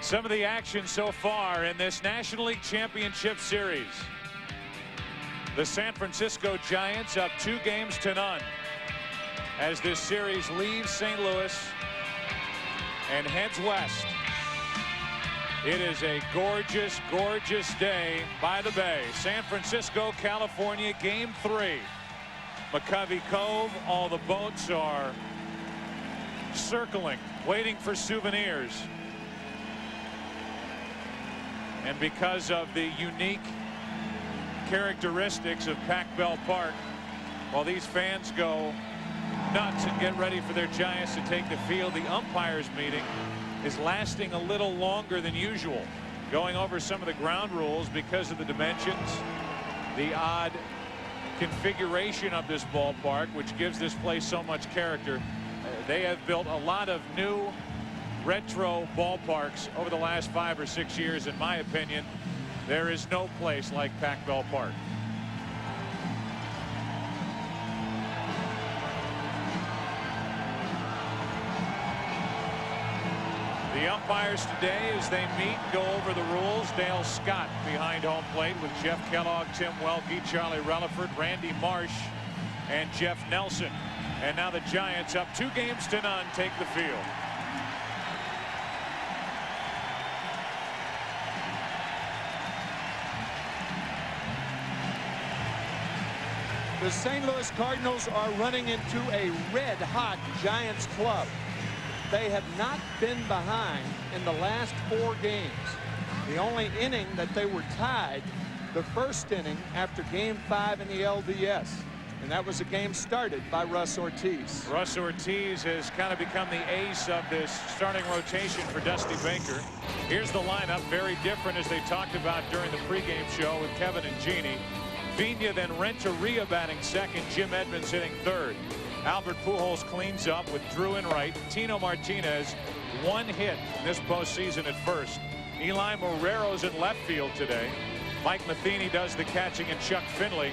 Some of the action so far in this National League Championship Series. The San Francisco Giants up 2-0 as this series leaves St. Louis and heads west. It is a gorgeous, gorgeous day by the bay. San Francisco, California, Game 3. McCovey Cove, all the boats are circling, waiting for souvenirs. And because of the unique characteristics of Pac Bell Park, while these fans go nuts and get ready for their Giants to take the field, the umpires meeting is lasting a little longer than usual, going over some of the ground rules because of the dimensions, the odd configuration of this ballpark, which gives this place so much character. They have built a lot of new retro ballparks over the last 5 or 6 years. In my opinion, there is no place like Pac Bell Park. The umpires today, as they meet, go over the rules. Dale Scott behind home plate with Jeff Kellogg, Tim Welke, Charlie Relaford, Randy Marsh, and Jeff Nelson. And now the Giants, up 2-0 take the field. The St. Louis Cardinals are running into a red-hot Giants club. They have not been behind in the last 4 games. The only inning that they were tied, the first inning after Game 5 in the LDS. And that was a game started by Russ Ortiz. Russ Ortiz has kind of become the ace of this starting rotation for Dusty Baker. Here's the lineup, very different as they talked about during the pregame show with Kevin and Jeannie. Vigna, then Renteria batting second, Jim Edmonds hitting third. Albert Pujols cleans up with Drew in right. Tino Martinez, 1 hit in this postseason at first. Eli Marrero's in left field today. Mike Matheny does the catching, and Chuck Finley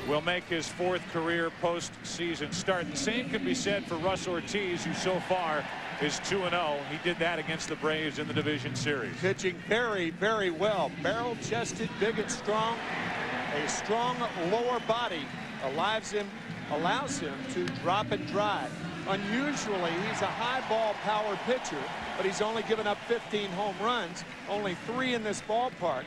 will make his 4th career postseason start. The same can be said for Russ Ortiz, who so far is 2-0. He did that against the Braves in the division series. Pitching very, very well. Barrel-chested, big and strong. A strong lower body allows him to drop and drive. Unusually, he's a high ball power pitcher, but he's only given up 15 home runs, only 3 in this ballpark.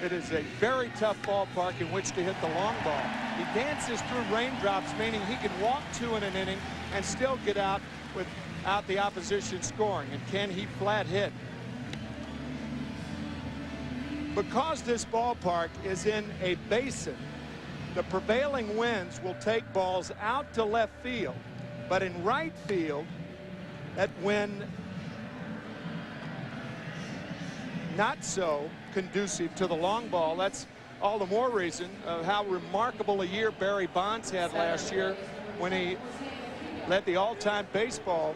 It is a very tough ballpark in which to hit the long ball. He dances through raindrops, meaning he can walk 2 in an inning and still get out without the opposition scoring. And can he flat hit? Because this ballpark is in a basin, the prevailing winds will take balls out to left field. But in right field, that wind not so conducive to the long ball. That's all the more reason of how remarkable a year Barry Bonds had last year when he led the all-time baseball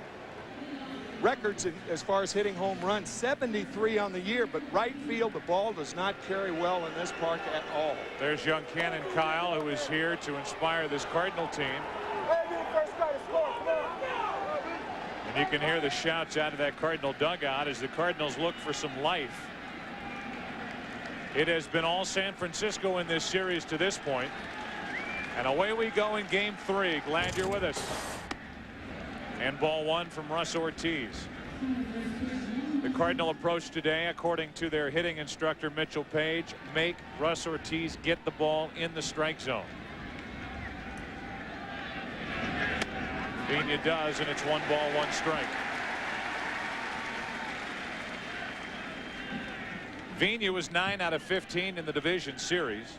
records as far as hitting home runs, 73 on the year. But right field, the ball does not carry well in this park at all. There's young Cannon Kyle, who is here to inspire this Cardinal team. And you can hear the shouts out of that Cardinal dugout as the Cardinals look for some life. It has been all San Francisco in this series to this point. And away we go in Game 3. Glad you're with us. And ball 1 from Russ Ortiz. The Cardinal approach today, according to their hitting instructor Mitchell Page, make Russ Ortiz get the ball in the strike zone. Vigna does, and it's 1 ball, 1 strike. Vigna was 9 out of 15 in the division series,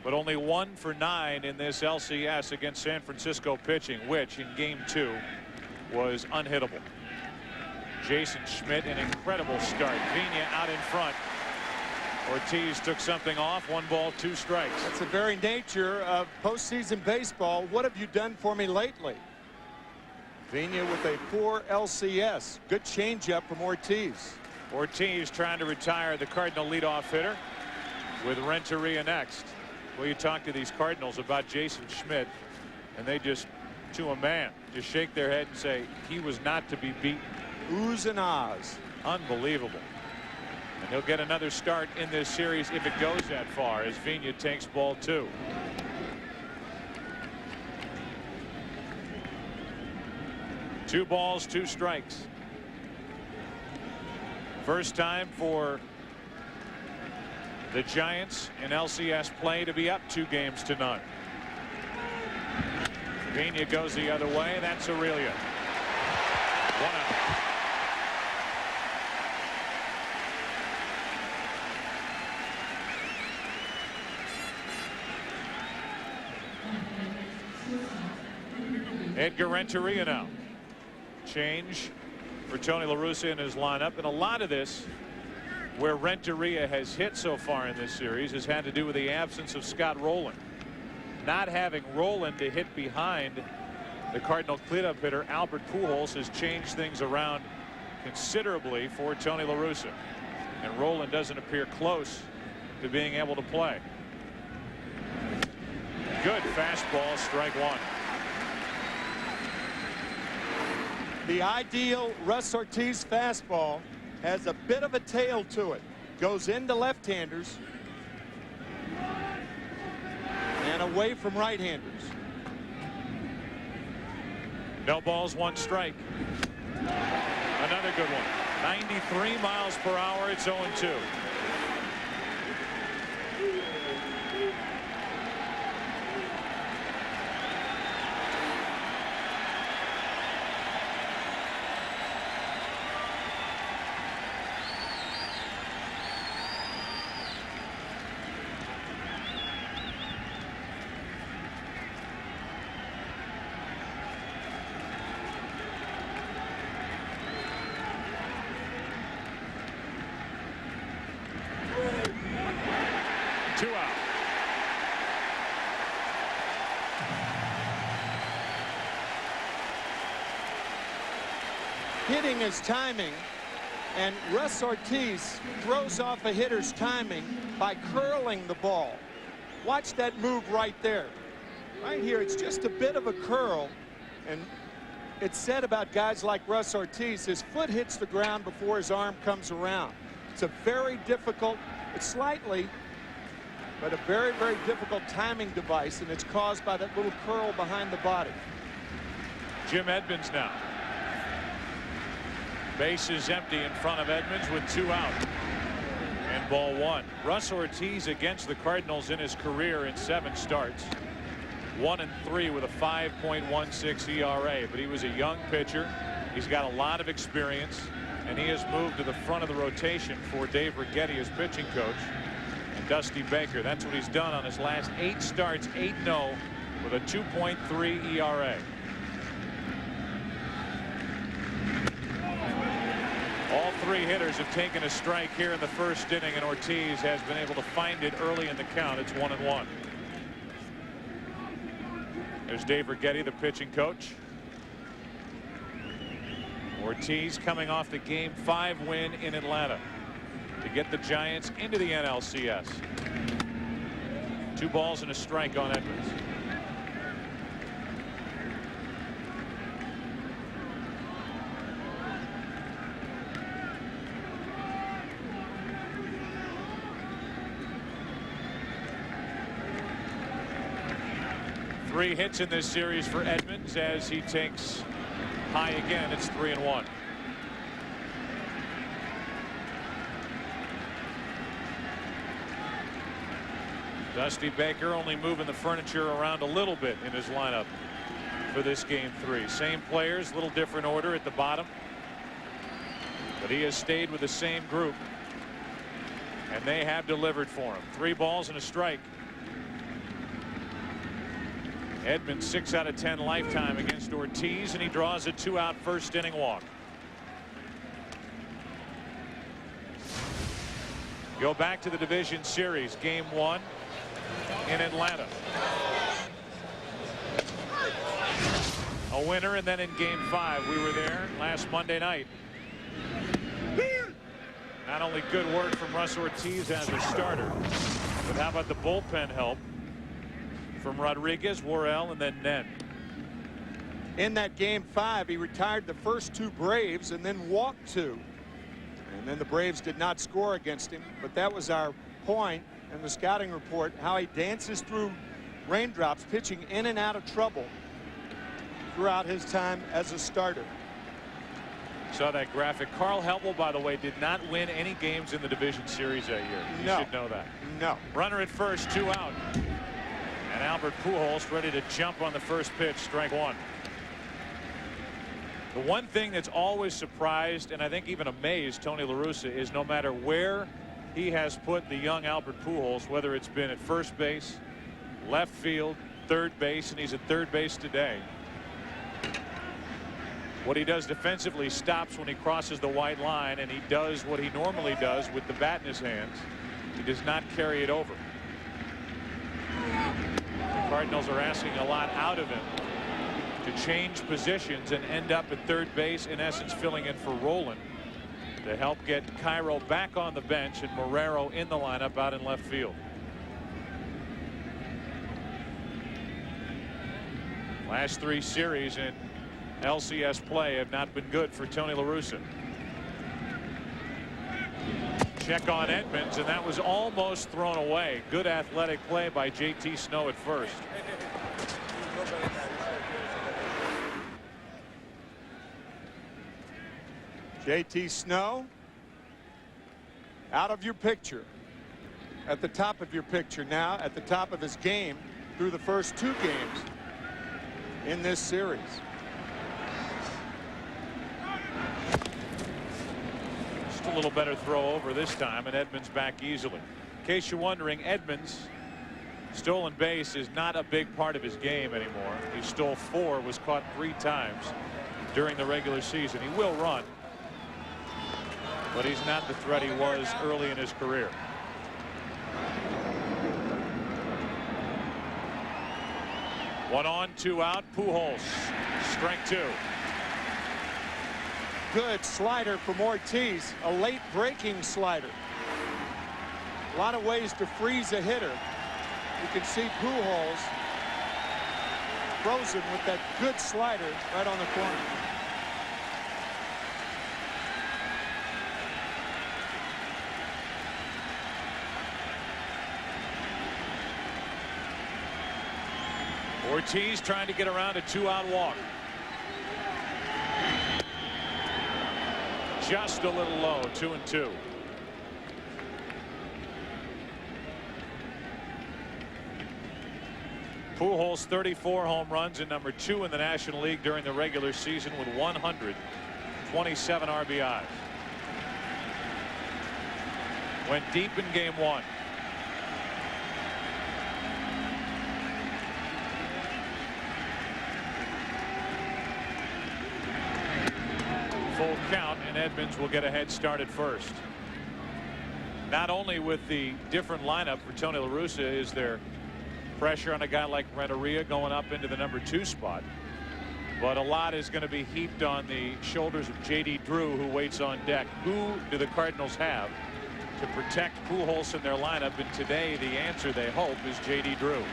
but only 1 for 9 in this LCS against San Francisco pitching, which in Game 2 was unhittable. Jason Schmidt, an incredible start. Vigna out in front. Ortiz took something off. 1 ball, 2 strikes. That's the very nature of postseason baseball. What have you done for me lately? Vigna with a poor LCS. Good changeup from Ortiz. Ortiz trying to retire the Cardinal leadoff hitter with Renteria next. Well, you talk to these Cardinals about Jason Schmidt, and they just, to a man, just shake their head and say he was not to be beaten. Oohs and ahs. Unbelievable. And he'll get another start in this series if it goes that far, as Vigna takes ball 2. Two balls, 2 strikes. First time for the Giants in LCS play to be up 2 games to none. Vigna goes the other way. That's Aurelia. 1 out. Edgar Renteria now. Change for Tony La Russa in his lineup, and a lot of this where Renteria has hit so far in this series has had to do with the absence of Scott Rowland. Not having Rowland to hit behind the Cardinal cleanup hitter Albert Pujols has changed things around considerably for Tony La Russa, and Rowland doesn't appear close to being able to play. Good fastball, strike 1. The ideal Russ Ortiz fastball has a bit of a tail to it. Goes into left-handers and away from right-handers. No balls, 1 strike. Another good one. 93 miles per hour. It's 0-2. Hitting is timing, and Russ Ortiz throws off a hitter's timing by curling the ball. Watch that move right there. Right here, it's just a bit of a curl, and it's said about guys like Russ Ortiz, his foot hits the ground before his arm comes around. It's a very difficult, it's slightly, but a very, very difficult timing device, and it's caused by that little curl behind the body. Jim Edmonds now. Base is empty in front of Edmonds with 2 out. And ball 1. Russ Ortiz against the Cardinals in his career in 7 starts. 1-3 with a 5.16 ERA. But he was a young pitcher. He's got a lot of experience. And he has moved to the front of the rotation for Dave Righetti as pitching coach. And Dusty Baker. That's what he's done on his last 8 starts. 8-0 with a 2.3 ERA. All 3 hitters have taken a strike here in the first inning, and Ortiz has been able to find it early in the count. It's 1-1. There's Dave Righetti, the pitching coach. Ortiz coming off the Game 5 win in Atlanta to get the Giants into the NLCS. 2 balls and a strike on Edmonds. Three hits in this series for Edmonds as he takes high again. It's 3-1. Dusty Baker only moving the furniture around a little bit in his lineup for this Game 3. Same players, little different order at the bottom, but he has stayed with the same group, and they have delivered for him. 3 balls and a strike. Edmonds 6 out of 10 lifetime against Ortiz, and he draws a 2-out first inning walk. Go back to the division series, Game 1 in Atlanta. A winner, and then in Game 5 we were there last Monday night. Not only good work from Russ Ortiz as a starter, but how about the bullpen help from Rodriguez, Worrell, and then Nen. In that Game 5, he retired the first 2 Braves and then walked 2. And then the Braves did not score against him, but that was our point in the scouting report, how he dances through raindrops, pitching in and out of trouble throughout his time as a starter. Saw that graphic. Carl Helmel, by the way, did not win any games in the division series that year. You should know that. No. Runner at first, 2 out. And Albert Pujols ready to jump on the first pitch, strike 1. The one thing that's always surprised and I think even amazed Tony La Russa is no matter where he has put the young Albert Pujols, whether it's been at first base, left field, third base, and he's at third base today. What he does defensively stops when he crosses the white line, and he does what he normally does with the bat in his hands. He does not carry it over. The Cardinals are asking a lot out of him to change positions and end up at third base, in essence filling in for Rolen to help get Cairo back on the bench and Marrero in the lineup out in left field. Last 3 series in LCS play have not been good for Tony La Russa. Check on Edmonds, and that was almost thrown away. Good athletic play by JT Snow at first. JT Snow out of your picture, at the top of your picture now, at the top of his game through the first 2 games in this series. Just a little better throw over this time, and Edmonds back easily. In case you're wondering, Edmonds stolen base is not a big part of his game anymore. He stole 4, was caught 3 times during the regular season. He will run, but he's not the threat he was early in his career. One on, 2 out. Pujols, strike 2. Good slider from Ortiz, a late breaking slider. A lot of ways to freeze a hitter. You can see Pujols frozen with that good slider right on the corner. Ortiz trying to get around a 2-out walk. Just a little low, 2-2. Pujols 34 home runs and number 2 in the National League during the regular season with 127 RBIs. Went deep in game 1. Full count, and Edmonds will get a head start at first. Not only with the different lineup for Tony La Russa is there pressure on a guy like Renteria going up into the number 2 spot, but a lot is going to be heaped on the shoulders of J.D. Drew, who waits on deck. Who do the Cardinals have to protect Pujols in their lineup? And today the answer, they hope, is J.D. Drew.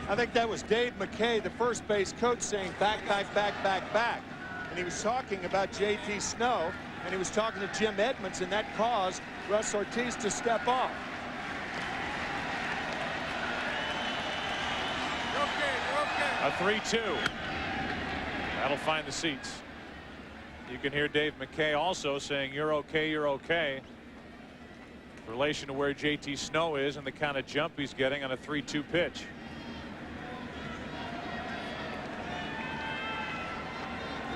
I think that was Dave McKay, the first base coach, saying back, back, back, back, back. And he was talking about JT Snow, and he was talking to Jim Edmonds, and that caused Russ Ortiz to step off. A 3-2. That'll find the seats. You can hear Dave McKay also saying, "You're okay, you're okay," in relation to where JT Snow is and the kind of jump he's getting on a 3-2 pitch.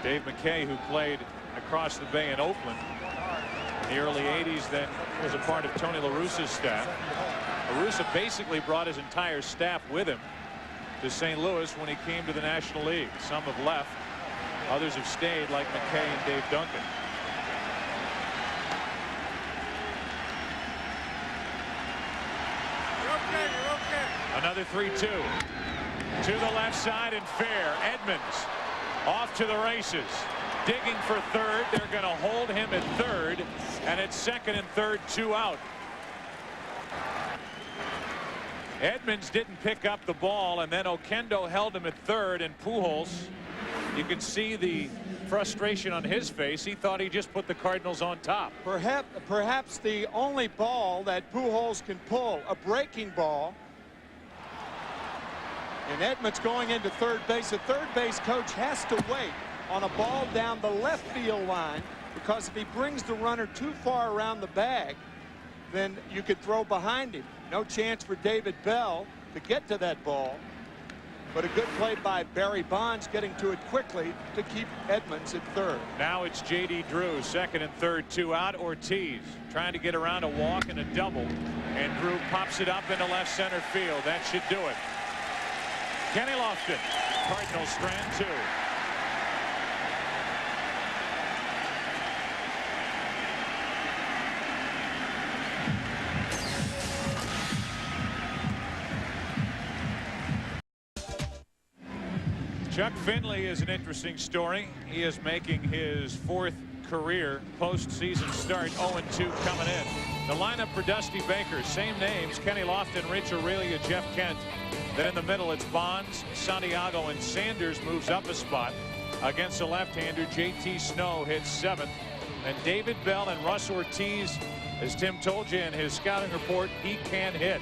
Dave McKay, who played across the bay in Oakland in the early 80s, then was a part of Tony La Russa's staff. La Russa basically brought his entire staff with him to St. Louis when he came to the National League. Some have left, others have stayed, like McKay and Dave Duncan. Another 3-2 to the left side and fair. Edmonds Off to the races. Digging for third. They're going to hold him at third, and it's second and third, 2 out. Edmonds didn't pick up the ball, and then Oquendo held him at third, and Pujols, you can see the frustration on his face. He thought he just put the Cardinals on top. Perhaps the only ball that Pujols can pull, a breaking ball. And Edmonds going into third base. The third base coach has to wait on a ball down the left field line, because if he brings the runner too far around the bag, then you could throw behind him. No chance for David Bell to get to that ball. But a good play by Barry Bonds getting to it quickly to keep Edmonds at third. Now it's J.D. Drew, second and third, 2 out. Ortiz trying to get around a walk and a double, and Drew pops it up into left center field. That should do it. Kenny Lofton, Cardinals strand 2. Chuck Finley is an interesting story. He is making his 4th career postseason start. 0-2 coming in. The lineup for Dusty Baker, same names: Kenny Lofton, Rich Aurelia, Jeff Kent. Then in the middle it's Bonds, Santiago, and Sanders moves up a spot against the left-hander. JT Snow hits 7th, and David Bell and Russ Ortiz, as Tim told you in his scouting report, he can hit,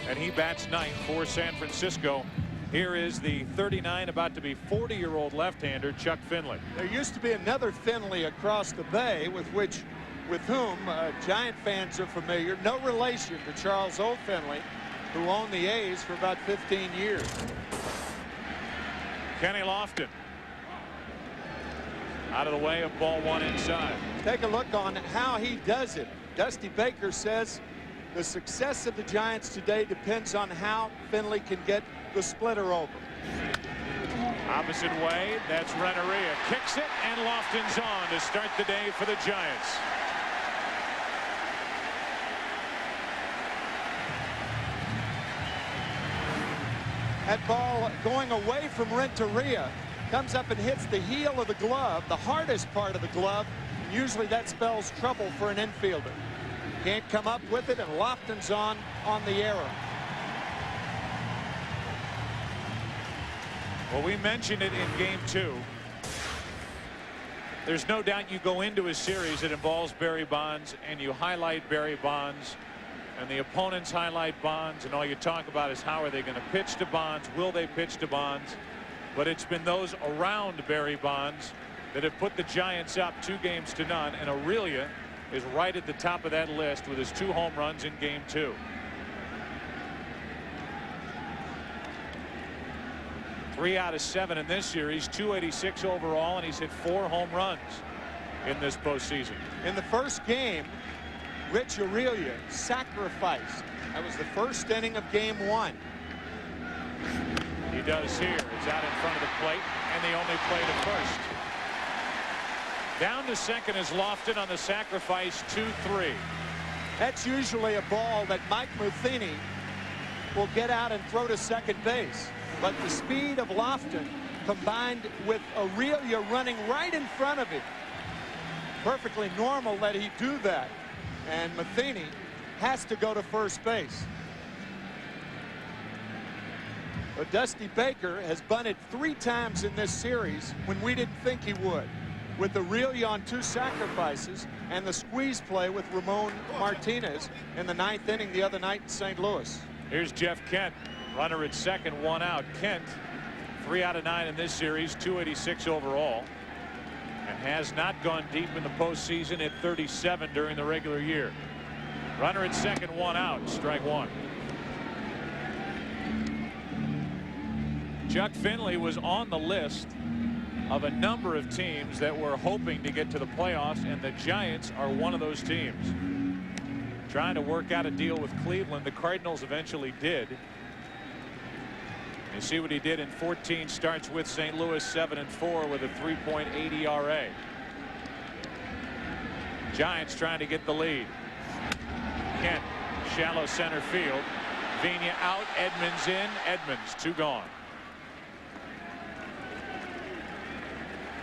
and he bats 9th for San Francisco. Here is the 39, about to be 40-year-old left-hander Chuck Finley. There used to be another Finley across the bay with whom Giant fans are familiar. No relation to Charles O. Finley, who owned the A's for about 15 years. Kenny Lofton out of the way of ball 1 inside. Take a look on how he does it. Dusty Baker says the success of the Giants today depends on how Finley can get the splitter over. Opposite way, that's Renneria. Kicks it, and Lofton's on to start the day for the Giants. That ball going away from Renteria comes up and hits the heel of the glove, the hardest part of the glove. Usually that spells trouble for an infielder. Can't come up with it, and Lofton's on the error. Well, we mentioned it in game 2. There's no doubt you go into a series that involves Barry Bonds and you highlight Barry Bonds, and the opponents highlight Bonds, and all you talk about is how are they going to pitch to Bonds, will they pitch to Bonds. But it's been those around Barry Bonds that have put the Giants up 2-0, and Aurelia is right at the top of that list with his 2 home runs in game 2. 3 out of 7 in this series, 286 overall, and he's hit 4 home runs in this postseason. In the first game, Rich Aurelia sacrificed. That was the first inning of game 1. He does here. It's out in front of the plate, and they only play to first. Down to second is Lofton on the sacrifice, 2-3. That's usually a ball that Mike Mutheny will get out and throw to second base. But the speed of Lofton combined with Aurelia running right in front of him, perfectly normal that he do that. And Mutheny has to go to first base. But Dusty Baker has bunted 3 times in this series when we didn't think he would, with Aurelia on 2 sacrifices and the squeeze play with Ramon Martinez in the 9th inning the other night in St. Louis. Here's Jeff Kent, runner at second, 1 out. Kent, 3 out of 9 in this series, 286 overall, and has not gone deep in the postseason at 37 during the regular year. Runner at second, 1 out, strike 1. Chuck Finley was on the list of a number of teams that were hoping to get to the playoffs, and the Giants are one of those teams. Trying to work out a deal with Cleveland. The Cardinals eventually did. You see what he did in 14 starts with St. Louis, 7-4 with a 3.8 ERA. Giants trying to get the lead. Kent, shallow center field. Vigna out, Edmonds in. Edmonds, 2 gone.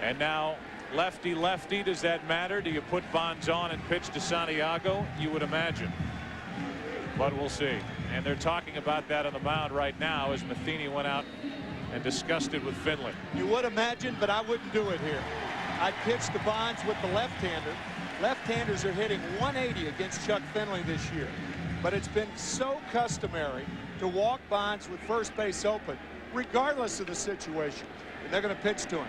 And now lefty lefty. Does that matter? Do you put Bonds on and pitch to Santiago? You would imagine. But we'll see. And they're talking about that on the mound right now as Matheny went out and discussed it with Finley. You would imagine, but I wouldn't do it here. I'd pitch the Bonds with the left-hander. Left-handers are hitting 180 against Chuck Finley this year. But it's been so customary to walk Bonds with first base open, regardless of the situation. And they're going to pitch to him.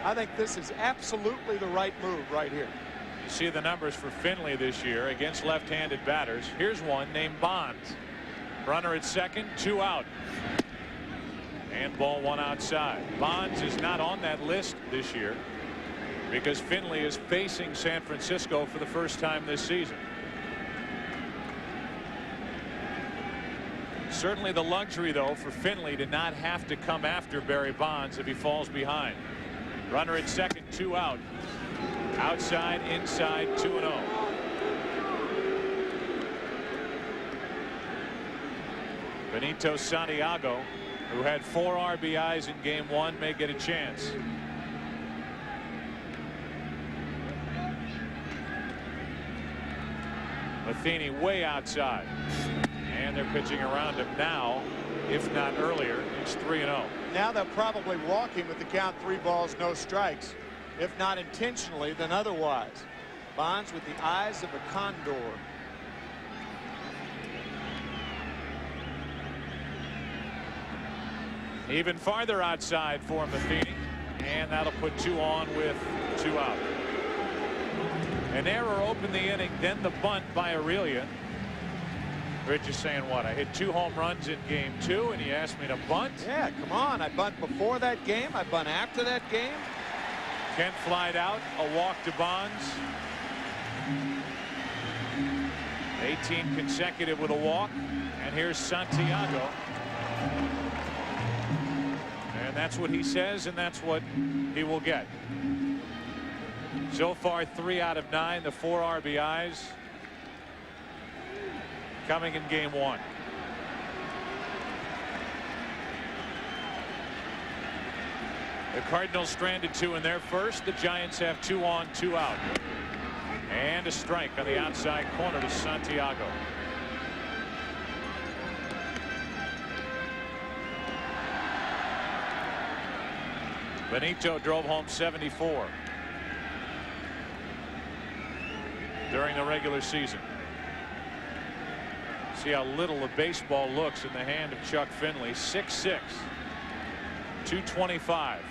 I think this is absolutely the right move right here. You see the numbers for Finley this year against left-handed batters. Here's one named Bonds. Runner at second, 2 out. And ball 1 outside. Bonds is not on that list this year because Finley is facing San Francisco for the first time this season. Certainly the luxury, though, for Finley to not have to come after Barry Bonds if he falls behind. Runner at second, 2 out. Outside, inside, 2-0. Benito Santiago, who had 4 RBIs in game 1, may get a chance. Matheny way outside. And they're pitching around him now, if not earlier. It's 3-0. Now they'll probably walk him with the count 3 balls, no strikes. If not intentionally, then otherwise. Bonds with the eyes of a condor. Even farther outside for Matheny. And that'll put 2 on with 2 out. An error opened the inning, then the bunt by Aurelia. Rich is saying, what? I hit 2 home runs in game 2 and he asked me to bunt? Yeah, come on. I bunt before that game. I bunt after that game. Kent flied out, a walk to Bonds. 18 consecutive with a walk. And here's Santiago. And that's what he says, and that's what he will get. So far, 3 out of 9, the 4 RBIs coming in game 1. The Cardinals stranded 2 in their first. The Giants have 2 on, 2 out. And a strike on the outside corner to Santiago. Benito drove home 74 during the regular season. See how little the baseball looks in the hand of Chuck Finley. 6'6", 225.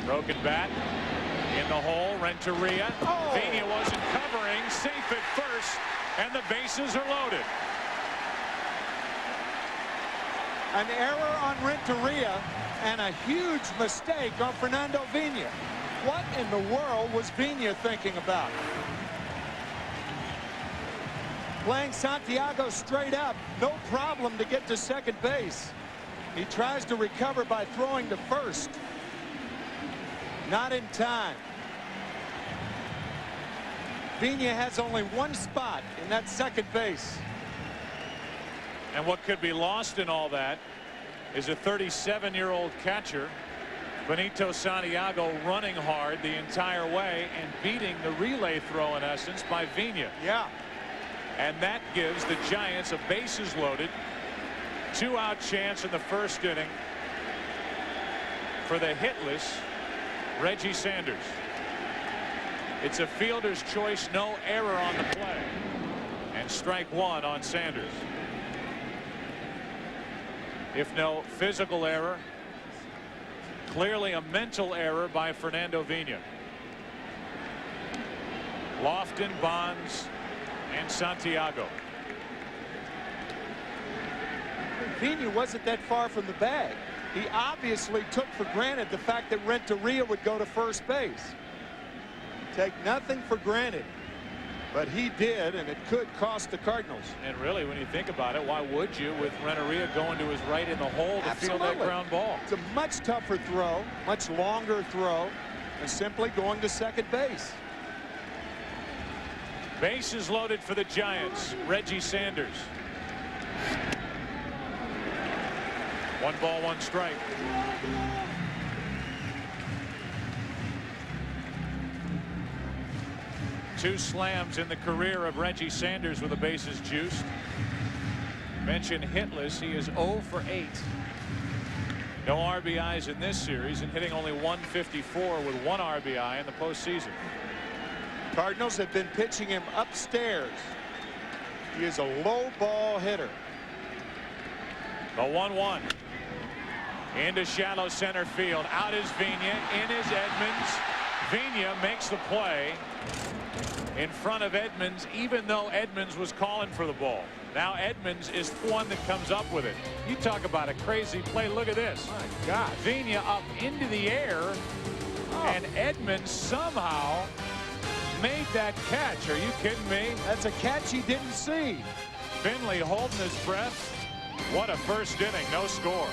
Broken bat in the hole. Renteria. Oh. Vina wasn't covering. Safe at first, and the bases are loaded. An error on Renteria and a huge mistake on Fernando Vina. What in the world was Vina thinking about? Playing Santiago straight up, no problem to get to second base. He tries to recover by throwing to first. Not in time. Vina has only 1 spot in that second base. And what could be lost in all that is a 37-year-old catcher, Benito Santiago, running hard the entire way and beating the relay throw in essence by Vina. Yeah. And that gives the Giants a bases loaded 2-out chance in the first inning for the hitless Reggie Sanders. It's a fielder's choice, no error on the play, and strike 1 on Sanders. If no physical error, clearly a mental error by Fernando Vina. Lofton, Bonds, and Santiago. Vina wasn't that far from the bag. He obviously took for granted the fact that Renteria would go to first base. Take nothing for granted. But he did, and it could cost the Cardinals. And really, when you think about it, why would you, with Renteria going to his right in the hole to field that ground ball? It's a much tougher throw, much longer throw, and simply going to second base. Bases loaded for the Giants. Reggie Sanders. 1 ball, 1 strike. 2 slams in the career of Reggie Sanders with the bases juiced. Mentioned hitless. He is 0 for 8. No RBIs in this series and hitting only 154 with 1 RBI in the postseason. Cardinals have been pitching him upstairs. He is a low ball hitter. The 1-1 into shallow center field. Out is Vigna. In is Edmonds. Vigna makes the play in front of Edmonds, even though Edmonds was calling for the ball. Now Edmonds is the one that comes up with it. You talk about a crazy play. Look at this. My God. Vigna up into the air, and Edmonds somehow made that catch. Are you kidding me? That's a catch he didn't see. Finley holding his breath. What a first inning. No score.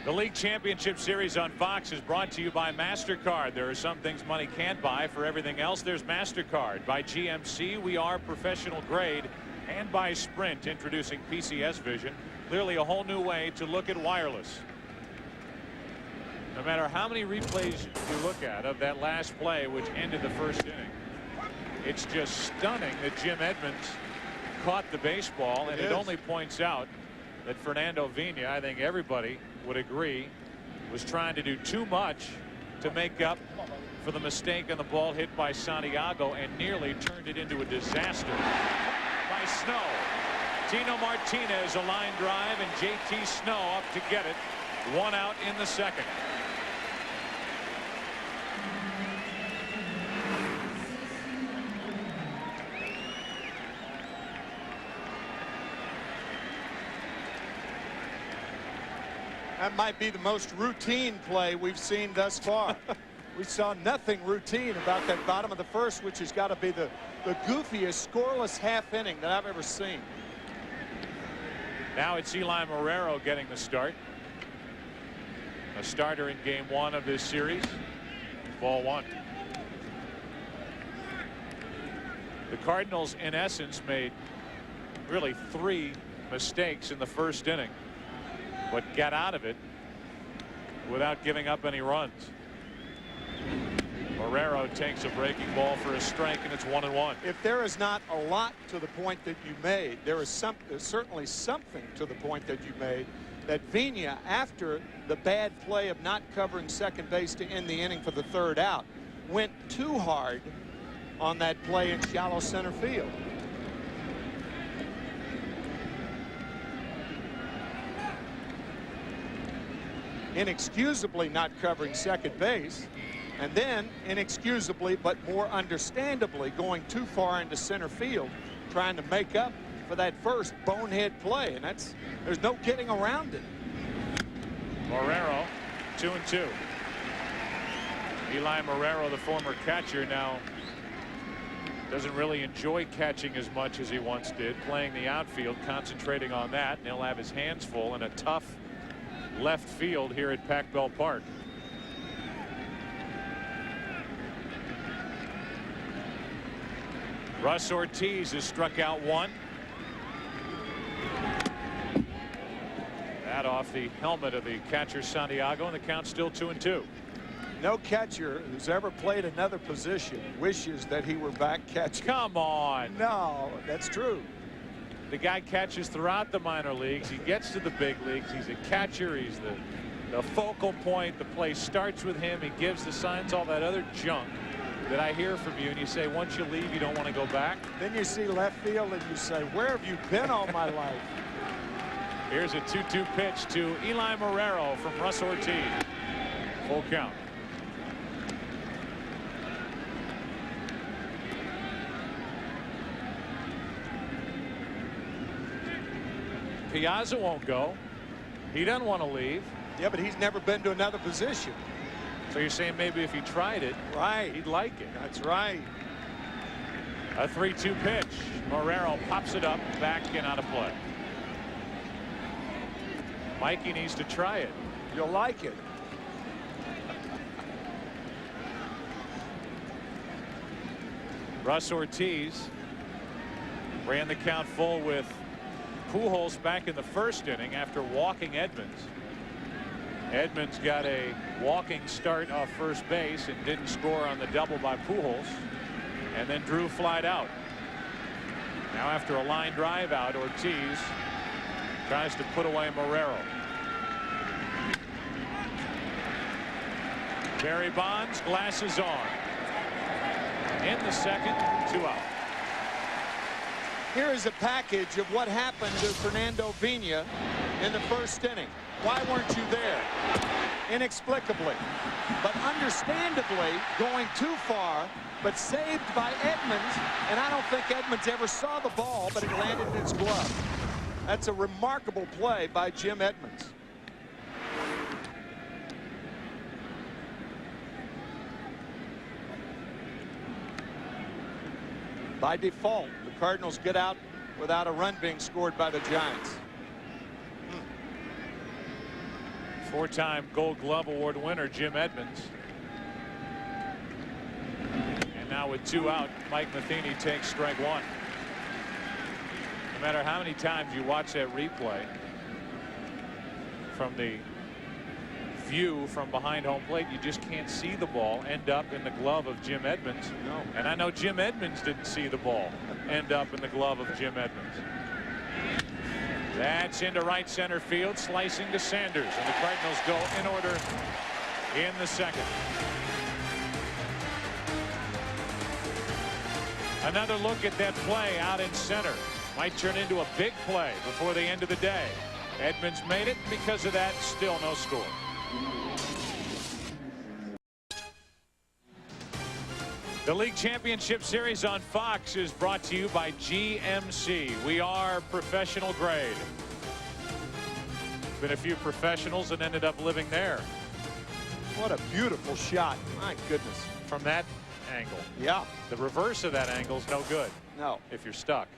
The League Championship Series on Fox is brought to you by MasterCard. There are some things money can't buy. For everything else, there's MasterCard. By GMC, we are professional grade. And by Sprint, introducing PCS Vision. Clearly a whole new way to look at wireless. No matter how many replays you look at of that last play, which ended the first inning, it's just stunning that Jim Edmonds caught the baseball. And it only points out that Fernando Vigna, I think everybody would agree, was trying to do too much to make up for the mistake on the ball hit by Santiago and nearly turned it into a disaster by Snow. Tino Martinez, a line drive, and JT Snow up to get it. 1 out in the second. That might be the most routine play we've seen thus far. We saw nothing routine about that bottom of the first, which has got to be the goofiest scoreless half inning that I've ever seen. Now it's Eli Marrero getting the start. A starter in game 1 of this series. Ball 1. The Cardinals, in essence, made really 3 mistakes in the first inning, but got out of it without giving up any runs. Marrero takes a breaking ball for a strike, and it's 1-1. If there is not a lot to the point that you made, there's certainly something to the point that you made, that Vigna, after the bad play of not covering second base to end the inning for the 3rd out, went too hard on that play in shallow center field. Inexcusably not covering second base, and then inexcusably but more understandably going too far into center field, trying to make up for that first bonehead play, and there's no getting around it. Marrero 2-2. Eli Marrero, the former catcher, now doesn't really enjoy catching as much as he once did, playing the outfield, concentrating on that, and he'll have his hands full in a tough left field here at Pac Bell Park. Russ Ortiz has struck out 1. That off the helmet of the catcher Santiago, and the count's still 2-2. No catcher who's ever played another position wishes that he were back catching. Come on. No, that's true. The guy catches throughout the minor leagues. He gets to the big leagues. He's a catcher. He's the focal point. The play starts with him. He gives the signs, all that other junk that I hear from you, and you say once you leave you don't want to go back. Then you see left field and you say, where have you been all my life? Here's a 2-2 pitch to Eli Marrero from Russ Ortiz. Full count. Piazza won't go. He doesn't want to leave. Yeah, but he's never been to another position. So you're saying maybe if he tried it, right, he'd like it. That's right. A 3-2 pitch. Marrero pops it up, back and out of play. Mikey needs to try it. You'll like it. Russ Ortiz ran the count full with Pujols back in the first inning after walking Edmonds. Edmonds got a walking start off first base and didn't score on the double by Pujols, and then Drew flied out. Now after a line drive out, Ortiz tries to put away Marrero. Barry Bonds, glasses on. In the second, 2 out. Here is a package of what happened to Fernando Vina in the first inning. Why weren't you there? Inexplicably, but understandably going too far, but saved by Edmonds, and I don't think Edmonds ever saw the ball, but it landed in his glove. That's a remarkable play by Jim Edmonds. By default, the Cardinals get out without a run being scored by the Giants. Four-time Gold Glove Award winner Jim Edmonds. And now with 2 out, Mike Matheny takes strike 1. No matter how many times you watch that replay from the view from behind home plate, you just can't see the ball end up in the glove of Jim Edmonds. No. And I know Jim Edmonds didn't see the ball end up in the glove of Jim Edmonds. That's into right center field, slicing to Sanders, and the Cardinals go in order in the second. Another look at that play out in center. Might turn into a big play before the end of the day. Edmonds made it. Because of that, still no score. The League Championship Series on Fox is brought to you by GMC. We are professional grade. Been a few professionals and ended up living there. What a beautiful shot. My goodness. From that angle. Yeah. The reverse of that angle is no good. No. If you're stuck.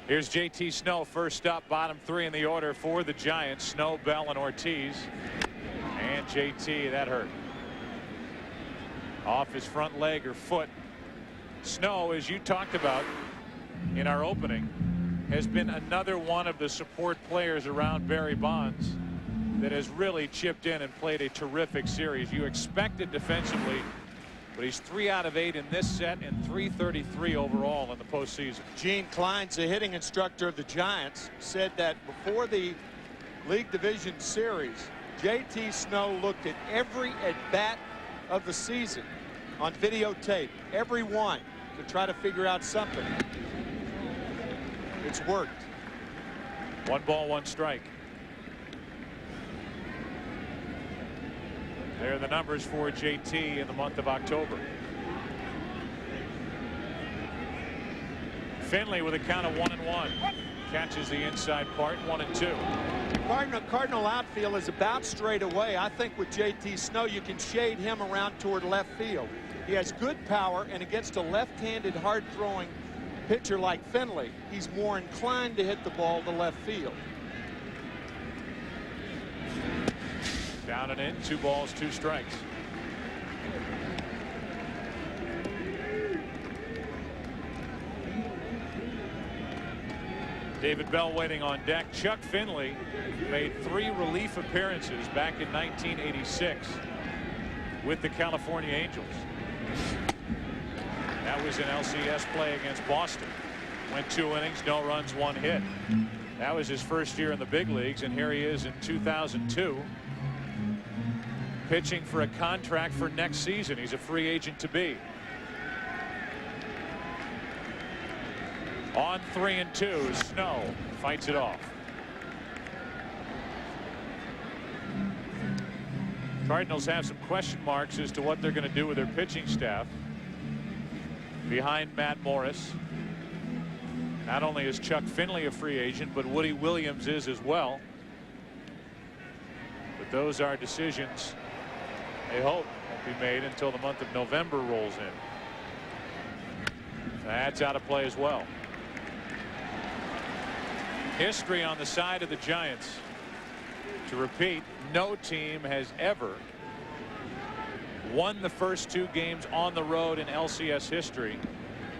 Here's JT Snow, first up, bottom 3 in the order for the Giants. Snow, Bell, and Ortiz. And JT, that hurt. Off his front leg or foot. Snow, as you talked about in our opening, has been another one of the support players around Barry Bonds that has really chipped in and played a terrific series. You expected defensively, but he's 3 out of 8 in this set and .333 overall in the postseason. Gene Klein's the hitting instructor of the Giants, said that before the League Division Series, JT Snow looked at every at-bat of the season on videotape, every one, to try to figure out something. It's worked. 1 ball, 1 strike. There are the numbers for JT in the month of October. Finley with a count of 1-1. Catches the inside part, 1-2. Cardinal outfield is about straight away. I think with JT Snow, you can shade him around toward left field. He has good power, and against a left-handed, hard-throwing pitcher like Finley, he's more inclined to hit the ball to left field. Down and in, 2 balls, 2 strikes. David Bell waiting on deck. Chuck Finley made 3 relief appearances back in 1986 with the California Angels. That was an LCS play against Boston. Went 2 innings, no runs, 1 hit. That was his first year in the big leagues, and here he is in 2002 pitching for a contract for next season. He's a free agent to be. On 3-2, Snow fights it off. Cardinals have some question marks as to what they're going to do with their pitching staff. Behind Matt Morris, not only is Chuck Finley a free agent, but Woody Williams is as well. But those are decisions they hope won't be made until the month of November rolls in. That's out of play as well. History on the side of the Giants. To repeat, no team has ever won the first 2 games on the road in LCS history,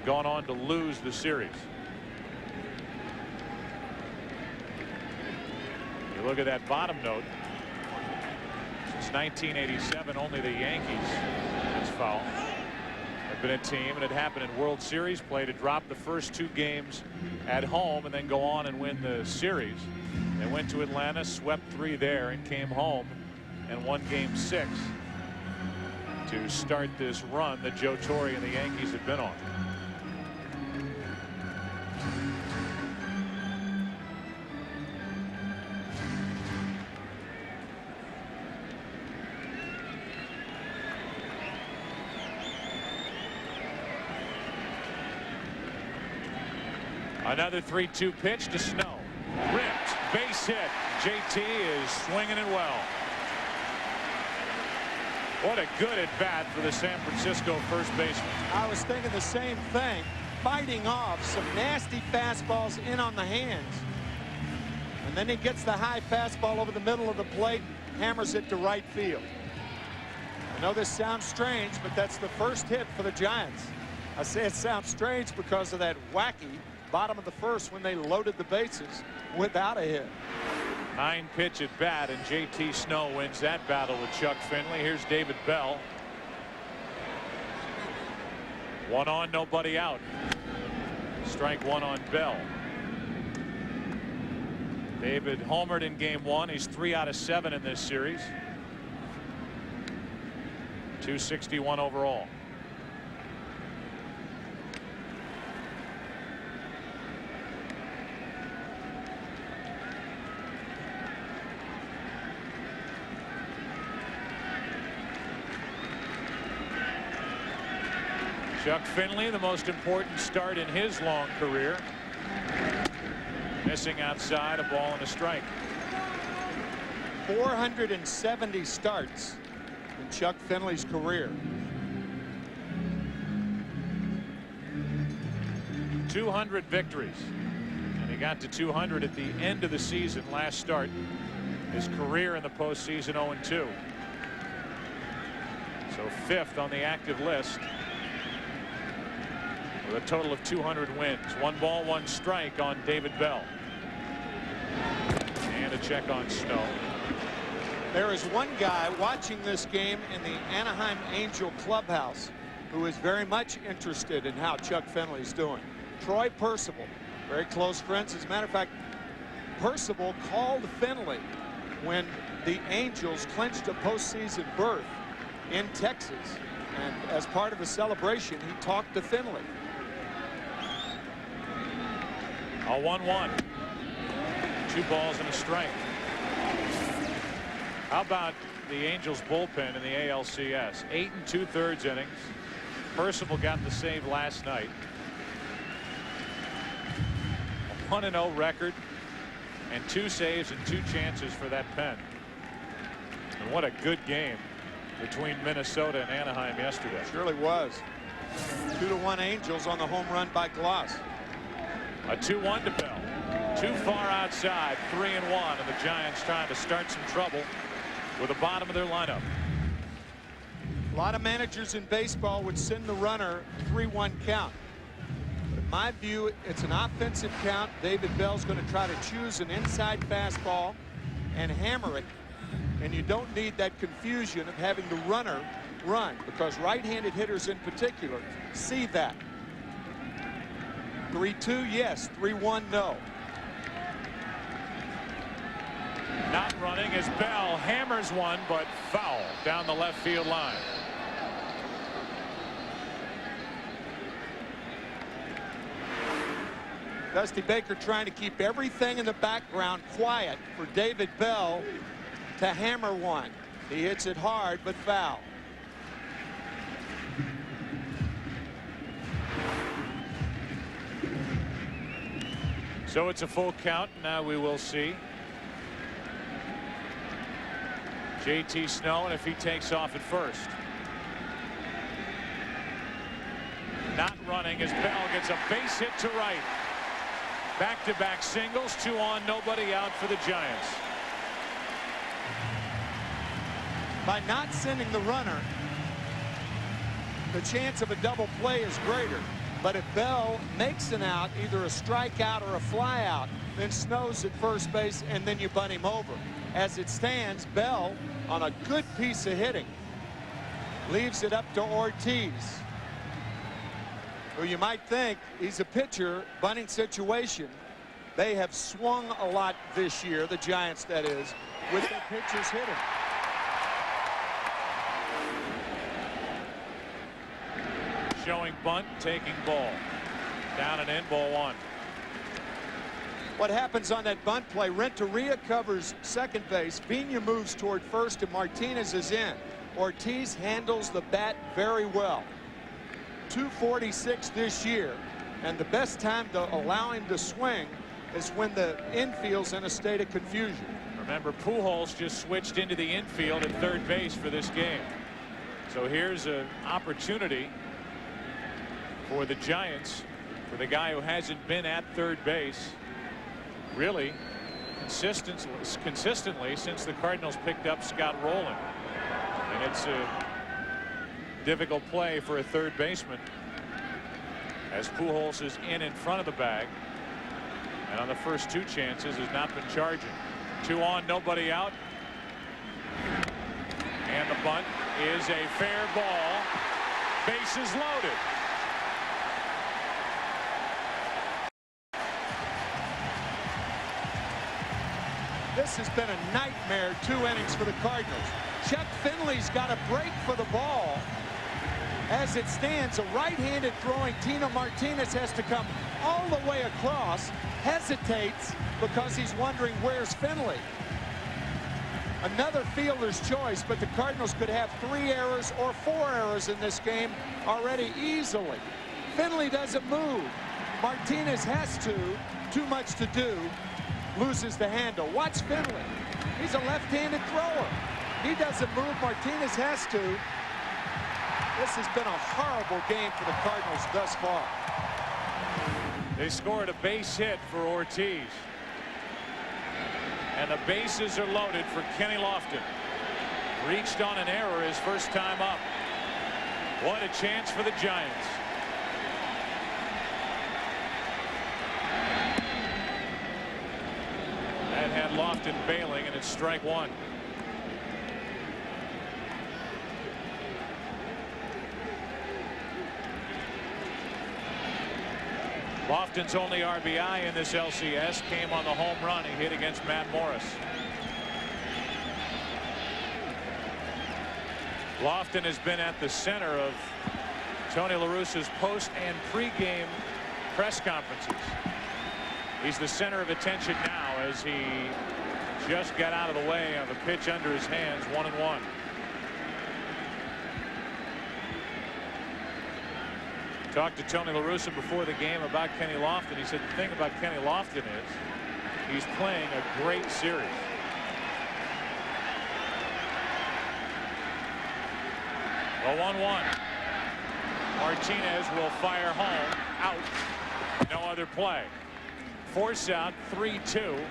gone on to lose the series. You look at that bottom note. Since 1987, only the Yankees has fouled. Have been a team, and it happened in World Series play, to drop the first 2 games at home and then go on and win the series. They went to Atlanta, swept 3 there, and came home and won Game 6 to start this run that Joe Torre and the Yankees have been on. Another 3-2 pitch to Snow. Ripped, base hit. JT is swinging it well. What a good at bat for the San Francisco first baseman. I was thinking the same thing. Fighting off some nasty fastballs in on the hands. And then he gets the high fastball over the middle of the plate, hammers it to right field. I know this sounds strange, but that's the first hit for the Giants. I say it sounds strange because of that wacky bottom of the first when they loaded the bases without a hit. 9-pitch at bat, and JT Snow wins that battle with Chuck Finley. Here's David Bell. 1 on, nobody out. Strike 1 on Bell. David homered in Game 1. He's 3 out of 7 in this series. 261 overall. Chuck Finley, the most important start in his long career. Missing outside, a ball and a strike. 470 starts in Chuck Finley's career. 200 victories. And he got to 200 at the end of the season last start. His career in the postseason 0-2. So 5th on the active list. With a total of 200 wins. 1 ball, 1 strike on David Bell. And a check on Snow. There is one guy watching this game in the Anaheim Angel clubhouse who is very much interested in how Chuck Finley is doing. Troy Percival, very close friends. As a matter of fact, Percival called Finley when the Angels clinched a postseason berth in Texas. And as part of the celebration, he talked to Finley. A 1-1. 2 balls and a strike. How about the Angels bullpen in the ALCS? 8 2/3 innings. Percival got the save last night. A 1-0 record and 2 saves and 2 chances for that pen. And what a good game between Minnesota and Anaheim yesterday. Surely was. 2-1 Angels on the home run by Gloss. A 2-1 to Bell. Too far outside. 3-1, and the Giants trying to start some trouble with the bottom of their lineup. A lot of managers in baseball would send the runner 3-1 count. But in my view, it's an offensive count. David Bell's going to try to choose an inside fastball and hammer it. And you don't need that confusion of having the runner run, because right-handed hitters in particular see that. 3-2, yes. 3-1, no. Not running as Bell hammers one, but foul down the left field line. Dusty Baker trying to keep everything in the background quiet for David Bell to hammer one. He hits it hard, but foul. So it's a full count. Now we will see JT Snow, and if he takes off at first. Not running as Bell gets a base hit to right. Back-to-back singles, 2 on, nobody out for the Giants. By not sending the runner, the chance of a double play is greater. But if Bell makes an out, either a strikeout or a fly out, then Snow's at first base, and then you bunt him over. As it stands, Bell, on a good piece of hitting, leaves it up to Ortiz, who you might think he's a pitcher, bunting situation. They have swung a lot this year, the Giants that is, with their pitchers hitting. Showing bunt, taking ball. Down and in, ball one. What happens on that bunt play? Renteria covers second base. Vina moves toward first, and Martinez is in. Ortiz handles the bat very well. 246 this year, and the best time to allow him to swing is when the infield's in a state of confusion. Remember, Pujols just switched into the infield at third base for this game. So here's an opportunity for the Giants, for the guy who hasn't been at third base really consistently since the Cardinals picked up Scott Rowland. And it's a difficult play for a third baseman as Pujols is in front of the bag, and on the first two chances has not been charging. 2 on, nobody out, and the bunt is a fair ball. Bases loaded. This has been a nightmare 2 innings for the Cardinals. Chuck Finley's got a break for the ball. As it stands, a right-handed throwing Tino Martinez has to come all the way across, hesitates because he's wondering where's Finley. Another fielder's choice, but the Cardinals could have 3 errors or 4 errors in this game already easily. Finley doesn't move. Martinez has to, too much to do, loses the handle. Watch Finley. He's a left-handed thrower. He doesn't move. Martinez has to. This has been a horrible game for the Cardinals thus far. They scored a base hit for Ortiz. And the bases are loaded for Kenny Lofton. Reached on an error his first time up. What a chance for the Giants. That had Lofton bailing, and it's strike one. Lofton's only RBI in this LCS came on the home run he hit against Matt Morris. Lofton has been at the center of Tony La Russa's post and pregame press conferences. He's the center of attention now as he just got out of the way of a pitch under his hands. 1-1. Talked to Tony La Russa before the game about Kenny Lofton. He said the thing about Kenny Lofton is he's playing a great series. A 1-1. Martinez will fire home. Out. No other play. Force out. 3-2.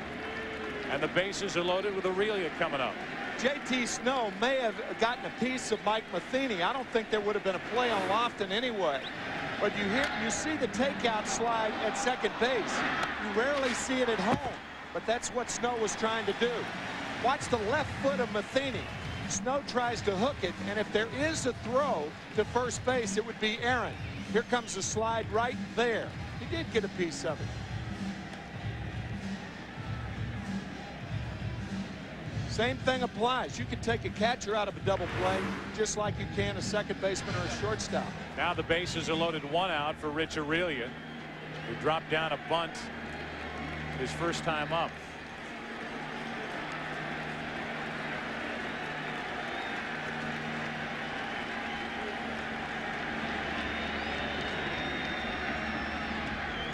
And the bases are loaded with Aurelia coming up. JT Snow may have gotten a piece of Mike Matheny. I don't think there would have been a play on Lofton anyway. But you see the takeout slide at second base. You rarely see it at home, but that's what Snow was trying to do. Watch the left foot of Matheny. Snow tries to hook it, and if there is a throw to first base, it would be Aaron. Here comes the slide right there. He did get a piece of it. Same thing applies. You can take a catcher out of a double play just like you can a second baseman or a shortstop. Now the bases are loaded. 1 out for Rich Aurelia, who dropped down a bunt his first time up.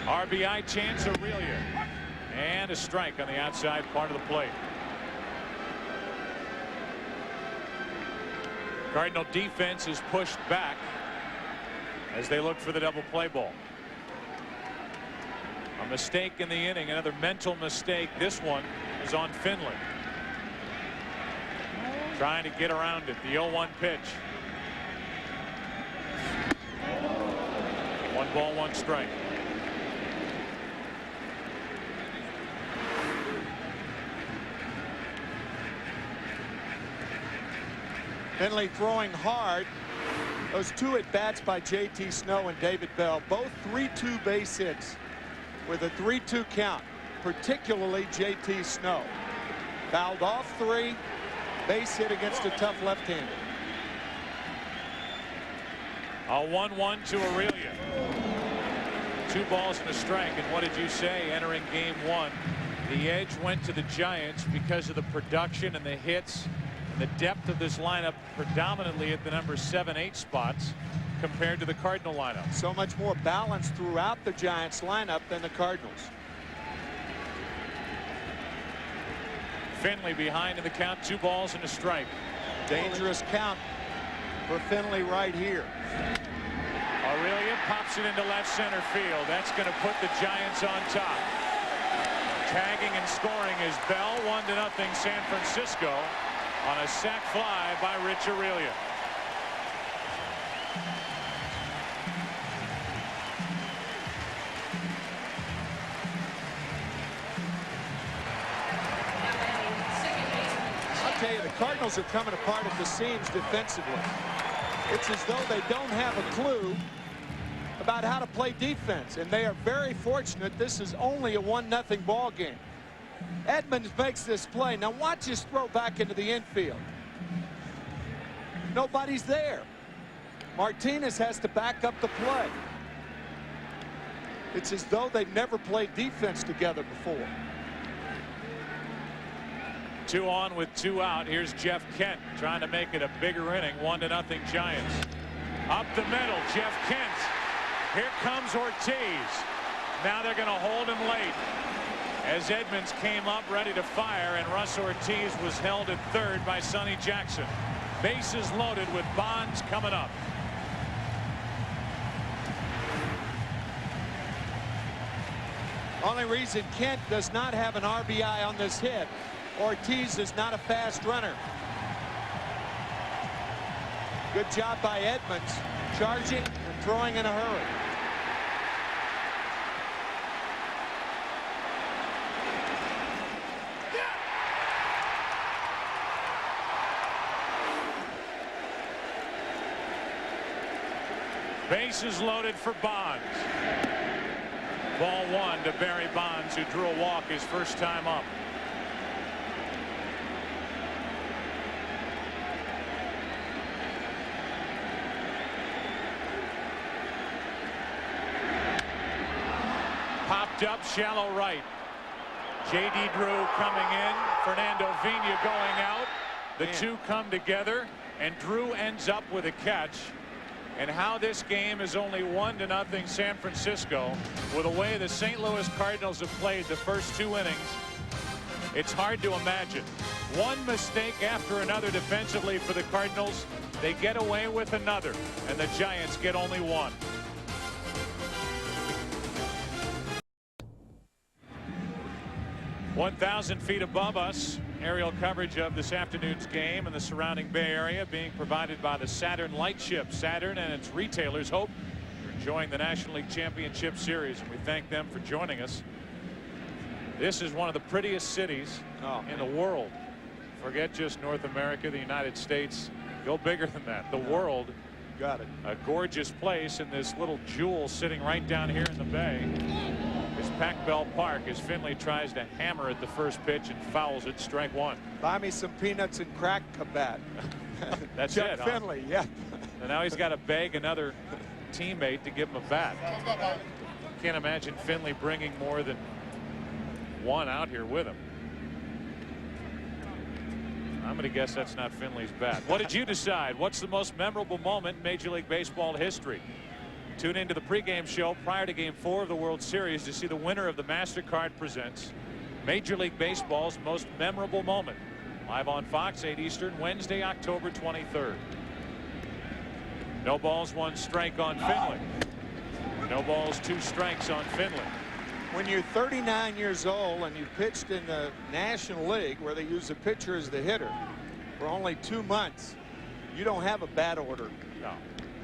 RBI chance, Aurelia, and a strike on the outside part of the plate. Cardinal defense is pushed back as they look for the double play ball. A mistake in the inning, another mental mistake. This one is on Finley. Trying to get around it. The 0-1 pitch. 1 ball, 1 strike. Finley throwing hard. Those 2 at-bats by J.T. Snow and David Bell, both 3-2 base hits with a 3-2 count, particularly J.T. Snow. Fouled off 3, base hit against a tough left-hander. A 1-1 to Aurelia. 2 balls and a strike. And what did you say entering game 1? The edge went to the Giants because of the production and the hits and the depth of this lineup, predominantly at the number 7-8 spots compared to the Cardinal lineup. So much more balance throughout the Giants lineup than the Cardinals. Finley behind in the count, 2 balls and a strike. Dangerous count for Finley right here. Aurelia pops it into left center field. That's going to put the Giants on top. Tagging and scoring is Bell. 1-0 San Francisco on a sac fly by Rich Aurelia. I'll tell you, the Cardinals are coming apart at the seams defensively. It's as though they don't have a clue about how to play defense, and they are very fortunate this is only a 1-0 ball game. Edmonds makes this play. Now watch his throw back into the infield. Nobody's there. Martinez has to back up the play. It's as though they've never played defense together before. 2 on with 2 out. Here's Jeff Kent trying to make it a bigger inning. 1-0 Giants. Up the middle, Jeff Kent. Here comes Ortiz. Now they're going to hold him late as Edmonds came up ready to fire, and Russ Ortiz was held at third by Sonny Jackson. Bases loaded with Bonds coming up. Only reason Kent does not have an RBI on this hit, Ortiz is not a fast runner. Good job by Edmonds, charging and throwing in a hurry. Bases loaded for Bonds. Ball 1 to Barry Bonds, who drew a walk his first time up. Popped up shallow right. J.D. Drew coming in. Fernando Vina going out. The two come together, and Drew ends up with a catch. And how this game is only 1-0 San Francisco, with the way the St. Louis Cardinals have played the first 2 innings, it's hard to imagine. One mistake after another defensively for the Cardinals. They get away with another, and the Giants get only 1. "1,000 feet above us, aerial coverage of this afternoon's game and the surrounding Bay Area being provided by the Saturn Lightship. Saturn and its retailers hope you're enjoying the National League Championship Series, and we thank them for joining us. This is one of the prettiest cities in the world. Forget just North America, the United States. Go bigger than that. The world. Got it. A gorgeous place, and this little jewel sitting right down here in the bay is Pac Bell Park, as Finley tries to hammer at the first pitch and fouls it. Strike 1. Buy me some peanuts and crack a bat. That's Chuck it. Finley, yeah. And now he's got to beg another teammate to give him a bat. Can't imagine Finley bringing more than 1 out here with him. I'm going to guess that's not Finley's bat. What did you decide? What's the most memorable moment in Major League Baseball history? Tune into the pregame show prior to Game 4 of the World Series to see the winner of the MasterCard Presents Major League Baseball's most memorable moment. Live on Fox, 8 Eastern, Wednesday, October 23rd. No balls, 1 strike on Finley. No balls, 2 strikes on Finley. When you're 39 years old and you pitched in the National League, where they use the pitcher as the hitter, for only 2 months, you don't have a bat order. No.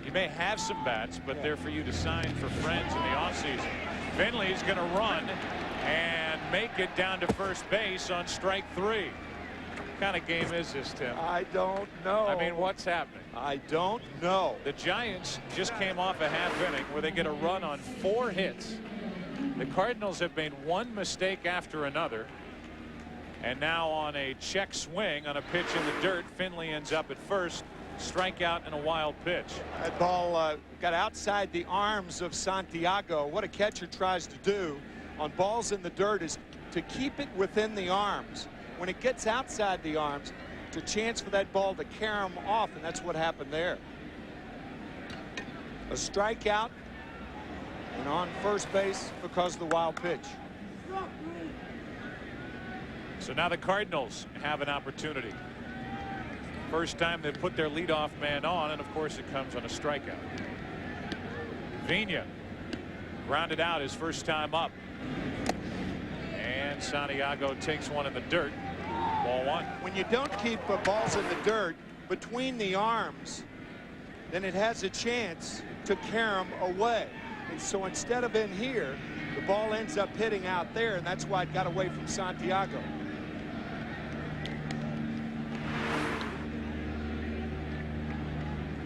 You may have some bats, but they're for you to sign for friends in the offseason. Finley's going to run and make it down to first base on strike 3. kind of game is this, Tim? I don't know. I mean, what's happening? I don't know. The Giants just came off a half inning where they get a run on 4 hits. The Cardinals have made one mistake after another. And now on a check swing on a pitch in the dirt, Finley ends up at first. Strikeout and a wild pitch. That ball got outside the arms of Santiago. What a catcher tries to do on balls in the dirt is to keep it within the arms. When it gets outside the arms, it's a chance for that ball to carry him off, and that's what happened there. A strikeout and on first base because of the wild pitch. So now the Cardinals have an opportunity. First time they've put their leadoff man on, and of course it comes on a strikeout. Vina grounded out his first time up. And Santiago takes one in the dirt. Ball 1. When you don't keep balls in the dirt between the arms, then it has a chance to carry them away. And so instead of in here, the ball ends up hitting out there, and that's why it got away from Santiago.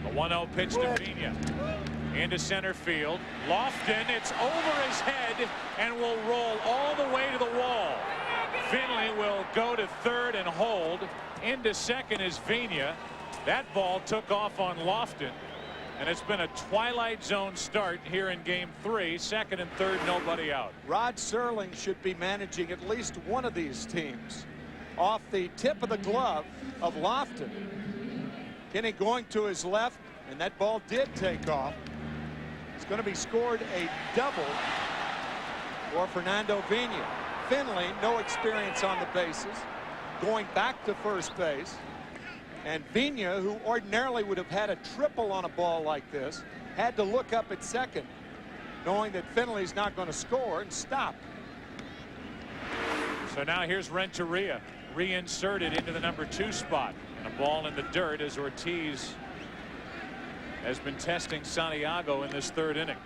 A 1-0 pitch to Vina. Into center field. Lofton, it's over his head and will roll all the way to the wall. Finley will go to third and hold. Into second is Vina. That ball took off on Lofton. And it's been a twilight zone start here in game 3. Second and third, nobody out. Rod Serling should be managing at least one of these teams. Off the tip of the glove of Lofton. Kenny going to his left, and that ball did take off. It's going to be scored a double for Fernando Vina. Finley, no experience on the bases, going back to first base. And Vina, who ordinarily would have had a triple on a ball like this, had to look up at second, knowing that Finley's not going to score, and stop. So now here's Renteria, reinserted into the number 2 spot. And a ball in the dirt as Ortiz has been testing Santiago in this 3rd inning.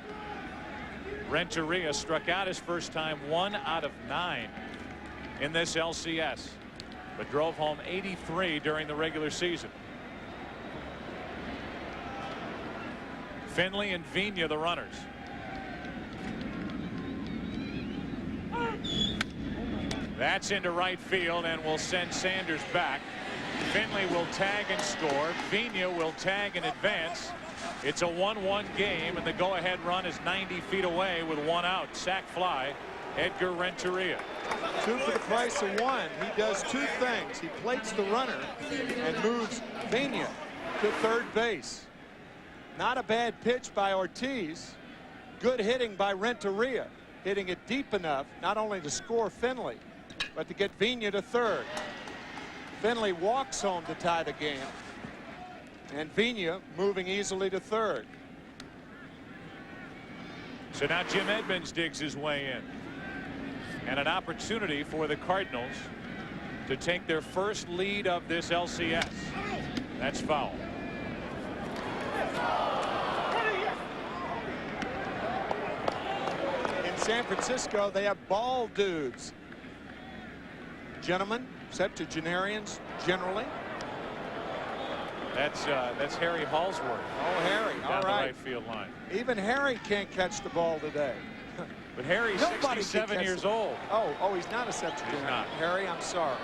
Renteria struck out his first time 1 out of 9 in this LCS, but drove home 83 during the regular season. Finley and Vina the runners. That's into right field and will send Sanders back. Finley will tag and score. Vina will tag and advance. It's a 1-1 game, and the go-ahead run is 90 feet away with 1 out. Sac fly, Edgar Renteria. 2 for the price of 1. He does 2 things. He plates the runner and moves Vina to third base. Not a bad pitch by Ortiz. Good hitting by Renteria, hitting it deep enough not only to score Finley, but to get Vina to third. Finley walks home to tie the game, and Vina moving easily to third. So now Jim Edmonds digs his way in, and an opportunity for the Cardinals to take their first lead of this LCS. That's foul. In San Francisco, they have ball dudes. Gentlemen, septuagenarians generally. That's Harry Hallsworth. Oh, Harry. Down all the right. right field line. Even Harry can't catch the ball today. But Harry's 67 years old. Oh, he's not a septuagenarian. He's not. Harry, I'm sorry.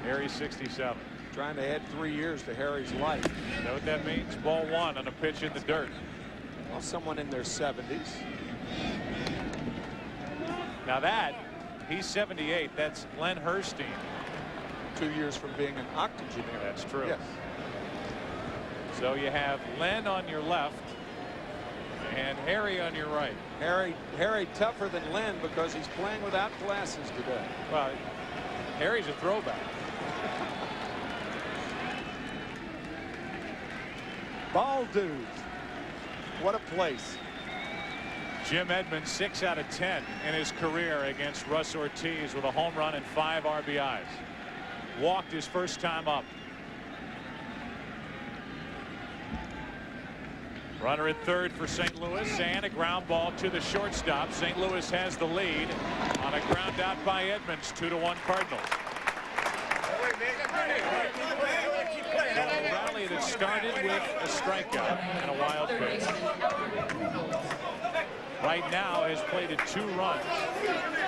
Harry's 67. Trying to add 3 years to Harry's life. You know what that means? Ball 1 on a pitch in the dirt. Well, someone in their 70s. Now that, he's 78. That's Len Herstein. 2 years from being an octogenarian. That's true. Yes. So you have Len on your left and Harry on your right. Harry tougher than Len because he's playing without glasses today. Well, Harry's a throwback. Ball dudes. What a place. Jim Edmonds 6 out of 10 in his career against Russ Ortiz with a home run and 5 RBIs. Walked his first time up. Runner at third for St. Louis, and a ground ball to the shortstop. St. Louis has the lead on a ground out by Edmonds. 2-1 Cardinals. A rally that started with a strikeout and a wild pitch. Right now has played at 2 runs,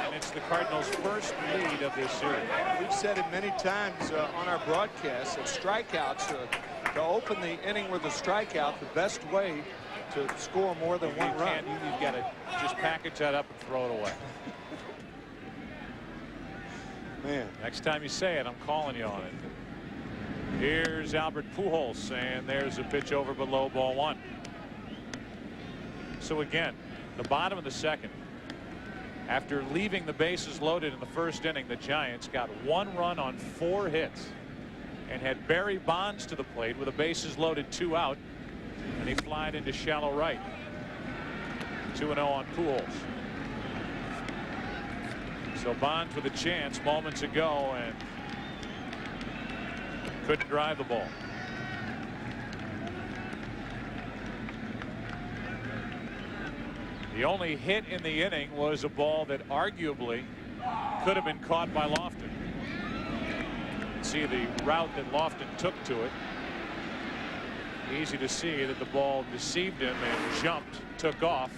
and it's the Cardinals' first lead of this series. We've said it many times on our broadcast that strikeouts to open the inning with a strikeout, the best way to score more than 1 run. You've got to just package that up and throw it away. Man, next time you say it, I'm calling you on it. Here's Albert Pujols, and there's a pitch over below, ball 1. So again, the bottom of the second, after leaving the bases loaded in the first inning, the Giants got 1 run on 4 hits and had Barry Bonds to the plate with the bases loaded, 2 out, and he flied into shallow right. 2-0 on Pujols. So Bonds with a chance moments ago and couldn't drive the ball. The only hit in the inning was a ball that arguably could have been caught by Lofton. See the route that Lofton took to it. Easy to see that the ball deceived him and jumped, took off,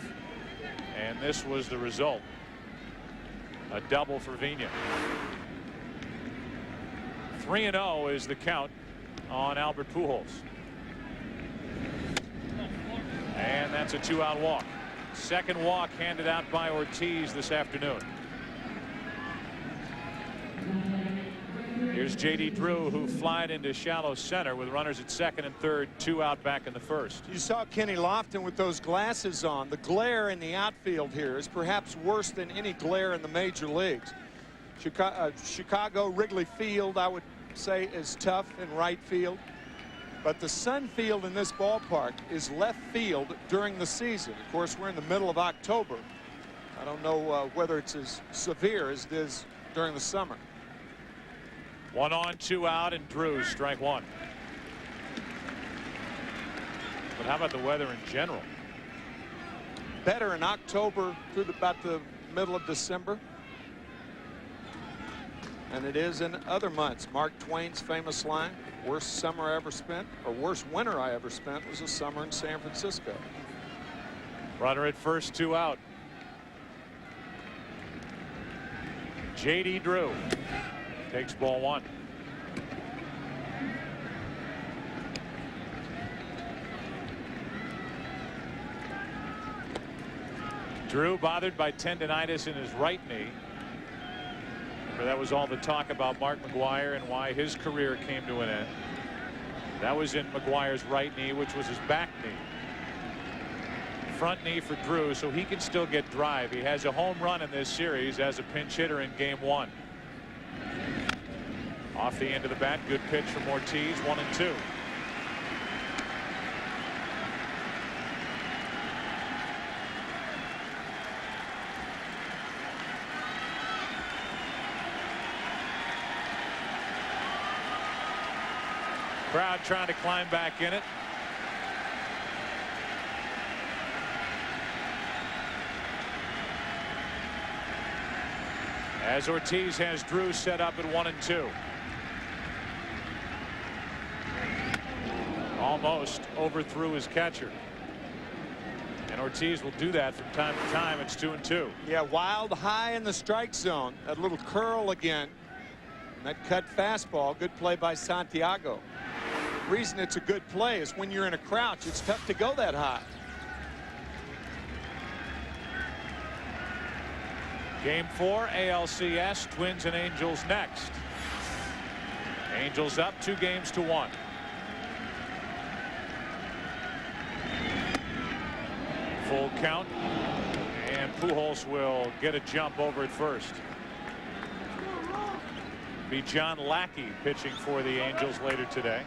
and this was the result. A double for Vigna. 3-0 is the count on Albert Pujols. And that's a 2-out walk. Second walk handed out by Ortiz this afternoon. Here's J.D. Drew, who flied into shallow center with runners at second and third, 2 out back in the first. You saw Kenny Lofton with those glasses on. The glare in the outfield here is perhaps worse than any glare in the major leagues. Chicago Wrigley Field, I would say, is tough in right field. But the Sun Field in this ballpark is left field during the season. Of course, we're in the middle of October. I don't know whether it's as severe as it is during the summer. 1 on, 2 out, and Drew strike 1. But how about the weather in general? Better in October through about the middle of December. And it is in other months. Mark Twain's famous line, worst summer I ever spent, or worst winter I ever spent, was a summer in San Francisco. Runner at first, 2 out. J.D. Drew takes ball 1. Drew bothered by tendonitis in his right knee. That was all the talk about Mark McGwire and why his career came to an end. That was in McGwire's right knee, which was his back knee. Front knee for Drew, so he can still get drive. He has a home run in this series as a pinch hitter in game 1. Off the end of the bat, good pitch from Ortiz, 1-2. Crowd trying to climb back in it. As Ortiz has Drew set up at 1-2. Almost overthrew his catcher. And Ortiz will do that from time to time. It's 2-2. Yeah, wild high in the strike zone. That little curl again. And that cut fastball. Good play by Santiago. The reason it's a good play is when you're in a crouch, it's tough to go that high. Game 4 ALCS, Twins and Angels next. Angels up 2-1. Full count, and Pujols will get a jump over at first. Be John Lackey pitching for the Angels later today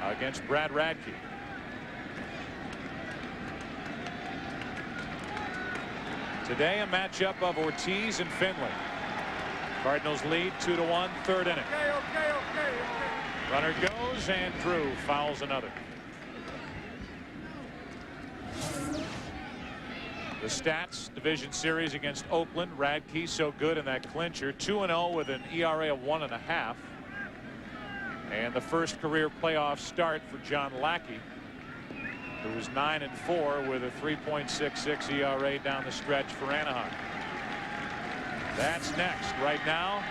against Brad Radke. Today a matchup of Ortiz and Finley. Cardinals lead 2-1, third inning. Runner goes, and Drew fouls another. The stats: division series against Oakland, Radke so good in that clincher, 2-0 with an ERA of 1.5. And the first career playoff start for John Lackey, who was 9-4 with a 3.66 ERA down the stretch for Anaheim. That's next. Right now,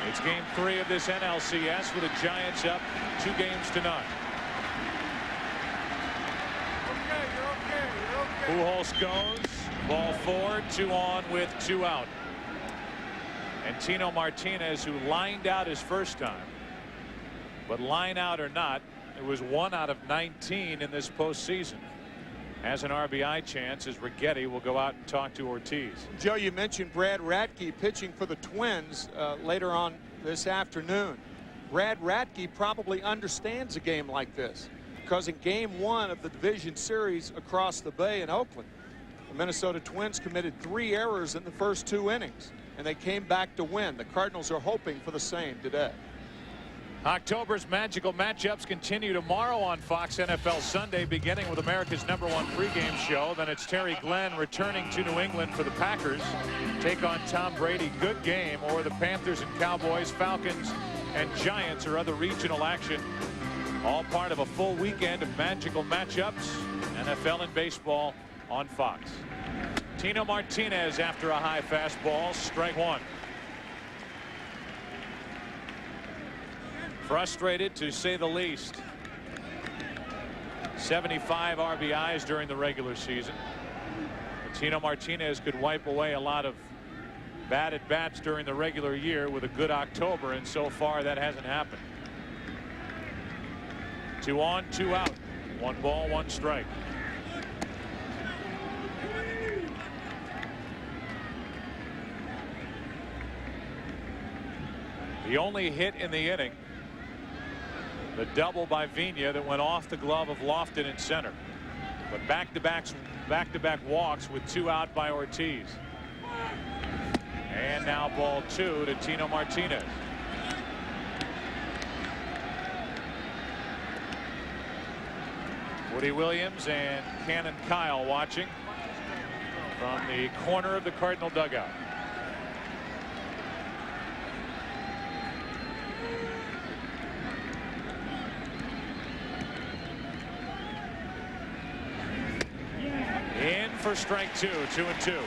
it's game 3 of this NLCS with the Giants up 2-0. Pujols goes. Ball 4, 2 on with 2 out. And Tino Martinez, who lined out his first time, but line out or not, it was 1 out of 19 in this postseason, has an RBI chance as Righetti will go out and talk to Ortiz. Joe, you mentioned Brad Radke pitching for the Twins later on this afternoon. Brad Radke probably understands a game like this, because in game 1 of the division series across the bay in Oakland, the Minnesota Twins committed 3 errors in the first 2 innings, and they came back to win. The Cardinals are hoping for the same today. October's magical matchups continue tomorrow on Fox NFL Sunday, beginning with America's #1 pregame show. Then it's Terry Glenn returning to New England for the Packers. Take on Tom Brady. Good game. Or the Panthers and Cowboys, Falcons and Giants, or other regional action. All part of a full weekend of magical matchups. NFL and baseball on Fox. Tino Martinez after a high fastball. Strike 1. Frustrated, to say the least. 75 RBIs during the regular season. Tino Martinez could wipe away a lot of bad at bats during the regular year with a good October, and so far that hasn't happened. 2 on, 2 out. 1 ball, 1 strike. The only hit in the inning, the double by Vigna that went off the glove of Lofton in center. But back-to-back walks with 2 out by Ortiz. And now ball 2 to Tino Martinez. Woody Williams and Cannon Kyle watching from the corner of the Cardinal dugout. In for strike 2, 2-2.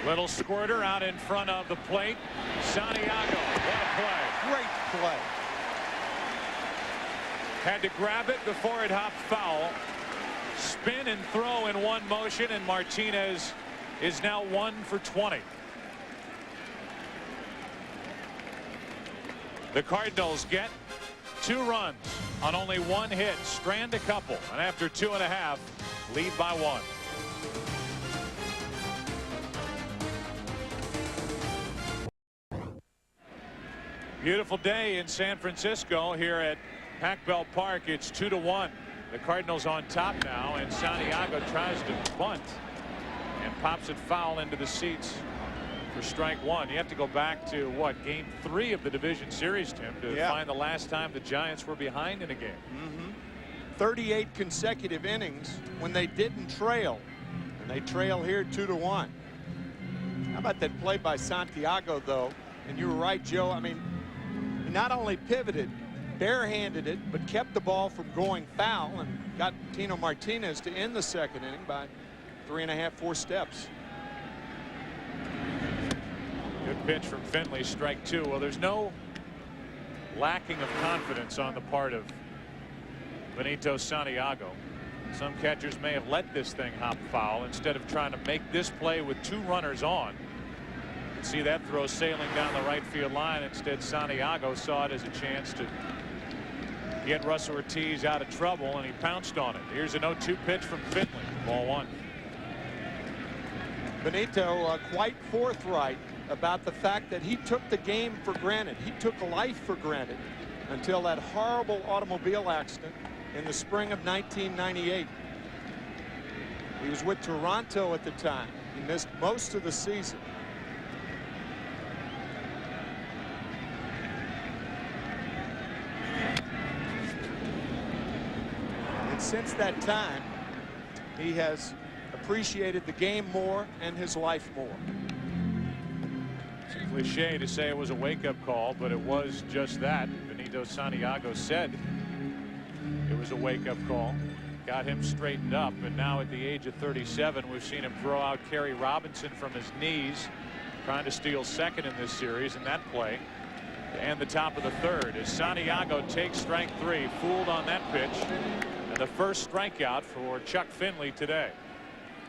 Little squirter out in front of the plate. Santiago, what a play. Great play. Had to grab it before it hopped foul. Spin and throw in one motion, and Martinez is now 1 for 20. The Cardinals get 2 runs on only 1 hit, strand a couple, and after 2.5, lead by 1. Beautiful day in San Francisco here at Pac Bell Park. It's 2-1. The Cardinals on top now, and Santiago tries to bunt and pops it foul into the seats for strike 1. You have to go back to what, game 3 of the division series, Tim, to find the last time the Giants were behind in a game. 38 consecutive innings when they didn't trail, and they trail here 2-1. How about that play by Santiago, though? And you were right, Joe. I mean, he not only pivoted, barehanded it, but kept the ball from going foul and got Tino Martinez to end the 2nd inning by 3.5, 4 steps. Good pitch from Finley, strike 2. Well, there's no lacking of confidence on the part of Benito Santiago. Some catchers may have let this thing hop foul instead of trying to make this play with 2 runners on. See that throw sailing down the right field line. Instead, Santiago saw it as a chance to get Russell Ortiz out of trouble, and he pounced on it. Here's a 0-2 pitch from Finley. Ball 1. Benito quite forthright about the fact that he took the game for granted. He took life for granted until that horrible automobile accident in the spring of 1998. He was with Toronto at the time. He missed most of the season. And since that time, he has appreciated the game more and his life more. It's a cliche to say it was a wake-up call, but it was just that. Benito Santiago said it was a wake-up call. Got him straightened up, and now at the age of 37, we've seen him throw out Kerry Robinson from his knees, trying to steal second in this series, in that play to end the top of the third as Santiago takes strike 3, fooled on that pitch, and the first strikeout for Chuck Finley today.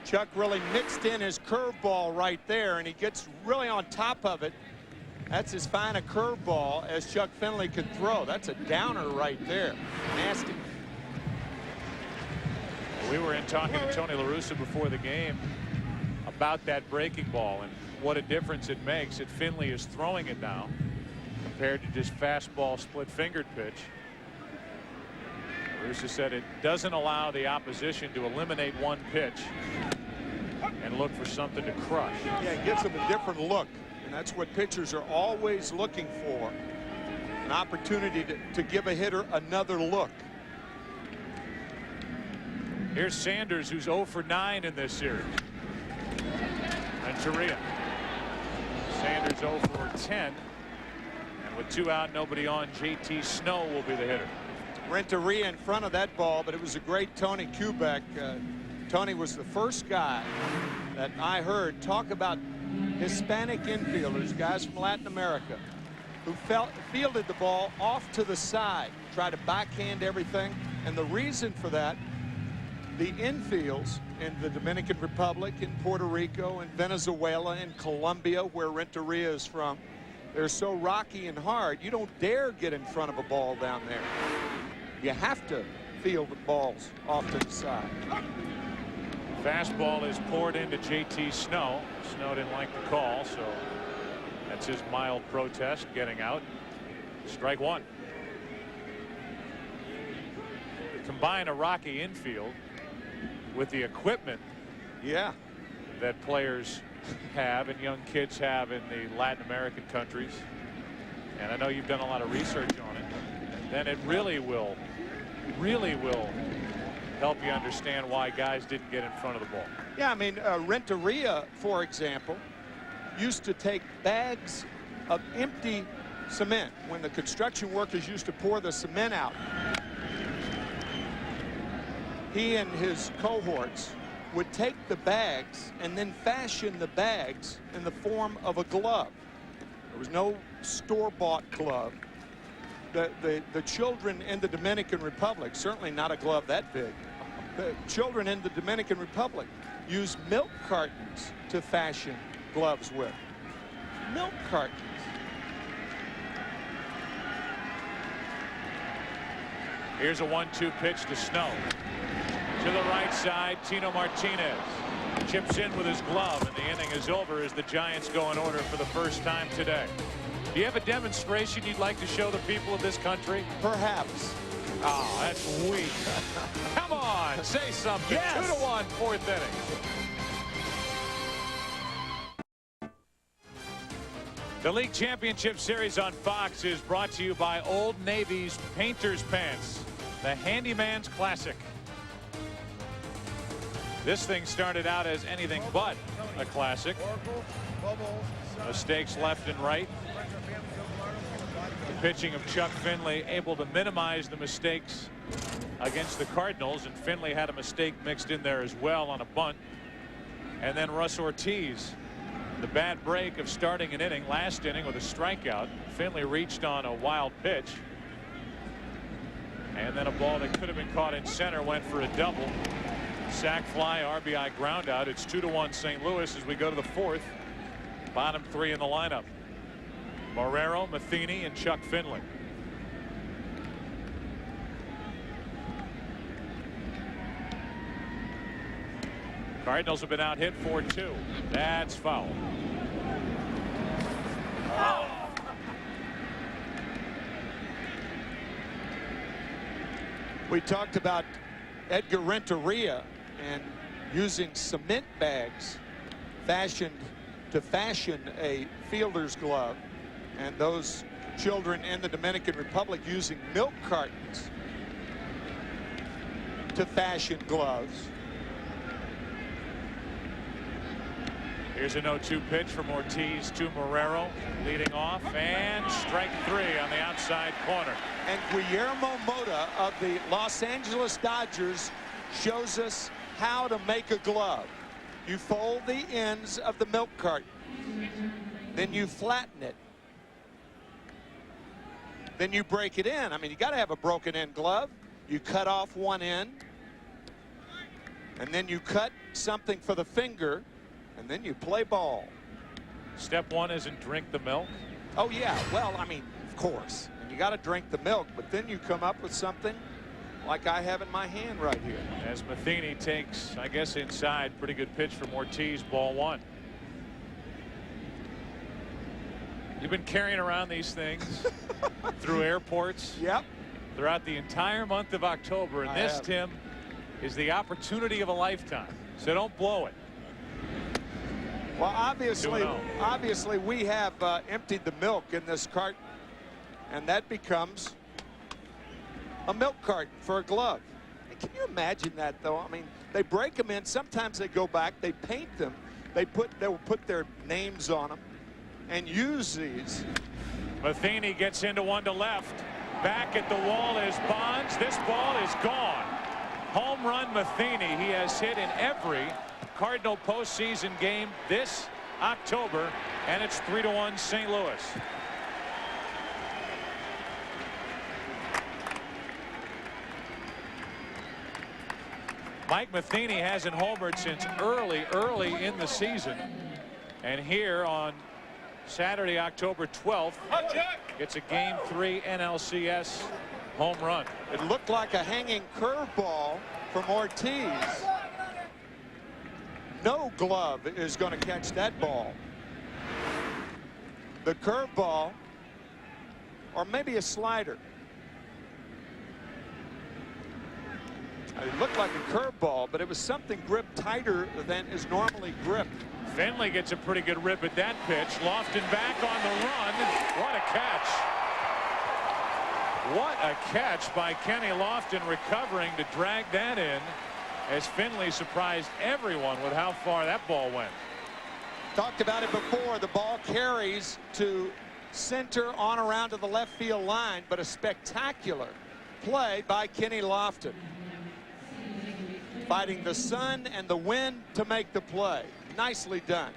Chuck really mixed in his curveball right there, and he gets really on top of it. That's as fine a curveball as Chuck Finley could throw. That's a downer right there. Nasty. We were in talking to Tony La Russa before the game about that breaking ball and what a difference it makes that Finley is throwing it now compared to just fastball split-fingered pitch. La Russa said it doesn't allow the opposition to eliminate one pitch and look for something to crush. Yeah, it gives them a different look, and that's what pitchers are always looking for, an opportunity to give a hitter another look. Here's Sanders, who's 0 for 9 in this series. And Renteria. Sanders 0 for 10. And with 2 out, nobody on, JT Snow will be the hitter. Renteria in front of that ball, but it was a great Tony Kubek. Tony was the first guy that I heard talk about Hispanic infielders, guys from Latin America, who fielded the ball off to the side, tried to backhand everything. And the reason for that, the infields in the Dominican Republic, in Puerto Rico, in Venezuela, in Colombia, where Renteria is from, they're so rocky and hard, you don't dare get in front of a ball down there. You have to field the balls off to the side. Fastball is poured into JT Snow. Snow didn't like the call, so that's his mild protest getting out. Strike 1. Combine a rocky infield with the equipment that players have and young kids have in the Latin American countries, and I know you've done a lot of research on it, and then it really will help you understand why guys didn't get in front of the ball. Yeah, I mean, Renteria, for example, used to take bags of empty cement when the construction workers used to pour the cement out. He and his cohorts would take the bags and then fashion the bags in the form of a glove. There was no store-bought glove. The children in the Dominican Republic, certainly not a glove that big, the children in the Dominican Republic use milk cartons to fashion gloves with. Milk cartons. Here's a 1-2 pitch to Snow. To the right side, Tino Martinez chips in with his glove, and the inning is over as the Giants go in order for the first time today. Do you have a demonstration you'd like to show the people of this country? Perhaps. Oh, that's weak. Come on, say something. Yes. 2-1, 4th inning. The League Championship Series on Fox is brought to you by Old Navy's Painter's Pants, the Handyman's Classic. This thing started out as anything but a classic. Mistakes left and right. The pitching of Chuck Finley able to minimize the mistakes against the Cardinals, and Finley had a mistake mixed in there as well on a bunt. And then Russ Ortiz, the bad break of starting an inning, last inning, with a strikeout. Finley reached on a wild pitch, and then a ball that could have been caught in center went for a double. Sac fly, RBI ground out. It's 2-1 St. Louis as we go to the 4th. Bottom 3 in the lineup: Marrero, Matheny, and Chuck Finley. Cardinals have been out hit 4-2. That's foul. We talked about Edgar Renteria, and using cement bags fashioned to fashion a fielder's glove, and those children in the Dominican Republic using milk cartons to fashion gloves. Here's a 0-2 pitch from Ortiz to Marrero, leading off, and strike 3 on the outside corner. And Guillermo Mota of the Los Angeles Dodgers shows us how to make a glove. You fold the ends of the milk carton, then you flatten it, then you break it in. I mean, you got to have a broken end glove. You cut off one end, and then you cut something for the finger, and then you play ball. Step 1 isn't drink the milk. Oh yeah, well, I mean, of course, and you got to drink the milk, but then you come up with something like I have in my hand right here. As Matheny takes, I guess, inside. Pretty good pitch from Ortiz, ball 1. You've been carrying around these things through airports. Yep. Throughout the entire month of October, and this, Tim, is the opportunity of a lifetime. So don't blow it. Well, obviously we have emptied the milk in this carton, and that becomes a milk carton for a glove. Can you imagine that, though? I mean, they break them in. Sometimes they go back, they paint them, they will put their names on them and use these. Matheny gets into one to left. Back at the wall is Bonds. This ball is gone. Home run Matheny. He has hit in every Cardinal postseason game this October, and it's 3-1 St. Louis. Mike Matheny hasn't homered since early in the season, and here on Saturday, October 12th, it's a Game 3 NLCS home run. It looked like a hanging curveball from Ortiz. No glove is going to catch that ball. The curveball, or maybe a slider. It looked like a curveball, but it was something gripped tighter than is normally gripped. Finley gets a pretty good rip at that pitch. Lofton back on the run. What a catch. What a catch by Kenny Lofton, recovering to drag that in, as Finley surprised everyone with how far that ball went. Talked about it before. The ball carries to center on around to the left field line, but a spectacular play by Kenny Lofton, fighting the sun and the wind to make the play. Nicely done.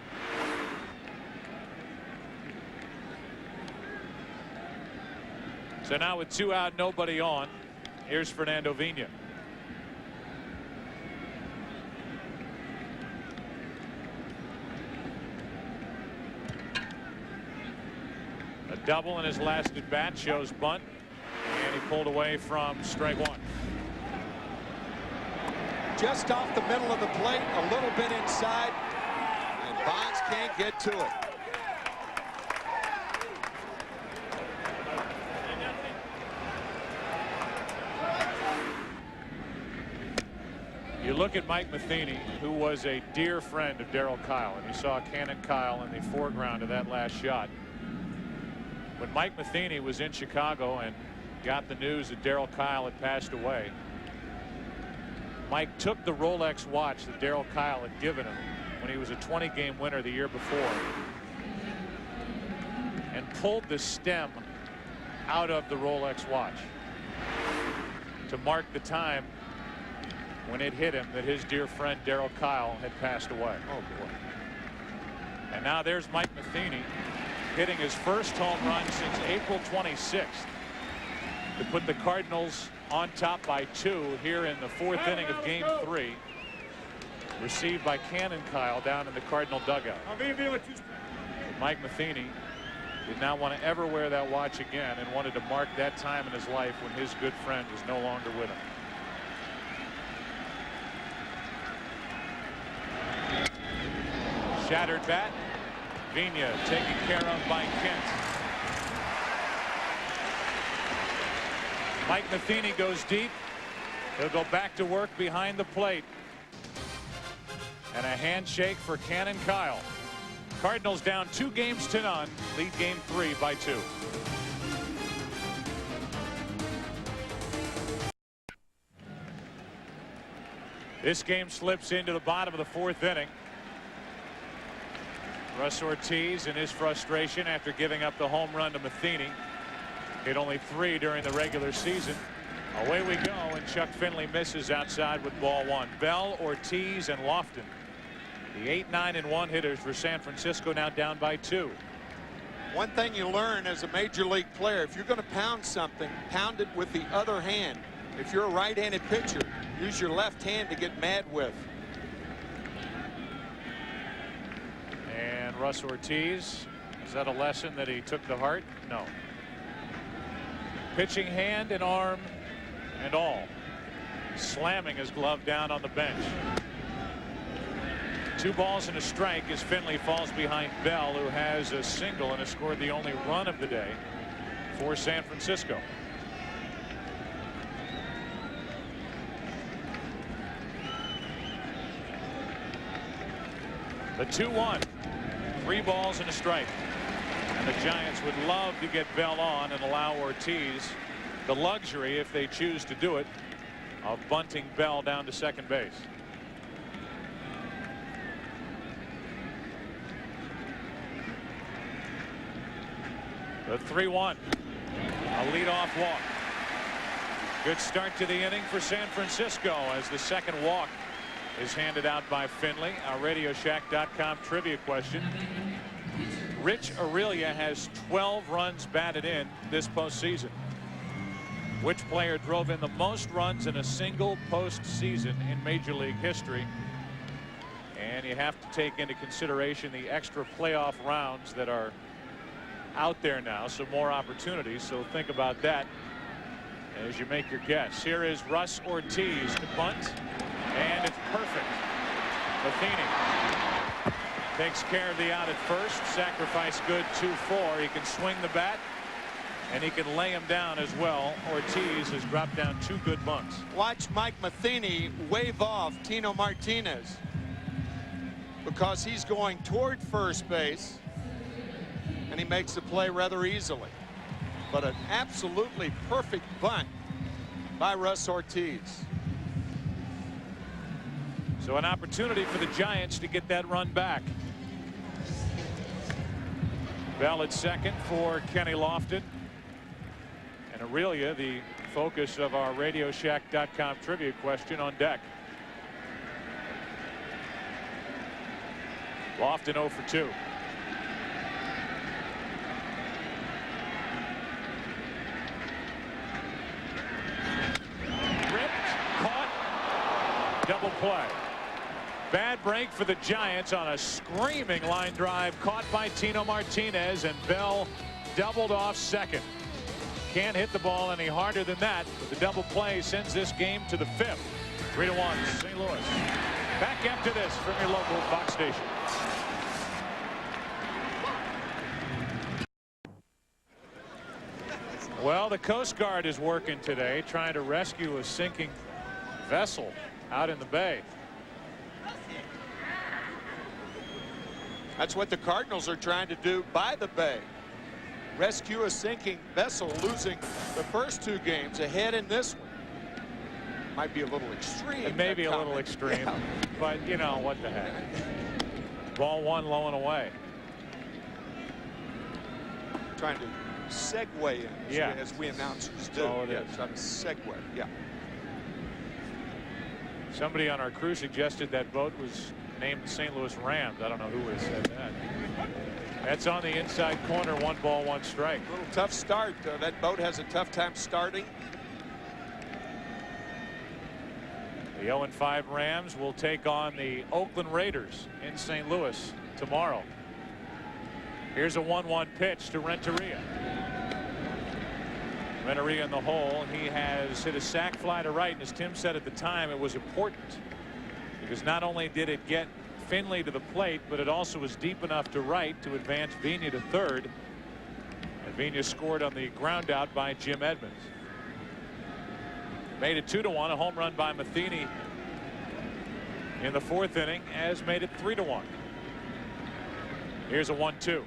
So now with 2 out, nobody on, here's Fernando Vina. A double in his last at bat, shows bunt, and he pulled away from strike 1. Just off the middle of the plate, a little bit inside, and Bonds can't get to it. You look at Mike Matheny, who was a dear friend of Darryl Kyle, and you saw Cannon Kyle in the foreground of that last shot. When Mike Matheny was in Chicago and got the news that Darryl Kyle had passed away, Mike took the Rolex watch that Darryl Kyle had given him when he was a 20-game winner the year before and pulled the stem out of the Rolex watch to mark the time when it hit him that his dear friend Darryl Kyle had passed away. Oh boy. And now there's Mike Matheny hitting his first home run since April 26th to put the Cardinals on top by 2 here in the 4th inning of Game 3. Received by Cannon Kyle down in the Cardinal dugout. Mike Matheny did not want to ever wear that watch again and wanted to mark that time in his life when his good friend was no longer with him. Shattered bat. Vina taken care of by Kent. Mike Matheny goes deep. He'll go back to work behind the plate. And a handshake for Cannon Kyle. Cardinals down 2-0, lead game 3 by 2. This game slips into the bottom of the 4th inning. Russ Ortiz, in his frustration after giving up the home run to Matheny, hit only 3 during the regular season. Away we go, and Chuck Finley misses outside with ball 1. Bell, Ortiz, and Lofton, the 8, 9, and 1 hitters for San Francisco, now down by 2. One thing you learn as a major league player, if you're going to pound something, pound it with the other hand. If you're a right-handed pitcher, use your left hand to get mad with. And Russ Ortiz, is that a lesson that he took to heart? No. Pitching hand and arm and all, slamming his glove down on the bench. 2 balls and a strike as Finley falls behind Bell, who has a single and has scored the only run of the day for San Francisco. The 2-1, 3 balls and a strike. And the Giants would love to get Bell on and allow Ortiz the luxury, if they choose to do it, of bunting Bell down to second base. The 3-1, a leadoff walk. Good start to the inning for San Francisco as the second walk is handed out by Finley. Our RadioShack.com trivia question. Rich Aurelia has 12 runs batted in this postseason. Which player drove in the most runs in a single postseason in Major League history? And you have to take into consideration the extra playoff rounds that are out there now, so more opportunities. So think about that as you make your guess. Here is Russ Ortiz to bunt, and it's perfect. Matheny takes care of the out at first. Sacrifice good, 2-4. He can swing the bat, and he can lay him down as well. Ortiz has dropped down 2 good bunts. Watch Mike Matheny wave off Tino Martinez because he's going toward first base, and he makes the play rather easily. But an absolutely perfect bunt by Russ Ortiz. So an opportunity for the Giants to get that run back. Bell at second for Kenny Lofton. And Aurelia, the focus of our RadioShack.com trivia question, on deck. Lofton 0 for 2. Double play. Bad break for the Giants on a screaming line drive caught by Tino Martinez, and Bell doubled off second. Can't hit the ball any harder than that, but the double play sends this game to the 5th. 3-1 St. Louis. Back after this from your local Fox station. Well, the Coast Guard is working today, trying to rescue a sinking vessel out in the bay. That's what the Cardinals are trying to do by the bay. Rescue a sinking vessel, losing the first 2 games, ahead in this one. Might be a little extreme. It may be a little extreme, yeah. But you know, what the heck. Ball 1 low and away. Trying to segue in, yeah, as we announcers do. Oh, yes, trying to segue, yeah. Somebody on our crew suggested that boat was named St. Louis Rams. I don't know who would have said that. That's on the inside corner. 1 ball, 1 strike. A little tough start. That boat has a tough time starting. The 0-5 Rams will take on the Oakland Raiders in St. Louis tomorrow. Here's a 1-1 pitch to Renteria. Renteria in the hole. He has hit a sac fly to right, and as Tim said at the time, it was important because not only did it get Finley to the plate, but it also was deep enough to right to advance Vigna to third, and Vigna scored on the ground out by Jim Edmonds. Made it 2-1. A home run by Matheny in the 4th inning has made it 3-1. Here's a 1-2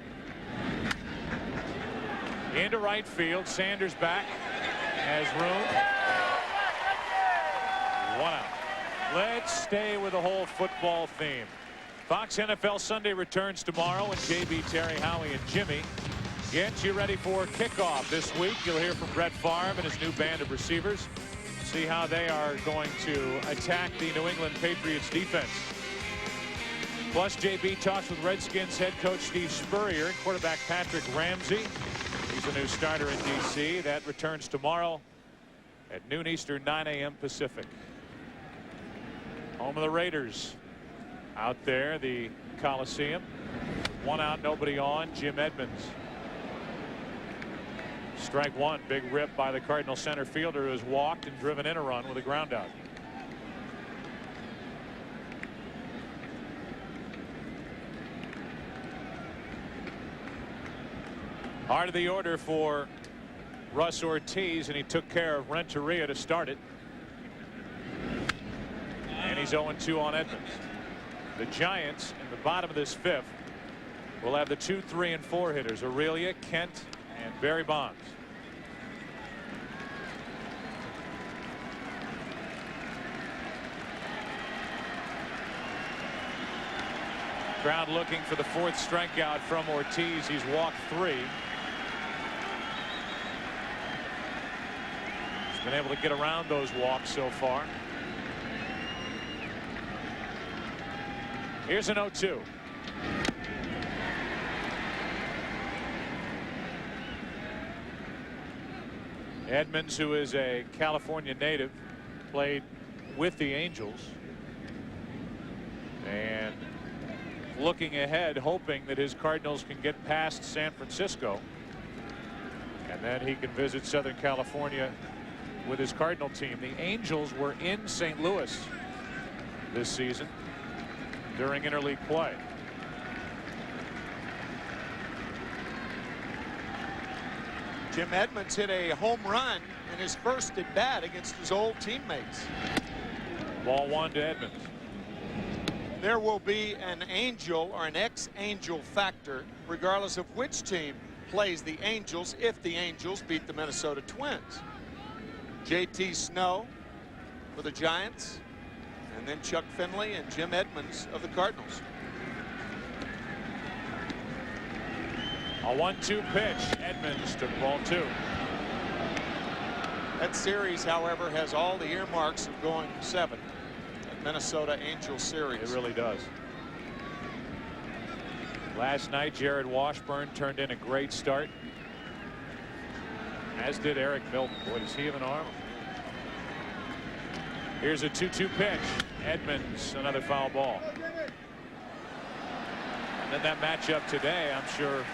into right field. Sanders back, has room. 1 out. Let's stay with the whole football theme. Fox NFL Sunday returns tomorrow, and JB, Terry, Howie, and Jimmy get you ready for kickoff this week. You'll hear from Brett Favre and his new band of receivers. See how they are going to attack the New England Patriots defense. Plus, JB talks with Redskins head coach Steve Spurrier and quarterback Patrick Ramsey. He's a new starter in D.C. That returns tomorrow at noon Eastern, 9 a.m. Pacific. Home of the Raiders out there, the Coliseum. 1 out, nobody on. Jim Edmonds. Strike 1. Big rip by the Cardinal center fielder, who has walked and driven in a run with a ground out. Heart of the order for Russ Ortiz, and he took care of Renteria to start it. And he's 0-2 on Edmonds. The Giants in the bottom of this 5th will have the 2, 3, and 4 hitters: Aurelia, Kent, and Barry Bonds. Crowd looking for the 4th strikeout from Ortiz. He's walked 3. He's been able to get around those walks so far. Here's an 0-2. Edmonds, who is a California native, played with the Angels, and looking ahead, hoping that his Cardinals can get past San Francisco, and then he can visit Southern California with his Cardinal team. The Angels were in St. Louis this season during interleague play. Jim Edmonds hit a home run in his first at bat against his old teammates. Ball 1 to Edmonds. There will be an Angel or an ex-Angel factor regardless of which team plays the Angels if the Angels beat the Minnesota Twins. J.T. Snow for the Giants, and then Chuck Finley and Jim Edmonds of the Cardinals. A 1-2 pitch. Edmonds took ball 2. That series, however, has all the earmarks of going 7. Minnesota Angel series. It really does. Last night, Jared Washburn turned in a great start, as did Eric Milton. Boy, does he have an arm. Here's a 2-2 pitch. Edmonds, another foul ball. And then that matchup today, I'm sure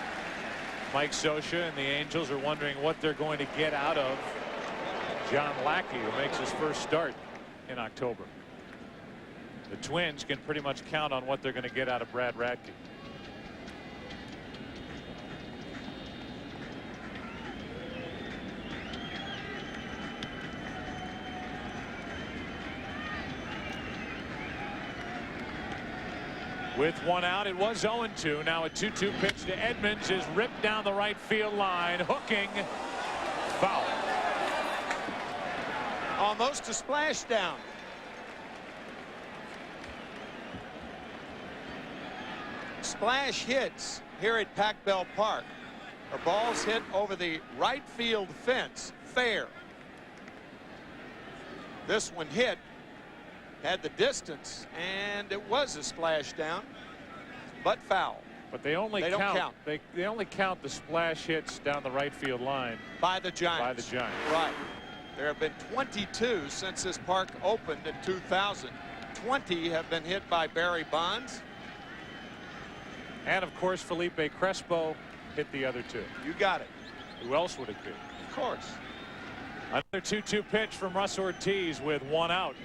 Mike Scioscia and the Angels are wondering what they're going to get out of John Lackey, who makes his first start in October. The Twins can pretty much count on what they're going to get out of Brad Radke. With 1 out, it was 0-2. Now a 2-2 pitch to Edmonds is ripped down the right field line, hooking, foul. Almost a splashdown. Splash hits here at Pac Bell Park are balls hit over the right field fence, fair. This one hit, had the distance, and it was a splashdown, but foul. But they only count. They only count the splash hits down the right field line by the Giants. By the Giants. Right. There have been 22 since this park opened in 2000. 20 have been hit by Barry Bonds. And of course, Felipe Crespo hit the other 2. You got it. Who else would it be? Of course. Another 2-2 pitch from Russ Ortiz with 1 out.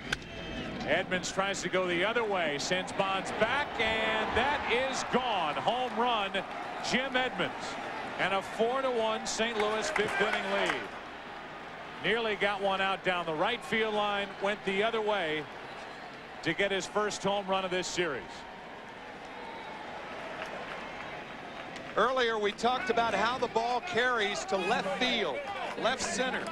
Edmonds tries to go the other way, sends Bonds back, and that is gone. Home run, Jim Edmonds. And a 4-1 St. Louis 5th inning lead. Nearly got 1 out down the right field line, went the other way to get his first home run of this series. Earlier we talked about how the ball carries to left field, left center.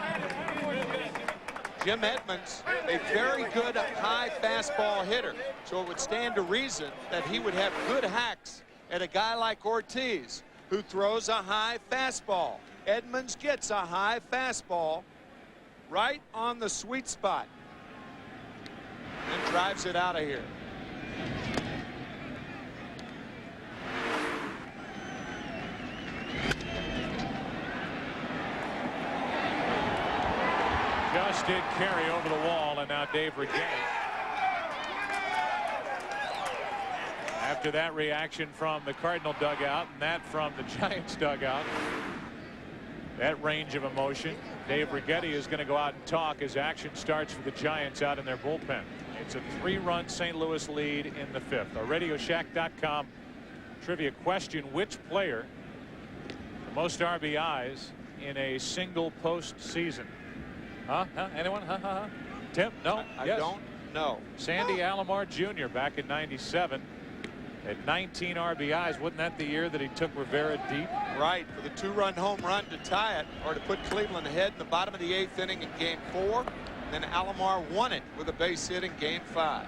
Jim Edmonds, a very good high fastball hitter, so it would stand to reason that he would have good hacks at a guy like Ortiz, who throws a high fastball. Edmonds gets a high fastball right on the sweet spot and drives it out of here. Just did carry over the wall, and now Dave Rigetti. After that reaction from the Cardinal dugout and that from the Giants dugout, that range of emotion, Dave Rigetti is going to go out and talk as action starts for the Giants out in their bullpen. It's a 3-run St. Louis lead in the 5th. Our RadioShack.com trivia question: which player the most RBIs in a single postseason? Huh? Anyone? Huh? Tim? No? I Yes. don't know. Sandy Alomar Jr. back in '97 at 19 RBIs. Wasn't that the year that he took Rivera deep? Right, for the 2-run home run to tie it, or to put Cleveland ahead in the bottom of the 8th inning in Game 4. Then Alomar won it with a base hit in Game 5.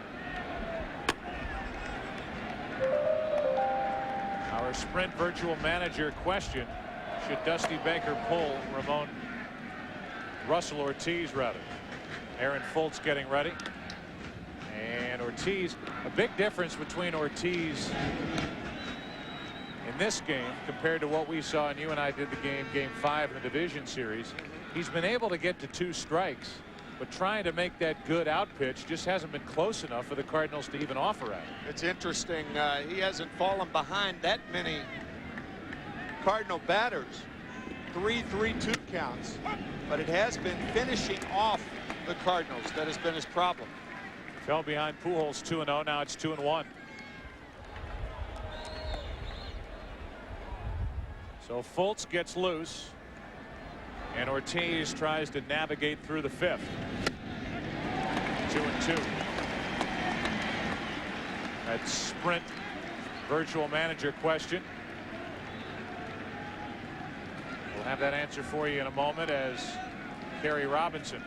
Our Sprint virtual manager question: should Dusty Baker pull Russell Ortiz rather? Aaron Foltz getting ready. And Ortiz, a big difference between Ortiz in this game compared to what we saw, and you and I did the game 5 in the division series. He's been able to get to 2 strikes, but trying to make that good out pitch just hasn't been close enough for the Cardinals to even offer at him. It's interesting. He hasn't fallen behind that many Cardinal batters. 3-3-2 counts, but it has been finishing off the Cardinals that has been his problem. Fell behind Pujols 2-0. Now it's 2-1. So Foltz gets loose, and Ortiz tries to navigate through the 5th. 2-2. That Sprint virtual manager question. We'll have that answer for you in a moment as Kerry Robinson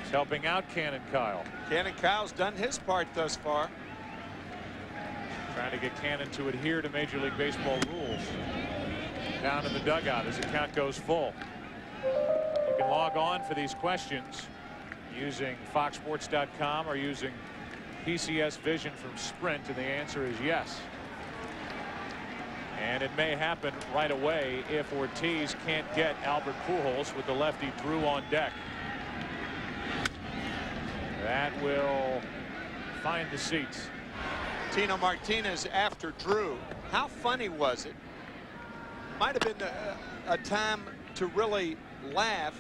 is helping out Cannon Kyle. Cannon Kyle's done his part thus far. Trying to get Cannon to adhere to Major League Baseball rules. Down in the dugout as the count goes full. You can log on for these questions using foxsports.com or using PCS Vision from Sprint, and the answer is yes. And it may happen right away if Ortiz can't get Albert Pujols with the lefty Drew on deck. That will find the seats. Tino Martinez after Drew. How funny was it? Might have been a time to really laugh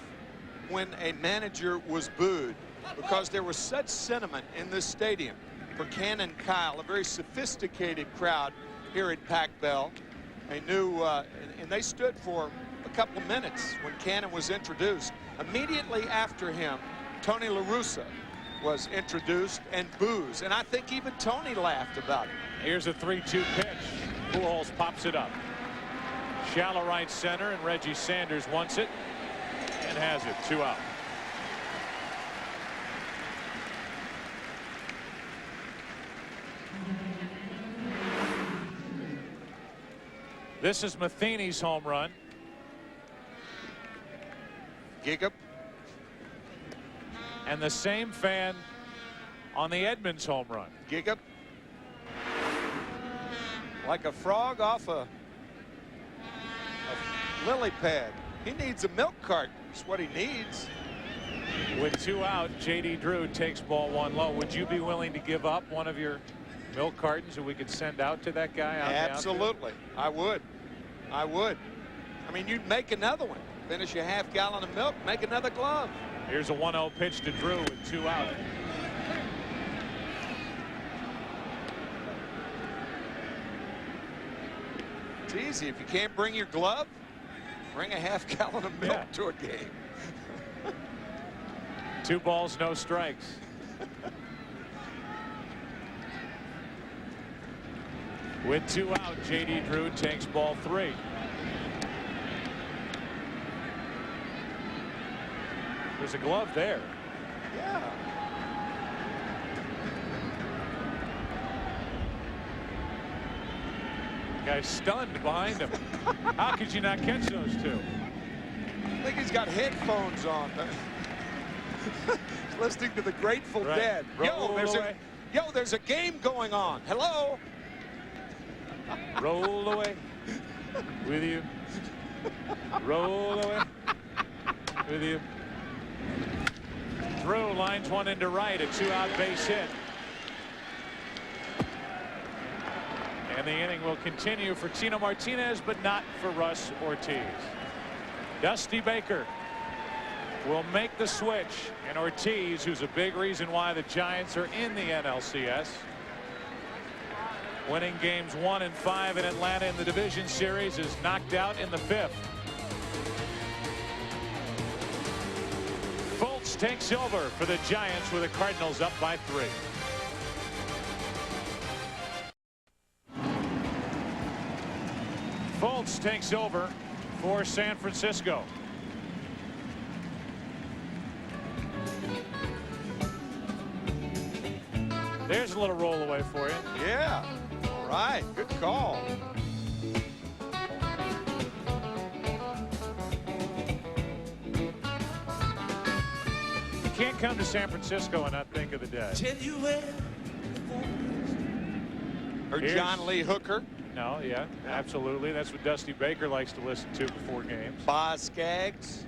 when a manager was booed, because there was such sentiment in this stadium for Cannon Kyle, a very sophisticated crowd here at Pac Bell. They knew, and they stood for a couple of minutes when Cannon was introduced. Immediately after him, Tony La Russa was introduced and boos, and I think even Tony laughed about it. Here's a 3-2 pitch. Pujols pops it up. Shallow right center, and Reggie Sanders wants it and has it. 2 out. This is Matheny's home run. Giga. And the same fan on the Edmonds home run. Giga. Like a frog off a lily pad. He needs a milk carton. That's what he needs. With 2 out, J.D. Drew takes ball 1 low. Would you be willing to give up one of your milk cartons that we could send out to that guy? Absolutely. I would. I would. I mean, you'd make another one. Finish a half gallon of milk, make another glove. Here's a 1-0 pitch to Drew with 2 out. It's easy. If you can't bring your glove, bring a half gallon of milk to a game. 2 balls, no strikes. With 2 out, J.D. Drew takes ball 3. There's a glove there. Yeah. Guy's stunned behind him. How could you not catch those two? I think he's got headphones on. Listening to the Grateful Dead. There's a game going on. Hello. Roll away with you. Roll away with you. Drew lines one into right, a 2-out base hit. And the inning will continue for Tino Martinez, but not for Russ Ortiz. Dusty Baker will make the switch, and Ortiz, who's a big reason why the Giants are in the NLCS, winning games 1 and 5 in Atlanta in the division series, is knocked out in the 5th. Fultz takes over for the Giants with the Cardinals up by 3. Fultz takes over for San Francisco. There's a little roll away for you. Yeah. All right. Good call. You can't come to San Francisco and not think of the dead. Or John Lee Hooker. No, yeah, absolutely. That's what Dusty Baker likes to listen to before games. Boz Skaggs.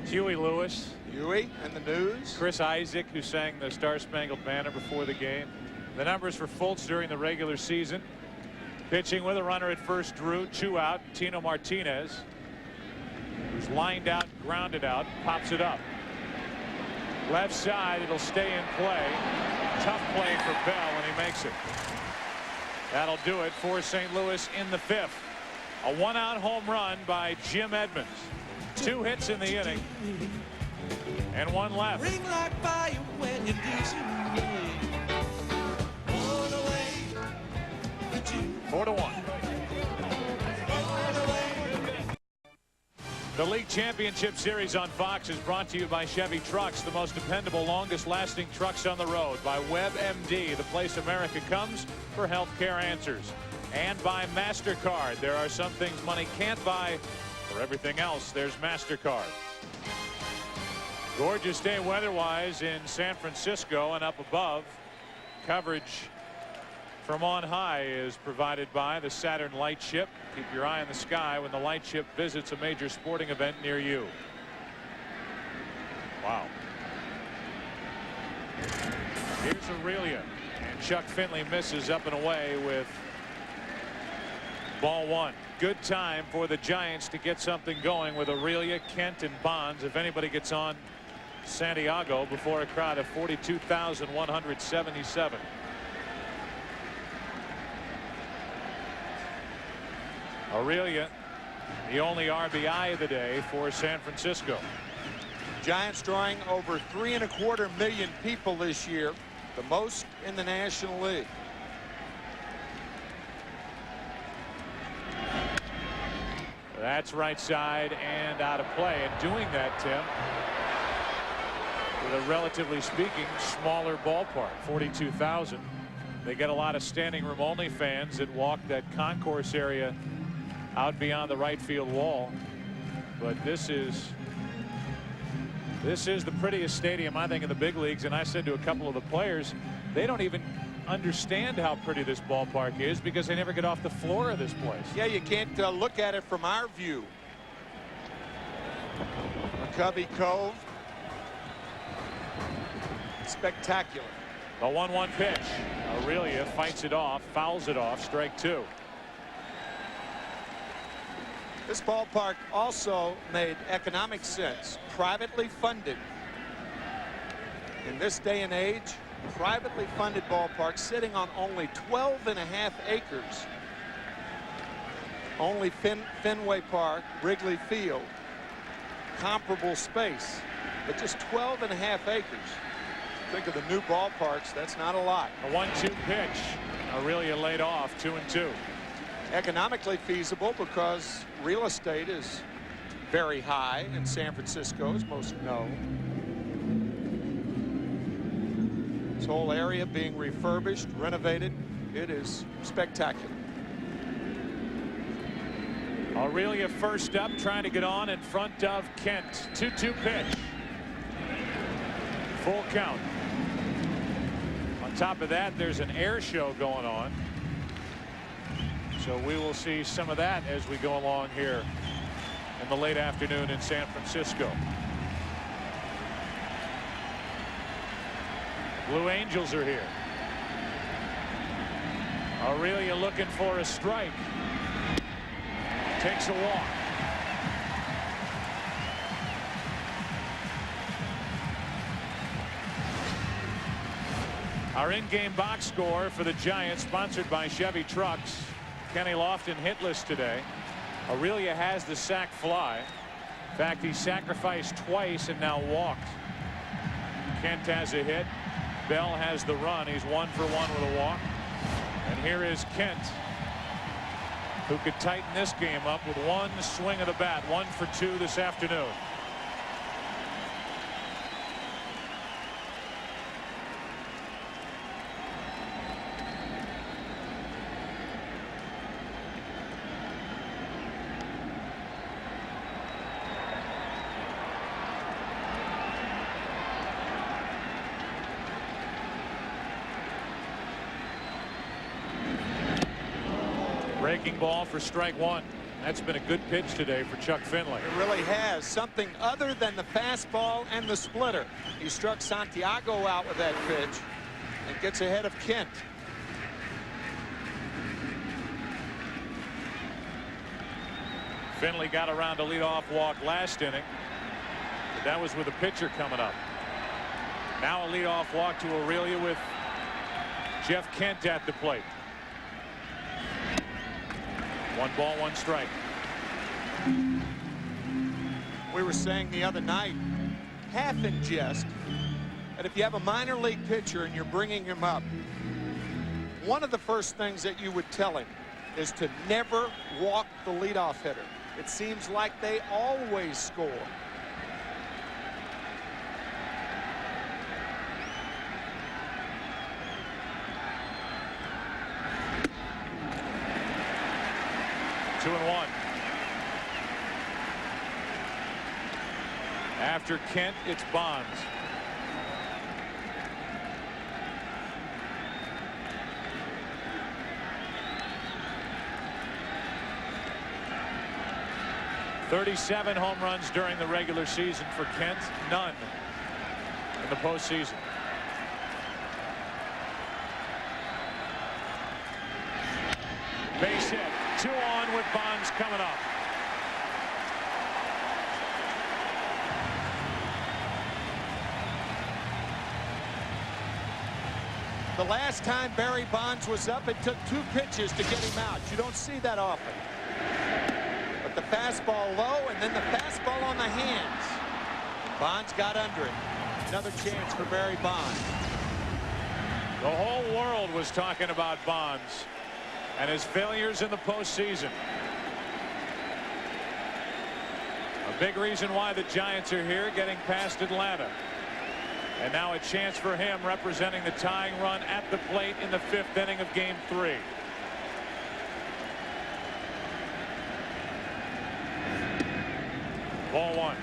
Huey Lewis. Huey and the News. Chris Isaac, who sang the Star-Spangled Banner before the game. The numbers for Fultz during the regular season. Pitching with a runner at first, Drew, 2 out. Tino Martinez, who's lined out, grounded out, pops it up. Left side, it'll stay in play. Tough play for Bell, and he makes it. That'll do it for St. Louis in the 5th. A 1-out home run by Jim Edmonds. 2 hits in the inning. And 1 left. Ring like fire when you do 4-1. The League Championship Series on Fox is brought to you by Chevy Trucks, the most dependable, longest-lasting trucks on the road. By WebMD, the place America comes for healthcare answers. And by MasterCard. There are some things money can't buy. For everything else, there's MasterCard. Gorgeous day weather-wise in San Francisco, and up above, coverage from on high is provided by the Saturn Light Ship. Keep your eye on the sky when the Light Ship visits a major sporting event near you. Wow. Here's Aurelia, and Chuck Finley misses up and away with ball 1. Good time for the Giants to get something going with Aurelia, Kent, and Bonds. If anybody gets on Santiago before a crowd of 42,177. Aurelia, the only RBI of the day for San Francisco. Giants drawing over 3.25 million people this year, the most in the National League. That's right side and out of play, and doing that, Tim, with a relatively speaking smaller ballpark, 42,000. They get a lot of standing room only fans that walk that concourse area out beyond the right field wall. But this is the prettiest stadium, I think, in the big leagues. And I said to a couple of the players, they don't even understand how pretty this ballpark is because they never get off the floor of this place. Yeah, you can't look at it from our view. McCovey Cove. Spectacular. The 1-1 pitch. Aurelia fights it off, fouls it off, strike 2. This ballpark also made economic sense. Privately funded. In this day and age, privately funded ballpark sitting on only 12.5 acres. Only Fenway Park, Wrigley Field, comparable space, but just 12.5 acres. Think of the new ballparks, that's not a lot. A 1-2 pitch. Aurelia laid off 2-2. Economically feasible because real estate is very high in San Francisco, as most know. This whole area being refurbished, renovated. It is spectacular. Aurelia first up, trying to get on in front of Kent. 2-2 pitch. Full count. On top of that, there's an air show going on. So we will see some of that as we go along here in the late afternoon in San Francisco. Blue Angels are here. Aurelia looking for a strike. Takes a walk. Our in-game box score for the Giants, sponsored by Chevy Trucks. Kenny Lofton hitless today. Aurelia has the sac fly. In fact, he sacrificed twice and now walked. Kent has a hit. Bell has the run. He's 1 for 1 with a walk. And here is Kent, who could tighten this game up with one swing of the bat. 1 for 2 this afternoon. Breaking ball for strike 1. That's been a good pitch today for Chuck Finley. It really has. Something other than the fastball and the splitter. He struck Santiago out with that pitch and gets ahead of Kent. Finley got around a leadoff walk last inning, but that was with a pitcher coming up. Now a leadoff walk to Aurelia with Jeff Kent at the plate. 1 ball, 1 strike. We were saying the other night, half in jest, that if you have a minor league pitcher and you're bringing him up, one of the first things that you would tell him is to never walk the leadoff hitter. It seems like they always score. Two and 1. After Kent, it's Bonds. .37 home runs during the regular season for Kent. None in the postseason. Base hit. 2 on with Bonds coming up. The last time Barry Bonds was up, it took 2 pitches to get him out. You don't see that often. But the fastball low and then the fastball on the hands. Bonds got under it. Another chance for Barry Bonds. The whole world was talking about Bonds and his failures in the postseason. A big reason why the Giants are here, getting past Atlanta. And now a chance for him representing the tying run at the plate in the 5th inning of Game 3. Ball 1.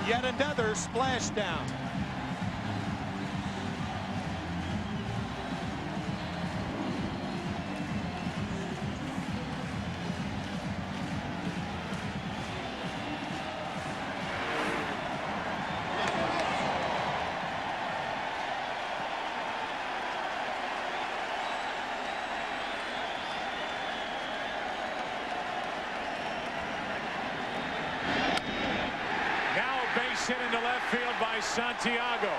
Yet another splashdown. Hit into left field by Santiago.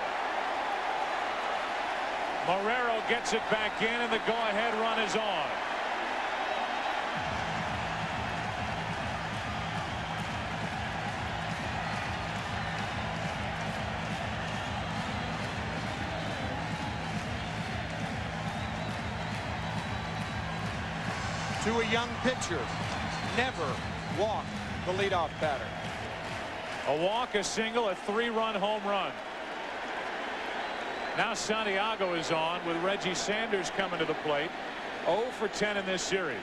Marrero gets it back in, and the go-ahead run is on. To a young pitcher, never walk the leadoff batter. A walk, a single, a 3-run home run. Now Santiago is on with Reggie Sanders coming to the plate. 0 for 10 in this series.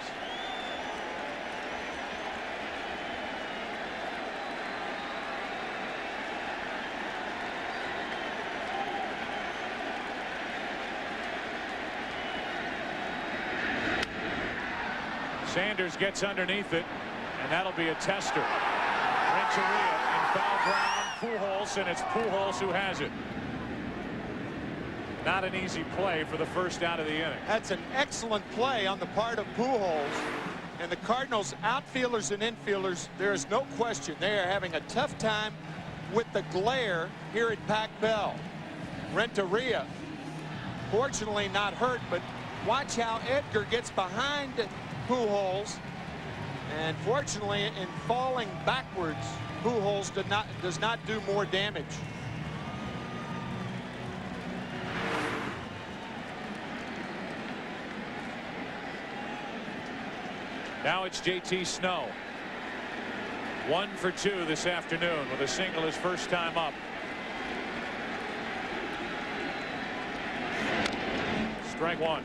Sanders gets underneath it, and that'll be a tester. Renteria in foul ground. Pujols, and it's Pujols who has it. Not an easy play for the first out of the inning. That's an excellent play on the part of Pujols. And the Cardinals outfielders and infielders, there is no question they are having a tough time with the glare here at Pac-Bell. Renteria, fortunately not hurt, but watch how Edgar gets behind Pujols. And fortunately, in falling backwards, Pujols does not do more damage. Now it's JT Snow. 1 for 2 this afternoon with a single his first time up. Strike 1.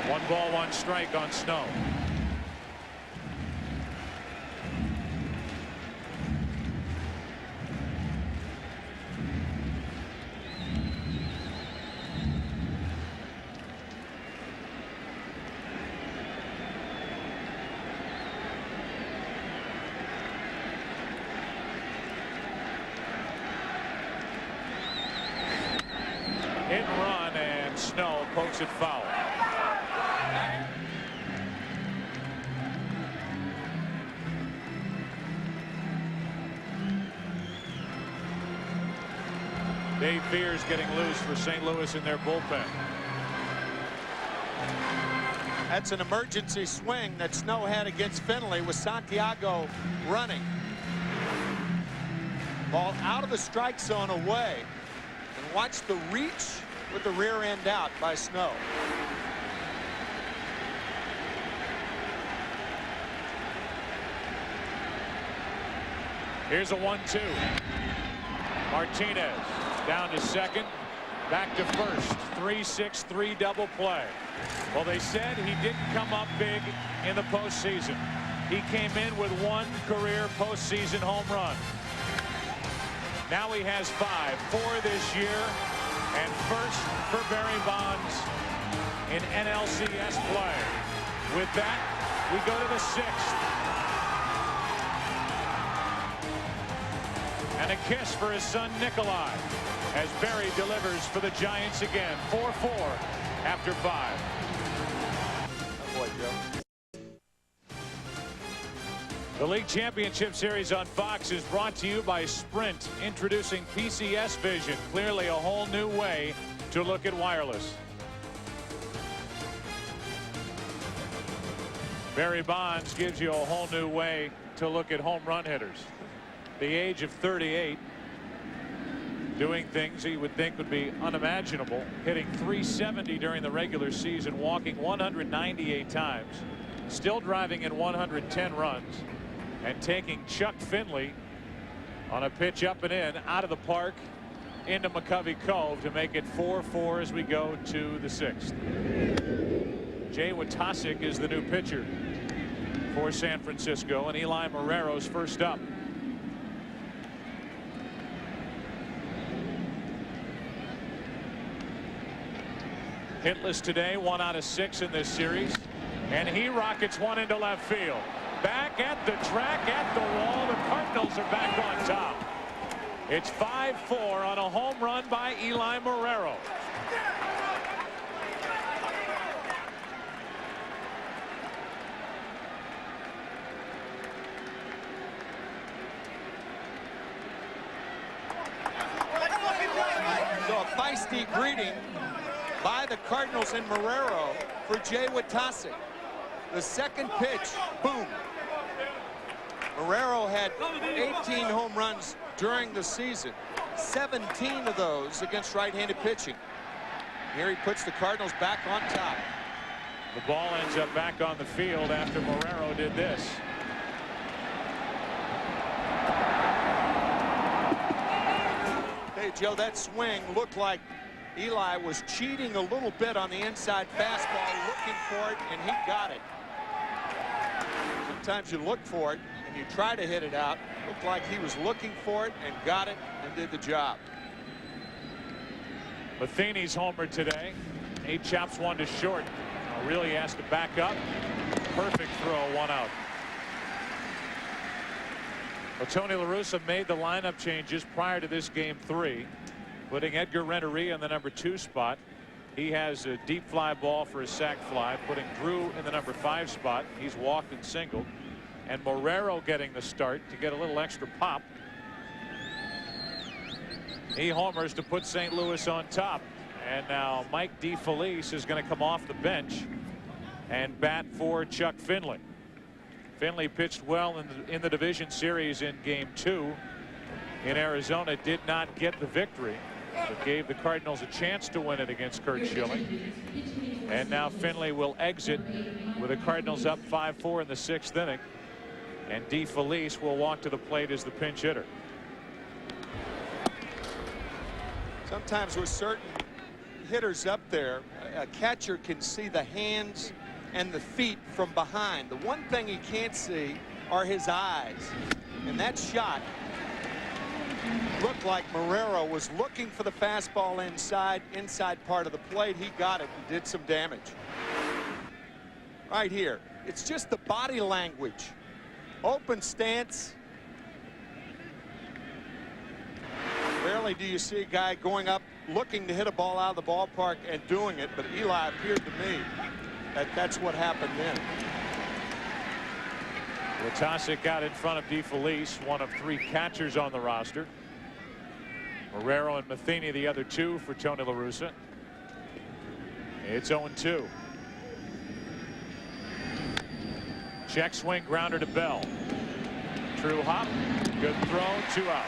One ball, one strike on Snow. Hit and run, and Snow pokes it foul. Dave Fears getting loose for St. Louis in their bullpen. That's an emergency swing that Snow had against Finley with Santiago running. Ball out of the strike zone away. And watch the reach with the rear end out by Snow. Here's a 1-2. Martinez down to second, back to first. 3-6-3 double play. Well, they said he didn't come up big in the postseason. He came in with 1 career postseason home run. Now he has 5, 4 this year, and first for Barry Bonds in NLCS play. With that, we go to the 6th. And a kiss for his son Nikolai as Barry delivers for the Giants again. 4-4 after 5. Oh boy, Joe. The League Championship Series on Fox is brought to you by Sprint, introducing PCS Vision. Clearly a whole new way to look at wireless. Barry Bonds gives you a whole new way to look at home run hitters. the age of 38, doing things he would think would be unimaginable, hitting .370 during the regular season, walking 198 times, still driving in 110 runs, and taking Chuck Finley on a pitch up and in out of the park into McCovey Cove to make it 4-4 as we go to the 6th. Jay Witasick is the new pitcher for San Francisco, and Eli Marrero's first up. Hitless today, 1 out of 6 in this series, and he rockets one into left field. Back at the track, at the wall, the Cardinals are back on top. It's 5-4 on a home run by Eli Marrero. So a feisty greeting by the Cardinals and Marrero for Jay Witasick. The second pitch, boom. Marrero had 18 home runs during the season, 17 of those against right-handed pitching. Here he puts the Cardinals back on top. The ball ends up back on the field after Marrero did this. Hey, Joe, that swing looked like Eli was cheating a little bit on the inside fastball, looking for it, and he got it. Sometimes you look for it and you try to hit it out. Looked like he was looking for it and got it and did the job. Matheny's homered today. He chops one to short. Now really has to back up. Perfect throw, 1 out. Well, Tony La Russa made the lineup changes prior to this game 3, putting Edgar Renteria in the number 2 spot. He has a deep fly ball for a sac fly, putting Drew in the number 5 spot. He's walked and singled, and Marrero getting the start to get a little extra pop. He homers to put St. Louis on top, and now Mike DeFelice is going to come off the bench and bat for Chuck Finley. Finley pitched well in the division series in game 2 in Arizona, did not get the victory, but gave the Cardinals a chance to win it against Curt Schilling. And now Finley will exit with the Cardinals up 5-4 in the 6th inning, and DeFelice will walk to the plate as the pinch hitter. Sometimes with certain hitters up there, a catcher can see the hands and the feet from behind. The one thing he can't see are his eyes, and that shot looked like Marrero was looking for the fastball inside part of the plate. He got it and did some damage. Right here, it's just the body language. Open stance. Rarely do you see a guy going up looking to hit a ball out of the ballpark and doing it, but Eli appeared to me that that's what happened then. Witasick got in front of DeFelice, one of 3 catchers on the roster. Marrero and Matheny the other 2 for Tony La Russa. It's 0-2. Check swing grounder to Bell. True hop. Good throw. 2 out.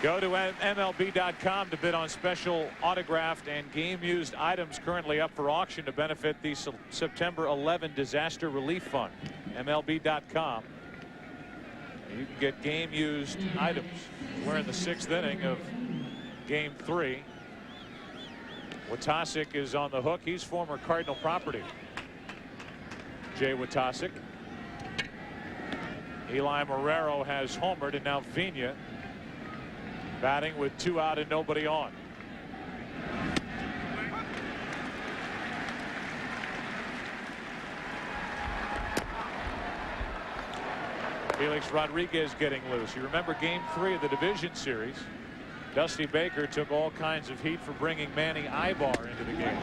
Go to MLB.com to bid on special autographed and game-used items currently up for auction to benefit the September 11 Disaster Relief Fund. MLB.com. You can get game-used items. We're in the 6th inning of game 3. Witasick is on the hook. He's former Cardinal property. Jay Witasick. Eli Marrero has homered, and now Vigna batting with 2 out and nobody on. Felix Rodriguez getting loose. You remember game 3 of the division series. Dusty Baker took all kinds of heat for bringing Manny Ibar into the game.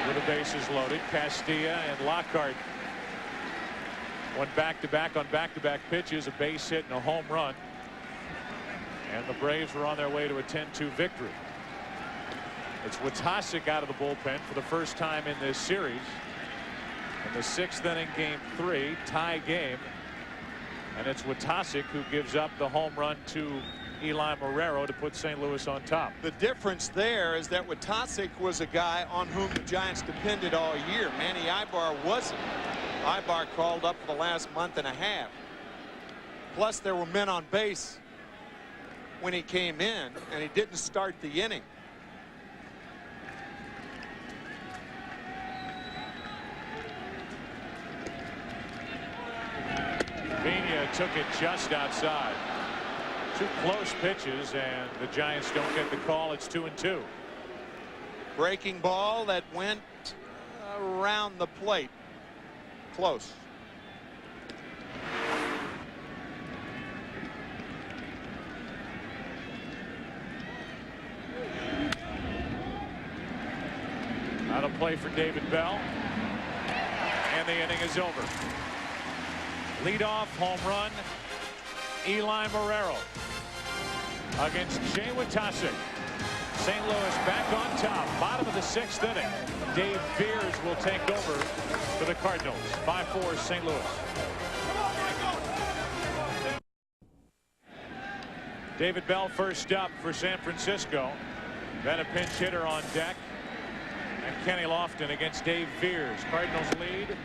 With the bases loaded, Castilla and Lockhart went back-to-back on back-to-back pitches, a base hit and a home run. And the Braves were on their way to a 10-2 victory. It's Witasick out of the bullpen for the first time in this series. In the 6th inning, game 3, tie game. And it's Watasic who gives up the home run to Eli Marrero to put St. Louis on top. The difference there is that Watasic was a guy on whom the Giants depended all year. Manny Ibar wasn't. Ibar called up for the last month and a half. Plus there were men on base when he came in, and he didn't start the inning. Pena took it just outside. Two close pitches, and the Giants don't get the call. It's 2-2. Breaking ball that went around the plate. Close. Out of play for David Bell. And the inning is over. Leadoff home run, Eli Marrero against Jay Watasic. St. Louis back on top, bottom of the 6th inning. Dave Beers will take over for the Cardinals. 5-4 St. Louis. David Bell first up for San Francisco. Then a pinch hitter on deck. And Kenny Lofton against Dave Beers. Cardinals lead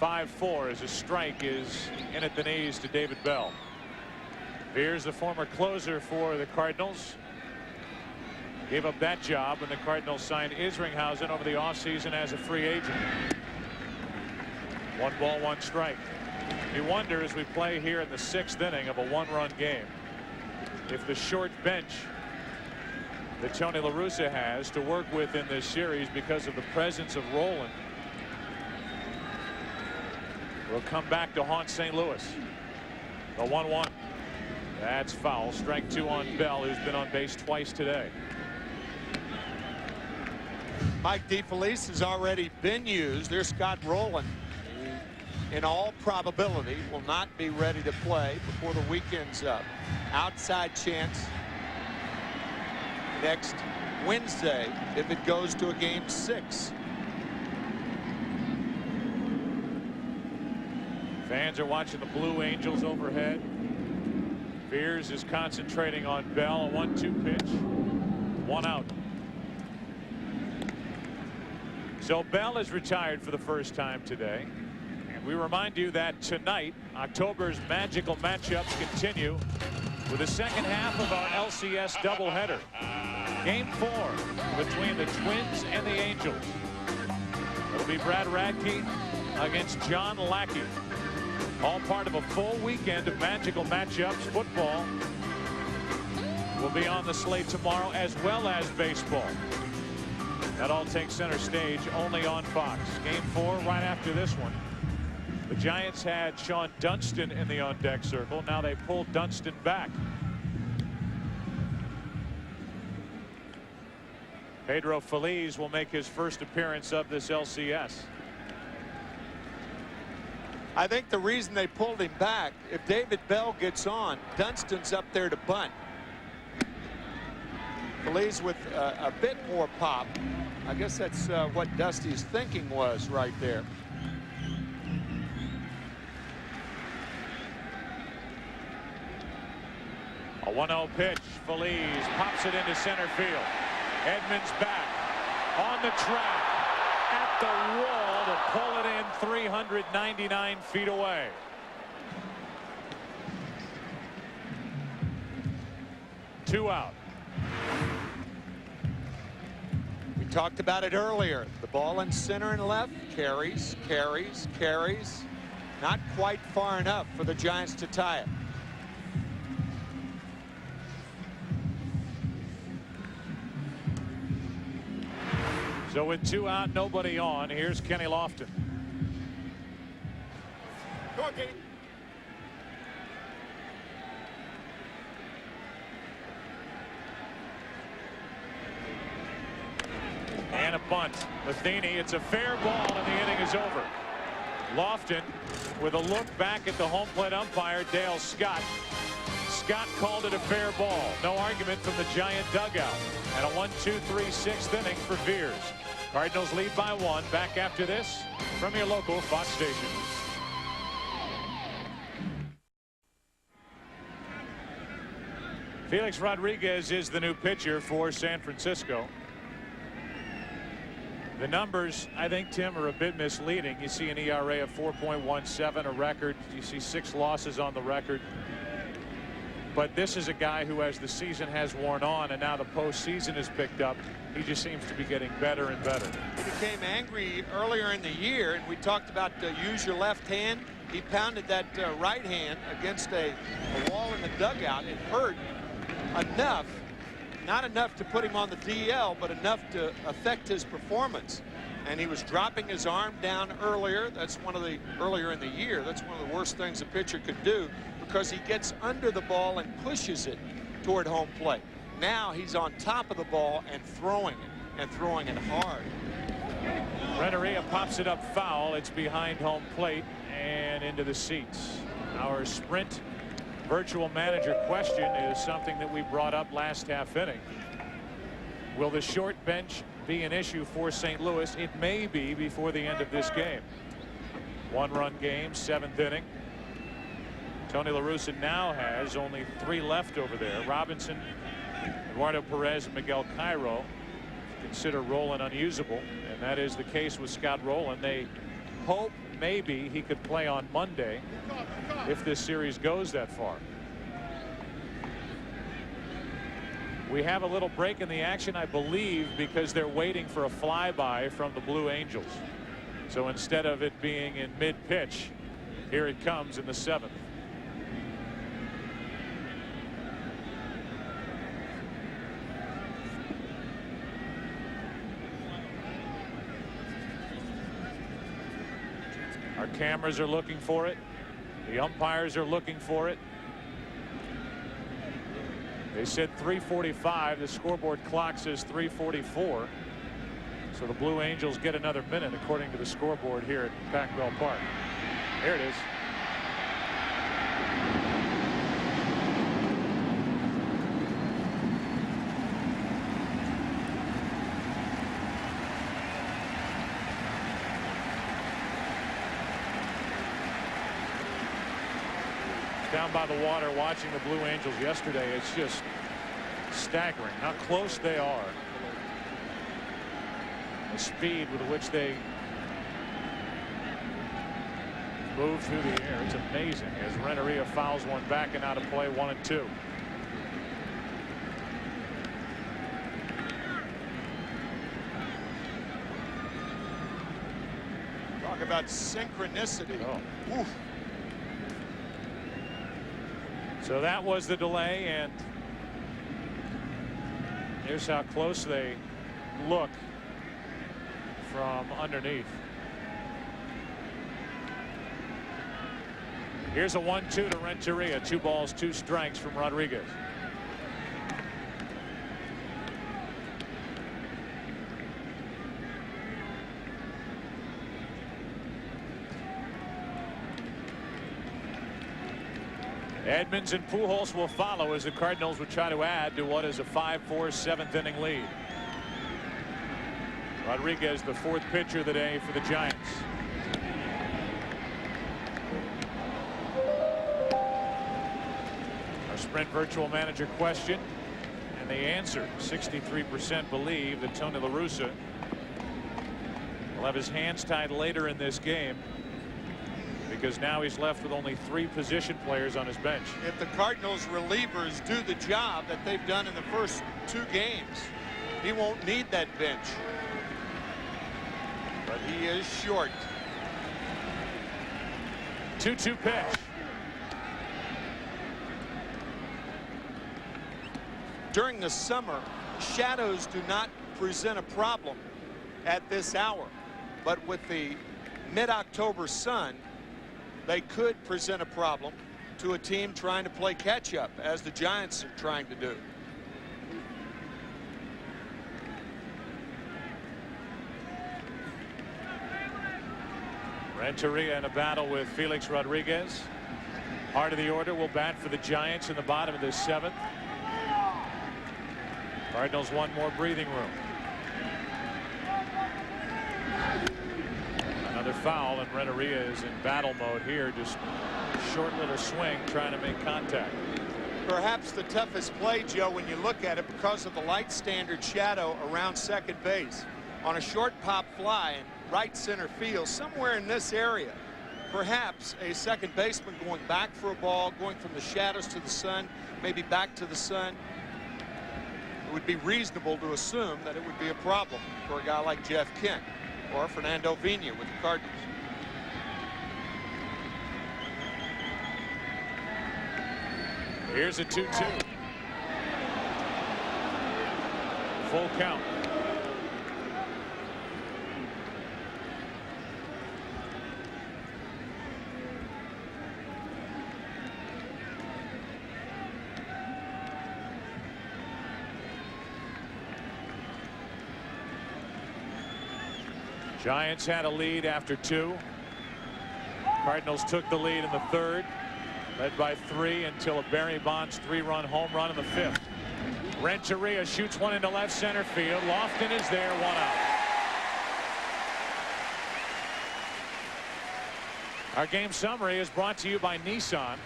5-4 as a strike is in at the knees to David Bell. Beers, the former closer for the Cardinals, gave up that job when the Cardinals signed Isringhausen over the offseason as a free agent. 1 ball, 1 strike. You wonder, as we play here in the 6th inning of a 1-run game, if the short bench that Tony La Russa has to work with in this series, because of the presence of Rolen, will come back to haunt St. Louis. The 1-1. That's foul. Strike 2 on Bell, who's been on base twice today. Mike DeFelice has already been used. There's Scott Rolen. In all probability will not be ready to play before the weekend's up. Outside chance next Wednesday if it goes to a game 6. Fans are watching the Blue Angels overhead. Beers is concentrating on Bell. A 1-2 pitch. 1 out. So Bell is retired for the first time today. And we remind you that tonight, October's magical matchups continue with the second half of our LCS doubleheader. Game 4 between the Twins and the Angels. It'll be Brad Radke against John Lackey. All part of a full weekend of magical matchups. Football will be on the slate tomorrow, as well as baseball. That all takes center stage only on Fox. Game 4 right after this one. The Giants had Sean Dunston in the on-deck circle. Now they pulled Dunston back. Pedro Feliz will make his first appearance of this LCS. I think the reason they pulled him back, if David Bell gets on, Dunston's up there to bunt. Feliz with a bit more pop. I guess that's what Dusty's thinking was right there. A 1-0 pitch. Feliz pops it into center field. Edmonds back on the track at the wall to pull it in 399 feet away. Two out. We talked about it earlier. The ball in center and left carries, carries, carries. Not quite far enough for the Giants to tie it. So with 2 out, nobody on, here's Kenny Lofton. Go on, Kenny. And a bunt. Matheny, it's a fair ball, and the inning is over. Lofton with a look back at the home plate umpire, Dale Scott. Scott called it a fair ball. No argument from the Giant dugout. And a 1-2-3 6th inning for Beers. Cardinals lead by 1. Back after this from your local Fox station. Felix Rodriguez is the new pitcher for San Francisco. The numbers, I think, Tim, are a bit misleading. You see an ERA of 4.17, a record. You see 6 losses on the record. But this is a guy who, as the season has worn on and now the postseason is picked up, he just seems to be getting better and better. He became angry earlier in the year, and we talked about use your left hand. He pounded that right hand against a wall in the dugout. It hurt enough, not enough to put him on the DL, but enough to affect his performance. And he was dropping his arm down earlier. That's one of the earlier in the year. That's one of the worst things a pitcher could do, because he gets under the ball and pushes it toward home plate. Now he's on top of the ball and throwing it hard. Renteria pops it up foul. It's behind home plate and into the seats. Our Sprint virtual manager question is something that we brought up last half inning. Will the short bench be an issue for St. Louis? It may be before the end of this game. 1-run game, 7th inning. Tony La Russa now has only 3 left over there. Robinson, Eduardo Perez, and Miguel Cairo consider Rolen unusable, and that is the case with Scott Rolen. They hope maybe he could play on Monday if this series goes that far. We have a little break in the action, I believe, because they're waiting for a flyby from the Blue Angels. So instead of it being in mid-pitch, here it comes in the 7th. Our cameras are looking for it. The umpires are looking for it. They said 3:45. The scoreboard clock says 3:44. So the Blue Angels get another minute according to the scoreboard here at Pac-Bell Park. Here it is. Down by the water watching the Blue Angels yesterday, it's just staggering how close they are. The speed with which they move through the air, it's amazing, as Renteria fouls one back and out of play, 1-2. Talk about synchronicity. Oh. Oof. So that was the delay, and here's how close they look from underneath. Here's a 1-2 to Renteria. 2 balls, 2 strikes from Rodriguez. Edmonds and Pujols will follow as the Cardinals would try to add to what is a 5-4 7th inning lead. Rodriguez, the 4th pitcher of the day for the Giants. Our Sprint virtual manager question, and the answer, 63% believe that Tony La Russa will have his hands tied later in this game, because now he's left with only 3 position players on his bench. If the Cardinals relievers do the job that they've done in the first 2 games, he won't need that bench. But he is short. 2-2 pitch. During the summer, shadows do not present a problem at this hour, but with the mid-October sun, they could present a problem to a team trying to play catch-up, as the Giants are trying to do. Renteria in a battle with Felix Rodriguez. Heart of the order will bat for the Giants in the bottom of the 7th. Cardinals want more breathing room. Another foul, and Renteria is in battle mode here. Just short little swing trying to make contact. Perhaps the toughest play, Joe, when you look at it, because of the light standard shadow around second base. On a short pop fly in right center field, somewhere in this area, perhaps a second baseman going back for a ball, going from the shadows to the sun, maybe back to the sun. It would be reasonable to assume that it would be a problem for a guy like Jeff Kent or Fernando Vina with the Cardinals. Here's a 2-2. Full count. Giants had a lead after 2. Cardinals took the lead in the 3rd. Led by 3 until a Barry Bonds 3-run home run in the 5th. Renteria shoots one into left center field. Lofton is there, 1 out. Our game summary is brought to you by Nissan.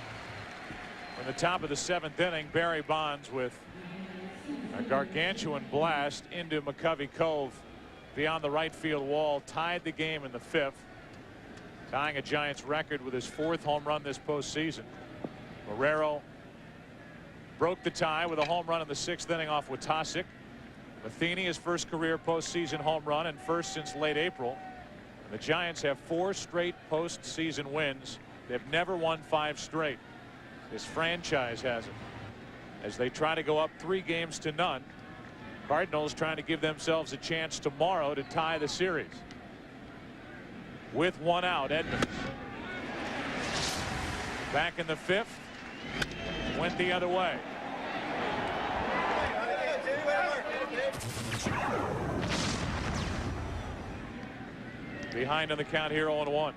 In the top of the 7th inning, Barry Bonds with a gargantuan blast into McCovey Cove beyond the right field wall tied the game in the 5th. Tying a Giants record with his 4th home run this postseason. Marrero broke the tie with a home run in the 6th inning off Watasic. Matheny, his first career postseason home run and first since late April. And the Giants have 4 straight postseason wins. They've never won 5 straight. This franchise hasn't. As they try to go up 3-0. Cardinals trying to give themselves a chance tomorrow to tie the series. With 1 out, Edmonds. Back in the 5th. Went the other way. Behind on the count here, 0-1.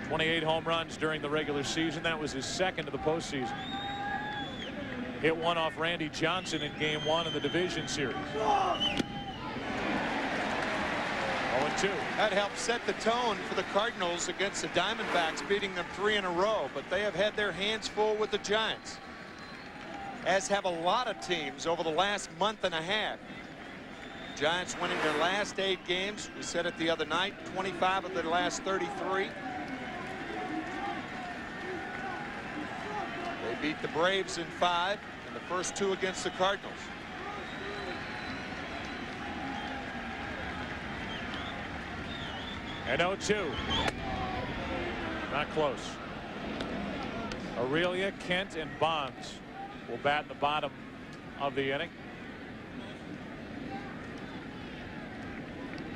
"28 home runs during the regular season. That was his 2nd of the postseason. Hit one off Randy Johnson in Game 1 in the division series. 0-2. That helped set the tone for the Cardinals against the Diamondbacks, beating them 3 in a row. But they have had their hands full with the Giants, as have a lot of teams over the last month and a half. Giants winning their last 8 games. We said it the other night, 25 of their last 33. They beat the Braves in 5, and the first 2 against the Cardinals. And 0-2. Not close. Aurelia, Kent, and Bonds will bat in the bottom of the inning.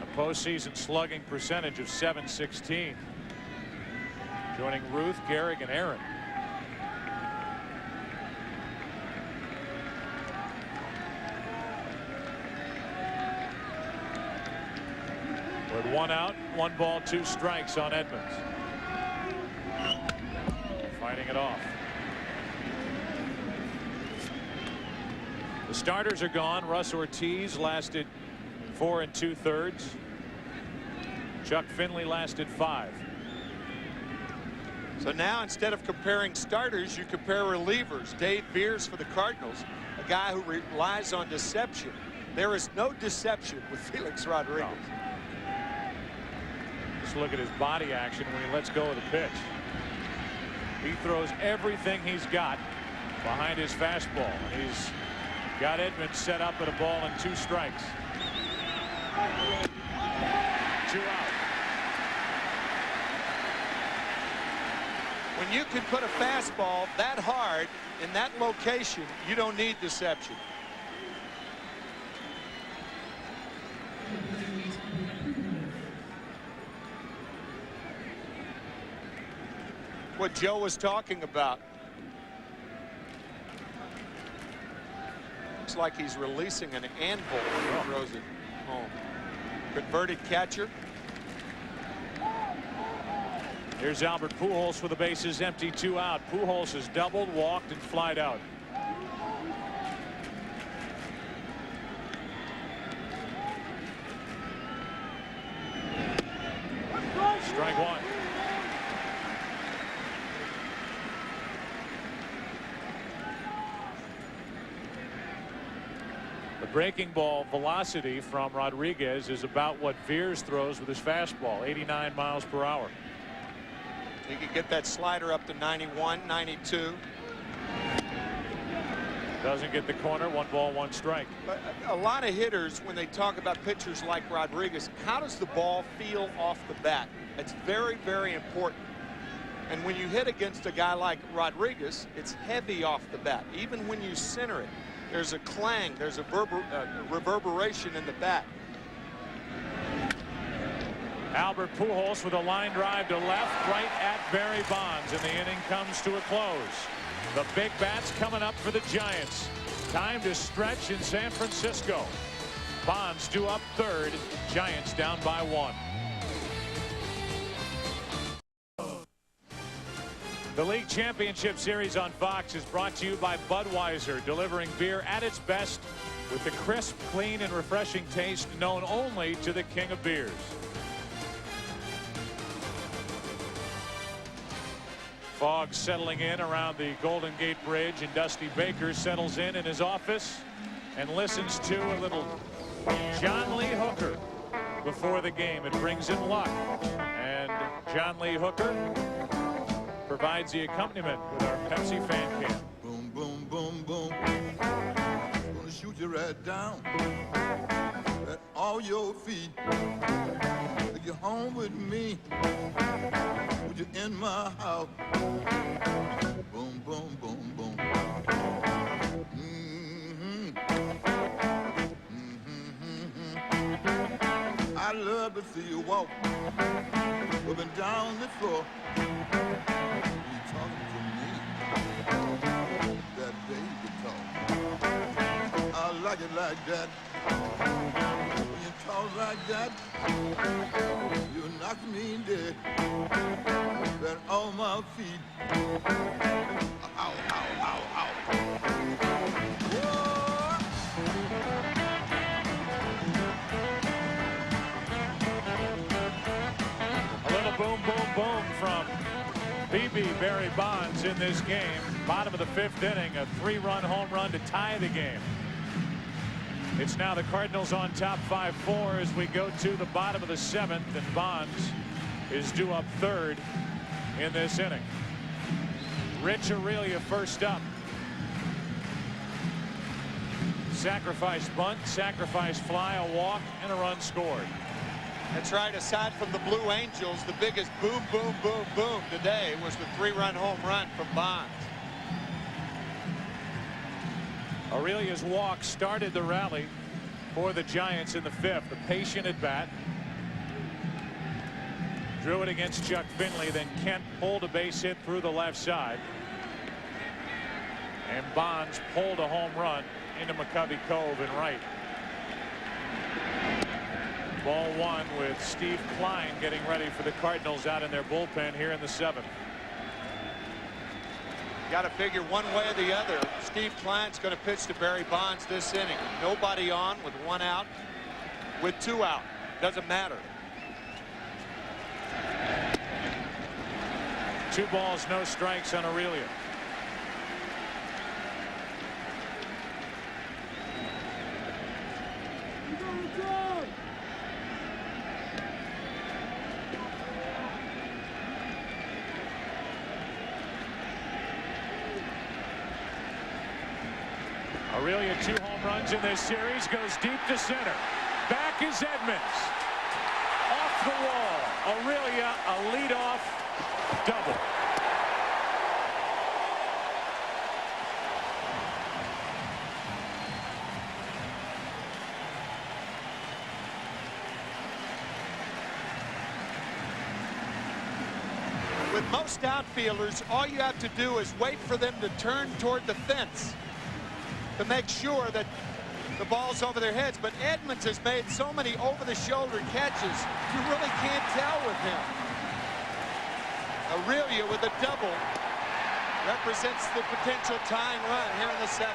A postseason slugging percentage of .716. Joining Ruth, Gehrig, and Aaron. With 1 out, 1 ball, 2 strikes on Edmonds. Fighting it off. The starters are gone. Russ Ortiz lasted 4 2/3. Chuck Finley lasted 5. So now, instead of comparing starters, you compare relievers. Dave Beers for the Cardinals, a guy who relies on deception. There is no deception with Felix Rodriguez. No. Just look at his body action when he lets go of the pitch. He throws everything he's got behind his fastball. He's got Edmonds set up at a ball and 2 strikes. 2 out. When you can put a fastball that hard in that location, you don't need deception. What Joe was talking about. Looks like he's releasing an anvil when he throws it home. Converted catcher. Here's Albert Pujols with the bases empty, 2 out. Pujols has doubled, walked, and flied out. Strike 1. breaking ball velocity from Rodriguez is about what Veers throws with his fastball, 89 miles per hour. He could get that slider up to 91, 92. Doesn't get the corner. 1 ball, 1 strike. But a lot of hitters, when they talk about pitchers like Rodriguez, how does the ball feel off the bat? It's very, very important. And when you hit against a guy like Rodriguez, it's heavy off the bat. Even when you center it, there's a clang, there's a reverberation in the bat. Albert Pujols with a line drive to left, right at Barry Bonds, and the inning comes to a close. The big bats coming up for the Giants. Time to stretch in San Francisco. Bonds due up third. Giants down by 1. The League Championship Series on Fox is brought to you by Budweiser, delivering beer at its best with the crisp, clean, and refreshing taste known only to the king of beers. Fog settling in around the Golden Gate Bridge, and Dusty Baker settles in his office and listens to a little John Lee Hooker before the game. It brings him luck, and John Lee Hooker provides the accompaniment with our Pepsi fan cam. Boom, boom, boom, boom. Gonna shoot you right down at all your feet. Take you home with me. Put you in my house. Boom, boom, boom, boom. I love to see you walk up and down the floor. You talking to me, that baby talk. I like it like that. When you talk like that, you knock me dead. Right on my feet. Ow, ow, ow, ow. Whoa. Boom, boom, boom from BB Barry Bonds in this game. Bottom of the 5th inning, a 3-run home run to tie the game. It's now the Cardinals on top 5-4 as we go to the bottom of the 7th, and Bonds is due up third in this inning. Rich Aurelia first up. Sacrifice bunt, sacrifice fly, a walk, and a run scored. That's right. Aside from the Blue Angels, the biggest boom, boom, boom, boom today was the 3-run home run from Bonds. Aurelia's walk started the rally for the Giants in the 5th. A patient at bat. Drew it against Chuck Finley. Then Kent pulled a base hit through the left side. And Bonds pulled a home run into McCovey Cove and right. Ball 1 with Steve Klein getting ready for the Cardinals out in their bullpen here in the 7th. Got to figure one way or the other. Steve Klein's going to pitch to Barry Bonds this inning. Nobody on with 1 out, with 2 out. Doesn't matter. 2 balls, no strikes on Aurelia. Aurelia 2 home runs in this series, goes deep to center. Back is Edmonds. Off the wall. Aurelia a leadoff double. With most outfielders, all you have to do is wait for them to turn toward the fence to make sure that the ball's over their heads. But Edmonds has made so many over-the-shoulder catches, you really can't tell with him. Aurelia with a double represents the potential tying run here in the 7th.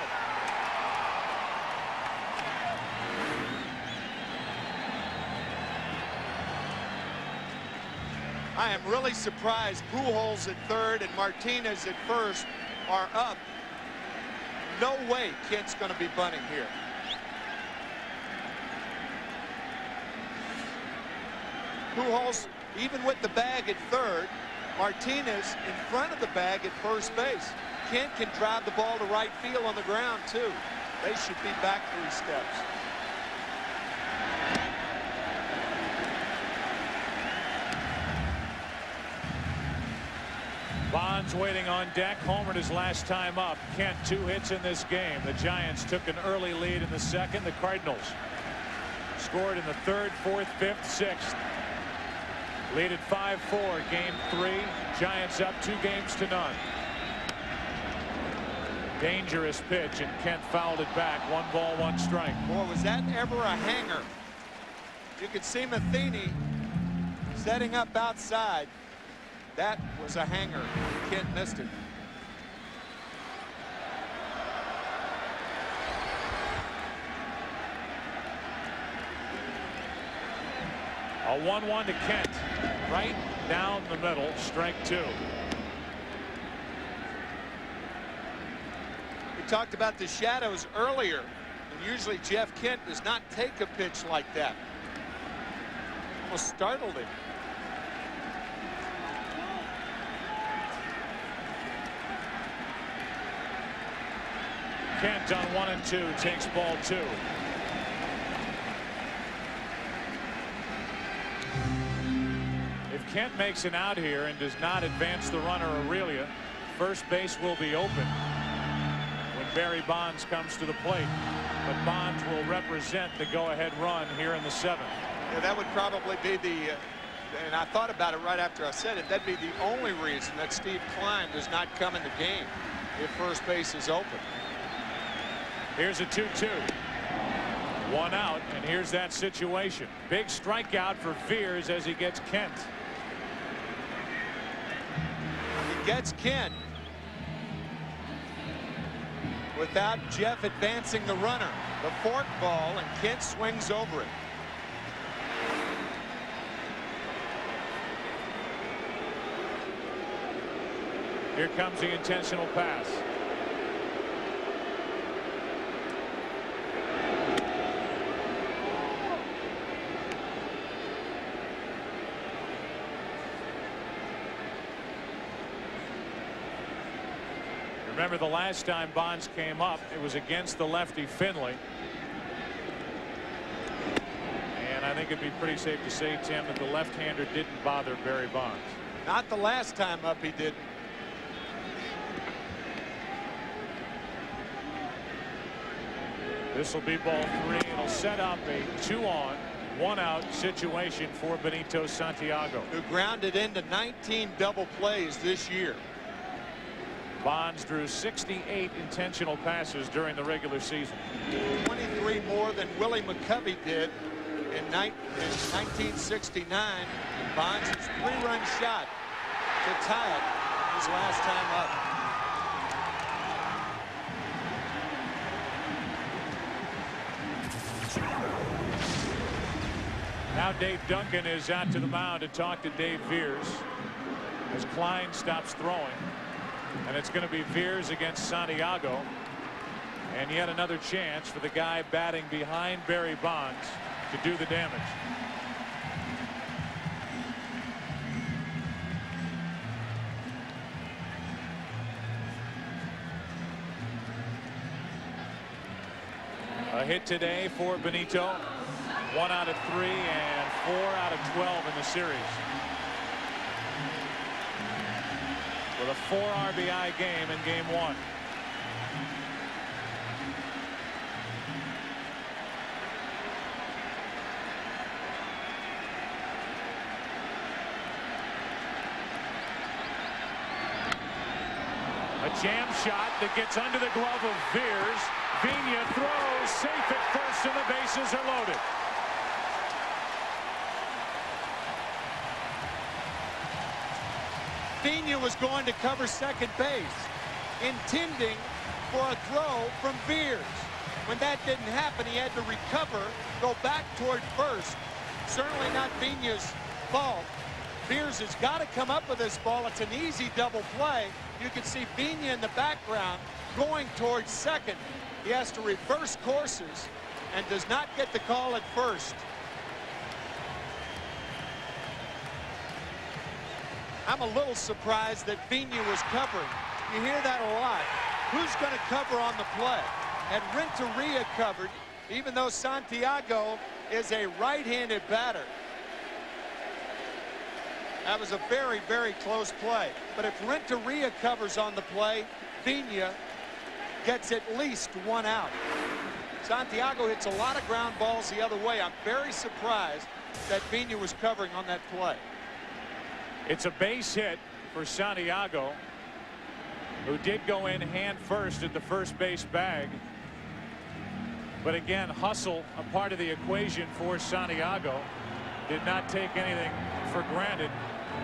I am really surprised Pujols at third and Martinez at first are up. No way Kent's going to be bunting here. Pujols even with the bag at third. Martinez in front of the bag at first base. Kent can drive the ball to right field on the ground too. They should be back 3 steps. Bonds waiting on deck. Homered his last time up. Kent 2 hits in this game. The Giants took an early lead in the second. The Cardinals scored in the third, fourth, fifth, sixth. Lead at 5-4. Game 3. Giants up 2-0. Dangerous pitch, and Kent fouled it back. 1 ball, 1 strike. Boy, was that ever a hanger. You could see Matheny setting up outside. That was a hanger. Kent missed it. A 1-1 to Kent. Right down the middle. Strike 2. We talked about the shadows earlier. And usually Jeff Kent does not take a pitch like that. Almost startled him. Kent on 1 and 2 takes ball 2. If Kent makes an out here and does not advance the runner Aurelia, first base will be open when Barry Bonds comes to the plate. But Bonds will represent the go-ahead run here in the 7th. Yeah, that would probably be the and I thought about it right after I said it. That'd be the only reason that Steve Klein does not come in the game if first base is open. Here's a 2-2. 1 out, and here's that situation. Big strikeout for Veers as he gets Kent. He gets Kent without Jeff advancing the runner. The fork ball, and Kent swings over it. Here comes the intentional pass. Remember the last time Bonds came up, it was against the lefty Finley. And I think it'd be pretty safe to say, Tim, that the left-hander didn't bother Barry Bonds. Not the last time up he didn't. This will be ball 3. It'll set up a 2-on, 1-out situation for Benito Santiago, who grounded into 19 double plays this year. Bonds drew 68 intentional passes during the regular season. 23 more than Willie McCovey did in 1969. Bonds' 3-run shot to tie it his last time up. Now Dave Duncan is out to the mound to talk to Dave Veers as Klein stops throwing. And it's going to be Veers against Santiago. And yet another chance for the guy batting behind Barry Bonds to do the damage. A hit today for Benito. 1 out of 3 and 4 out of 12 in the series. With a 4 RBI game in game 1. A jam shot that gets under the glove of Veers. Vigna throws safe at first and the bases are loaded. Vigna was going to cover second base, intending for a throw from Veers. When that didn't happen, he had to recover, go back toward first. Certainly not Vigna's fault. Veers has got to come up with this ball. It's an easy double play. You can see Vigna in the background going towards second. He has to reverse courses and does not get the call at first. I'm a little surprised that Vigna was covering. You hear that a lot. Who's going to cover on the play? And Renteria covered, even though Santiago is a right-handed batter. That was a very, very close play. But if Renteria covers on the play, Vigna gets at least one out. Santiago hits a lot of ground balls the other way. I'm very surprised that Vigna was covering on that play. It's a base hit for Santiago, who did go in hand first at the first base bag. But again, hustle, a part of the equation for Santiago, did not take anything for granted.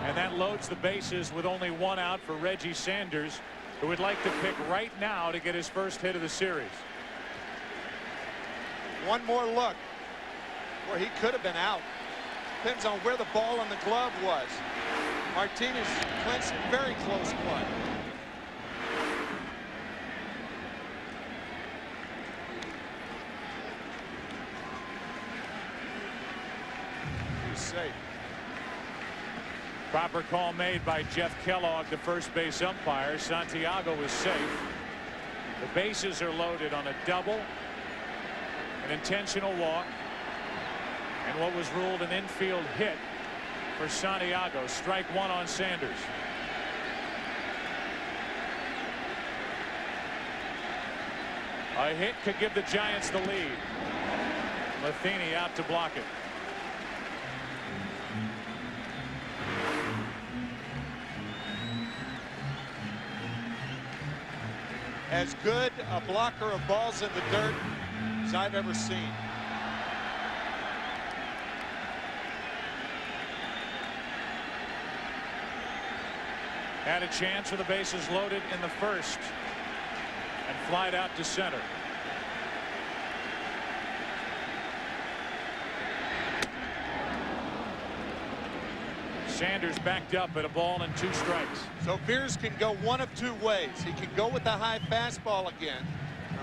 And that loads the bases with only one out for Reggie Sanders, who would like to pick right now to get his first hit of the series. One more look where he could have been out. Depends on where the ball in the glove was. Martinez clinched it. Very close play. He's safe. Proper call made by Jeff Kellogg, the first base umpire. Santiago is safe. The bases are loaded on a double, an intentional walk, and what was ruled an infield hit for Santiago. Strike one on Sanders. A hit could give the Giants the lead. Matheny out to block it. As good a blocker of balls in the dirt as I've ever seen. Had a chance with the bases loaded in the first and flied out to center. Sanders backed up at a ball and 2 strikes. So Veers can go one of 2 ways. He can go with the high fastball again.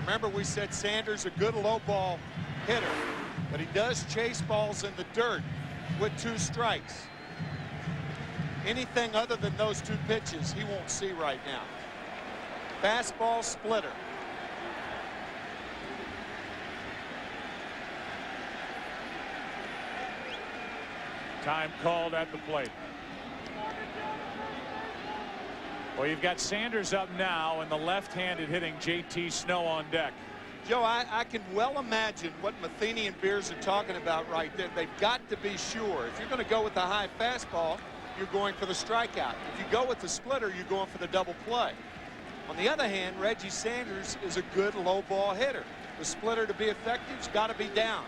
Remember, we said Sanders a good low ball hitter, but he does chase balls in the dirt with 2 strikes. Anything other than those 2 pitches he won't see right now. Fastball splitter. Time called at the plate. Well, you've got Sanders up now and the left-handed hitting JT Snow on deck. Joe, I can well imagine what Matheny and Beers are talking about right there. They've got to be sure. If you're going to go with the high fastball, you're going for the strikeout. If you go with the splitter, you're going for the double play. On the other hand, Reggie Sanders is a good low ball hitter. The splitter, to be effective, has got to be down.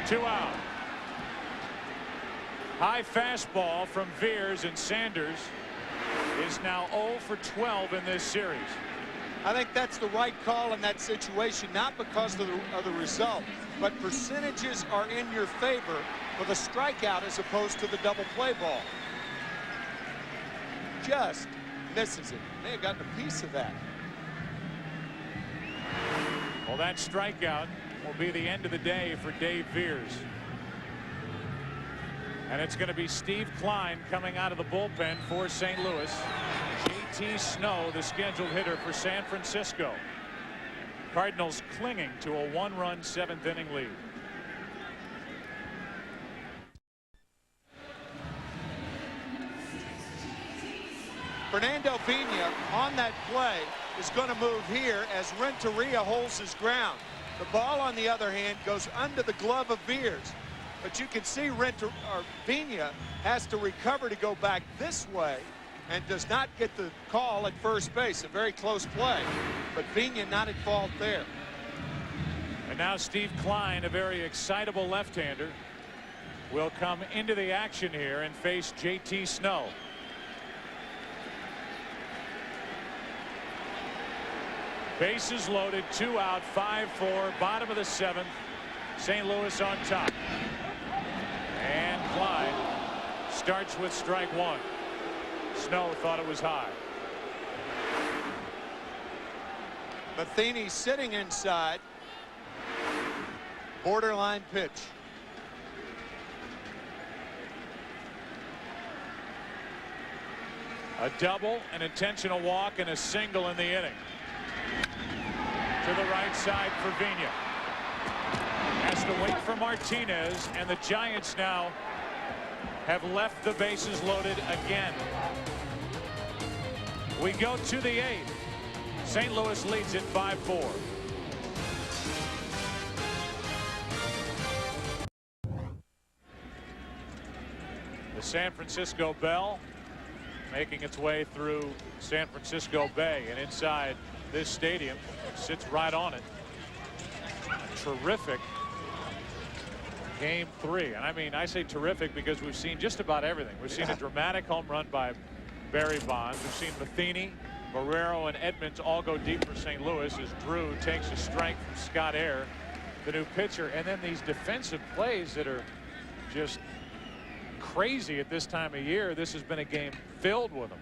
Two out. High fastball from Veers, and Sanders is now 0 for 12 in this series. I think that's the right call in that situation, not because of the result, but percentages are in your favor for the strikeout as opposed to the double play ball. Just misses it. May have gotten a piece of that. Well, that strikeout will be the end of the day for Dave Veers. And it's going to be Steve Klein coming out of the bullpen for St. Louis. JT Snow, the scheduled hitter for San Francisco. Cardinals clinging to a 1-run 7th inning lead. Fernando Vigna on that play is going to move here as Renteria holds his ground. The ball, on the other hand, goes under the glove of Veers. But you can see Vigna has to recover to go back this way and does not get the call at first base. A very close play, but Vigna not at fault there. And now Steve Klein, a very excitable left-hander, will come into the action here and face JT Snow. Bases loaded, 2 out, 5-4, bottom of the 7th. St. Louis on top. And Klein starts with strike 1. Snow thought it was high. Matheny sitting inside. Borderline pitch. A double, an intentional walk, and a single in the inning. To the right side for Vigna. Has to wait for Martinez, and the Giants now have left the bases loaded again. We go to the 8th. St. Louis leads it 5-4. The San Francisco Bell making its way through San Francisco Bay, and inside this stadium sits right on it. A terrific game 3, and I mean, I say terrific because we've seen just about everything. We've seen a dramatic home run by Barry Bonds. We've seen Matheny, Marrero, and Edmonds all go deep for St. Louis as Drew takes a strike from Scott Air, the new pitcher, and then these defensive plays that are just crazy at this time of year. This has been a game filled with them.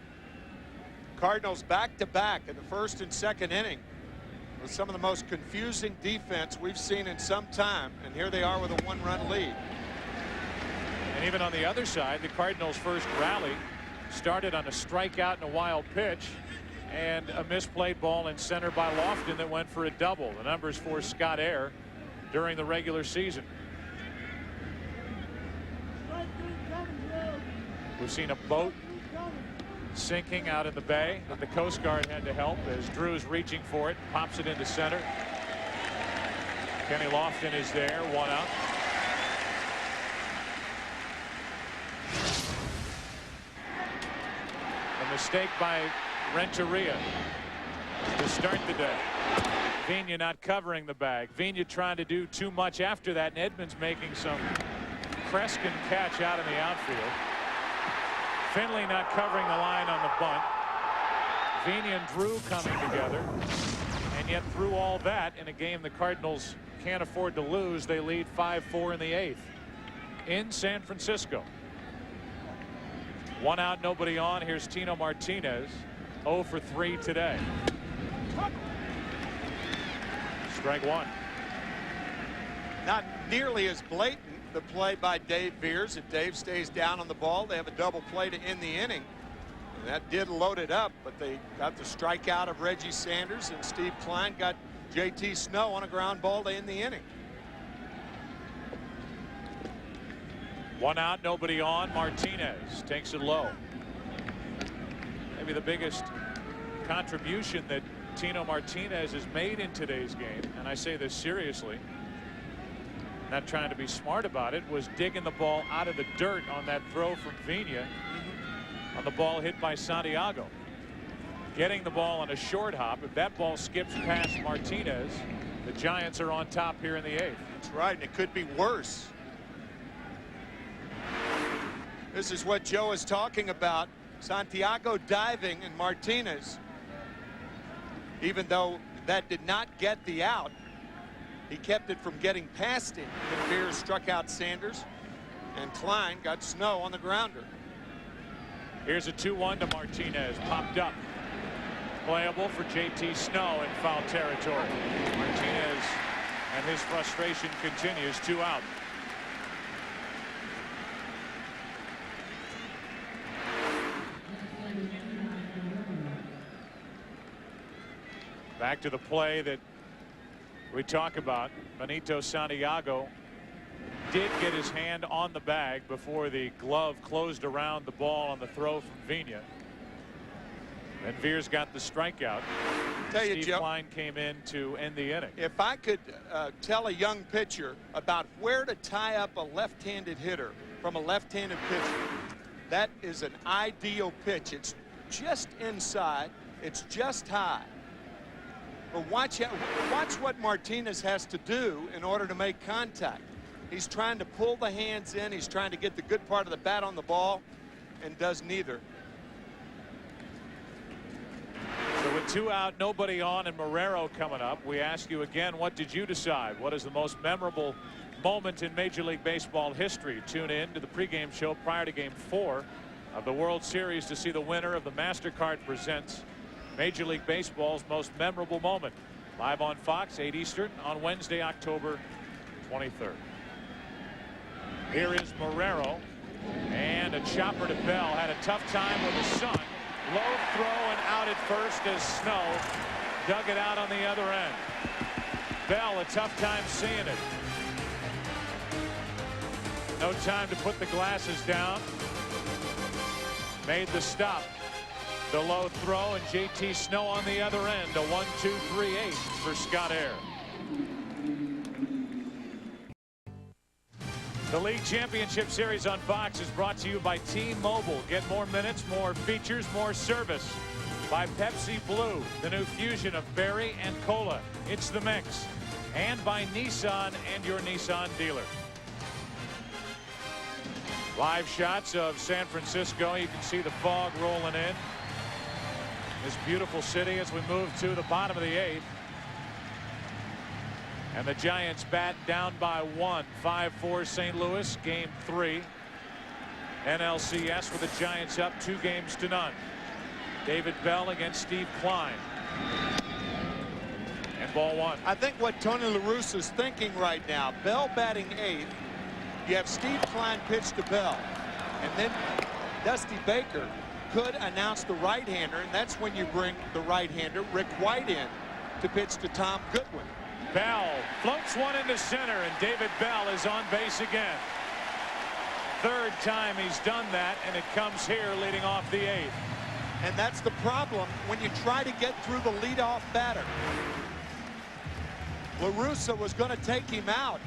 Cardinals back-to-back in the first and second inning with some of the most confusing defense we've seen in some time, and here they are with a 1-run lead. And even on the other side, the Cardinals' first rally started on a strikeout and a wild pitch and a misplayed ball in center by Lofton that went for a double. The numbers for Scott Air during the regular season. We've seen a boat sinking out in the bay that the Coast Guard had to help as Drew's reaching for it, pops it into center. Kenny Lofton is there, 1 out. A mistake by Renteria to start the day. Vigna not covering the bag. Vigna trying to do too much after that, and Edmonds making some Kreskin catch out in the outfield. Finley not covering the line on the bunt. Vigna and Drew coming together, and yet through all that, in a game the Cardinals can't afford to lose, they lead 5-4 in the 8th in San Francisco. 1 out, nobody on. Here's Tino Martinez, 0 for 3 today. Strike 1. Not nearly as blatant, the play by Dave Beers. If Dave stays down on the ball, they have a double play to end the inning. And that did load it up, but they got the strikeout of Reggie Sanders, and Steve Klein got JT Snow on a ground ball to end the inning. 1 out, nobody on. Martinez takes it low. Maybe the biggest contribution that Tino Martinez has made in today's game, and I say this seriously, not trying to be smart about it, was digging the ball out of the dirt on that throw from Vigna on the ball hit by Santiago. Getting the ball on a short hop. If that ball skips past Martinez, the Giants are on top here in the 8th. That's right, and it could be worse. This is what Joe is talking about. Santiago diving, and Martinez, even though that did not get the out, he kept it from getting past him. Then Beers struck out Sanders, and Klein got Snow on the grounder. Here's a 2-1 to Martinez, popped up. Playable for JT Snow in foul territory. Martinez and his frustration continues. 2 out. Back to the play that we talk about. Benito Santiago did get his hand on the bag before the glove closed around the ball on the throw from Vigna. And Veers got the strikeout. Tell you, Steve Joe, Klein came in to end the inning. if I could tell a young pitcher about where to tie up a left-handed hitter from a left-handed pitcher, that is an ideal pitch. It's just inside. It's just high. But watch what Martinez has to do in order to make contact. He's trying to pull the hands in. He's trying to get the good part of the bat on the ball, and does neither. So with 2 out, nobody on, and Marrero coming up, we ask you again, what did you decide? What is the most memorable moment in Major League Baseball history? Tune in to the pregame show prior to Game 4 of the World Series to see the winner of the MasterCard Presents Major League Baseball's most memorable moment. Live on Fox, 8 Eastern on Wednesday, October 23rd. Here is Marrero, and a chopper to Bell. Had a tough time with the sun. Low throw and out at first as Snow dug it out on the other end. Bell a tough time seeing it. No time to put the glasses down. Made the stop. The low throw, and JT Snow on the other end. A 1-2-3-8 for Scott Air. The League Championship Series on Fox is brought to you by T-Mobile. Get more minutes, more features, more service. By Pepsi Blue, the new fusion of berry and cola. It's the mix. And by Nissan and your Nissan dealer. Live shots of San Francisco. You can see the fog rolling in. This beautiful city as we move to the bottom of the 8th. And the Giants bat down by 1. 5-4 St. Louis, game 3. NLCS with the Giants up 2-0. David Bell against Steve Klein. And ball 1. I think what Tony La Russa is thinking right now, Bell batting 8th. You have Steve Klein pitch to Bell. And then Dusty Baker could announce the right-hander, and that's when you bring the right-hander, Rick White, in to pitch to Tom Goodwin. Bell floats one into center, and David Bell is on base again. Third time he's done that, and it comes here leading off the 8th. And that's the problem when you try to get through the leadoff batter. La Russa was going to take him out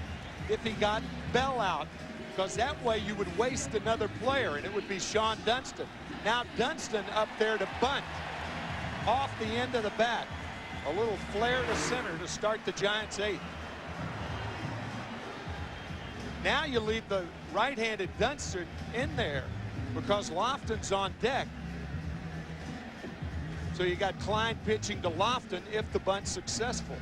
if he got Bell out, because that way you would waste another player, and it would be Sean Dunston. Now Dunston up there to bunt off the end of the bat. A little flare to center to start the Giants' 8th. Now you leave the right-handed Dunston in there because Lofton's on deck. So you got Klein pitching to Lofton if the bunt's successful.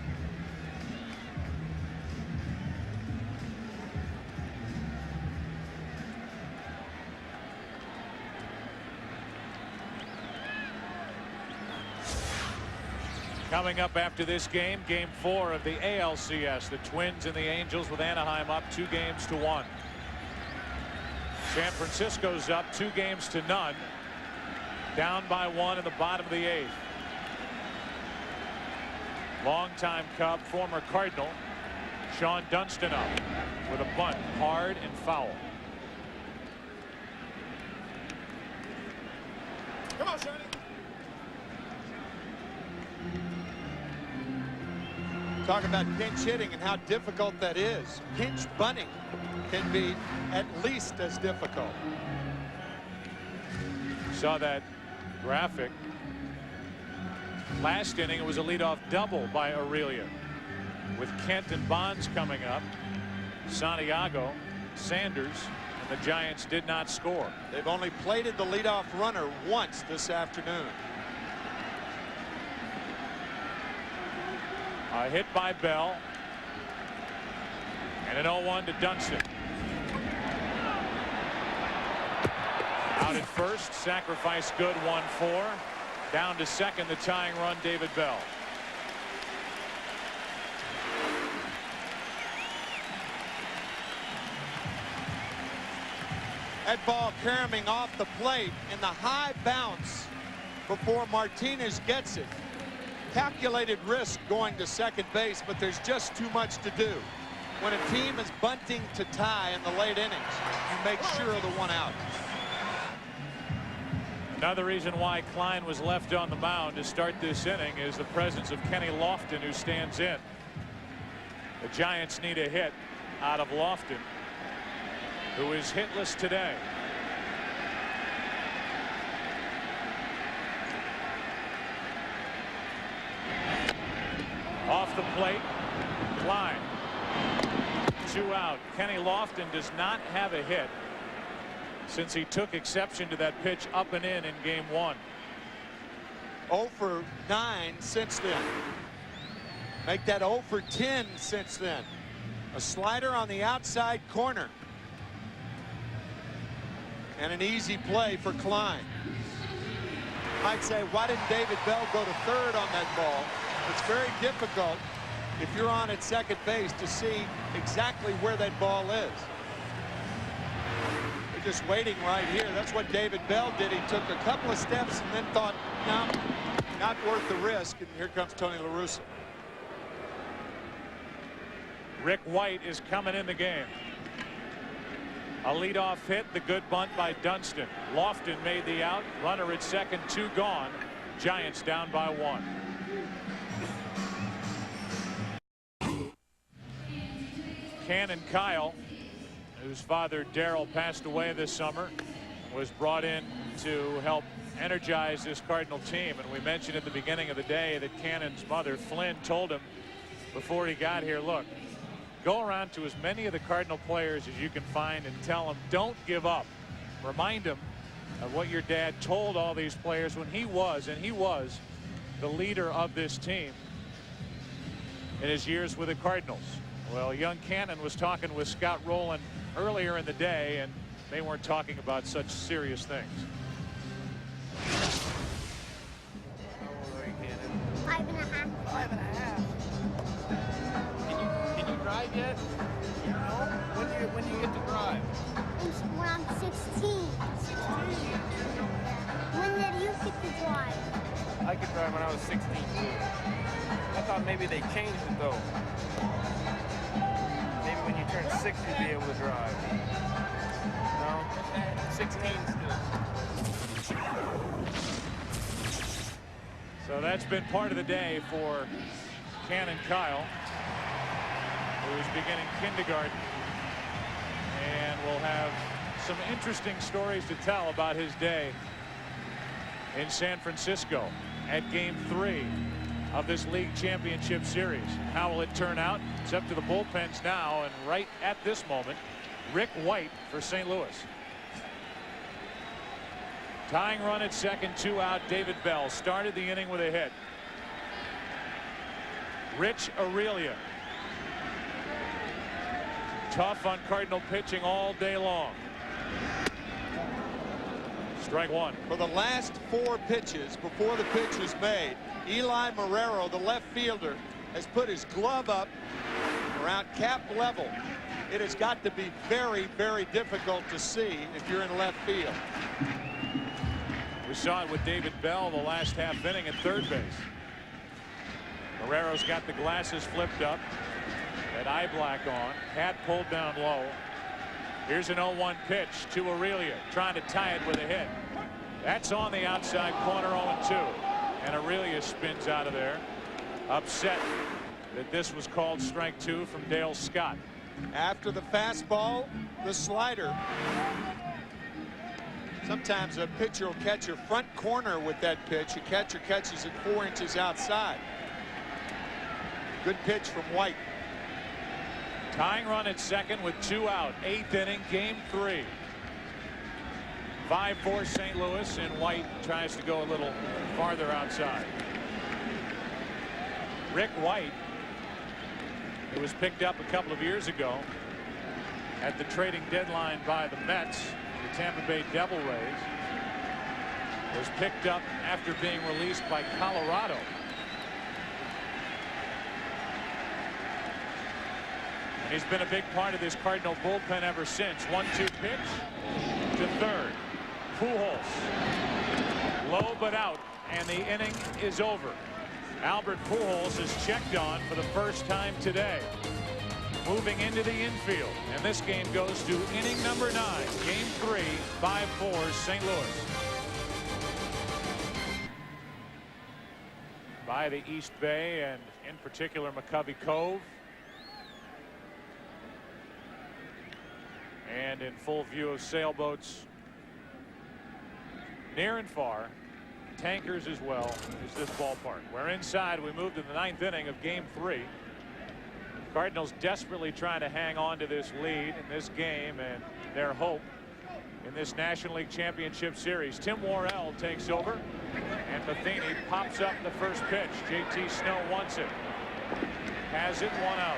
Coming up after this game, game 4 of the ALCS. The Twins and the Angels with Anaheim up 2-1. San Francisco's up 2-0. Down by 1 in the bottom of the 8th. Longtime Cub, former Cardinal, Sean Dunston up with a bunt, hard and foul. Come on, Sonny. Talk about pinch hitting and how difficult that is. Pinch bunting can be at least as difficult. Saw that graphic. Last inning, it was a leadoff double by Aurelia. With Kent and Bonds coming up, Santiago, Sanders, and the Giants did not score. They've only plated the leadoff runner once this afternoon. A hit by Bell. And an 0-1 to Dunston. Out at first, sacrifice good, 1-4. Down to second, the tying run, David Bell. That ball caroming off the plate in the high bounce before Martinez gets it. Calculated risk going to second base, but there's just too much to do. When a team is bunting to tie in the late innings, you make sure of the 1 out. Another reason why Klein was left on the mound to start this inning is the presence of Kenny Lofton, who stands in. The Giants need a hit out of Lofton, who is hitless today. Off the plate, Klein. 2 out. Kenny Lofton does not have a hit since he took exception to that pitch up and in game 1. 0 for 9 since then. Make that 0 for 10 since then. A slider on the outside corner. And an easy play for Klein. Might say, why didn't David Bell go to third on that ball? It's very difficult if you're on at second base to see exactly where that ball is. They're just waiting right here. That's what David Bell did. He took a couple of steps and then thought, no, not worth the risk. And here comes Tony La Russa. Rick White is coming in the game. A leadoff hit, the good bunt by Dunston. Lofton made the out. Runner at second, 2 gone. Giants down by 1. Cannon Kyle, whose father Darrell passed away this summer, was brought in to help energize this Cardinal team. And we mentioned at the beginning of the day that Cannon's mother, Flynn, told him before he got here, look, go around to as many of the Cardinal players as you can find and tell them don't give up. Remind them of what your dad told all these players when he was the leader of this team in his years with the Cardinals. Well, young Cannon was talking with Scott Rowland earlier in the day, and they weren't talking about such serious things. How old are you, Cannon? 5.5. 5.5. Can you drive yet? No? When do you get to drive? When I'm 16. 16. When did you get to drive? I could drive when I was 16 too. I thought maybe they changed it though. Maybe when you turn 6 you'd be able to drive. No? 16 still. So that's been part of the day for Cannon Kyle, who is beginning kindergarten, and will have some interesting stories to tell about his day in San Francisco at Game 3 of this league championship series. How will it turn out? It's up to the bullpens now, and right at this moment, Rick White for St. Louis. Tying run at second, 2 out. David Bell started the inning with a hit. Rich Aurelia, tough on Cardinal pitching all day long. Strike 1. For the last 4 pitches before the pitch was made, Eli Marrero, the left fielder, has put his glove up around cap level. It has got to be very, very difficult to see if you're in left field. We saw it with David Bell the last half inning at third base. Marrero's got the glasses flipped up, that eye black on, hat pulled down low. Here's an 0-1 pitch to Aurelia, trying to tie it with a hit. That's on the outside corner, 0-2. And Aurelia spins out of there, upset that this was called strike 2 from Dale Scott. After the fastball, the slider. Sometimes a pitcher will catch a front corner with that pitch. A catcher catches it 4 inches outside. Good pitch from White. Tying run at second with 2 out. 8th inning, Game 3. 5-4 St. Louis, and White tries to go a little farther outside. Rick White, who was picked up a couple of years ago at the trading deadline by the Mets, the Tampa Bay Devil Rays, was picked up after being released by Colorado. And he's been a big part of this Cardinal bullpen ever since. 1-2 pitch to third. Pujols, low but out, and the inning is over. Albert Pujols is checked on for the first time today. Moving into the infield, and this game goes to inning number 9. Game 3, 5-4 St. Louis. By the East Bay, and in particular McCovey Cove. And in full view of sailboats near and far, tankers as well, is this ballpark. We're inside. We move to the 9th inning of Game 3. Cardinals desperately trying to hang on to this lead in this game and their hope in this National League Championship Series. Tim Worrell takes over, and Matheny pops up the first pitch. JT Snow wants it. Has it, 1 out.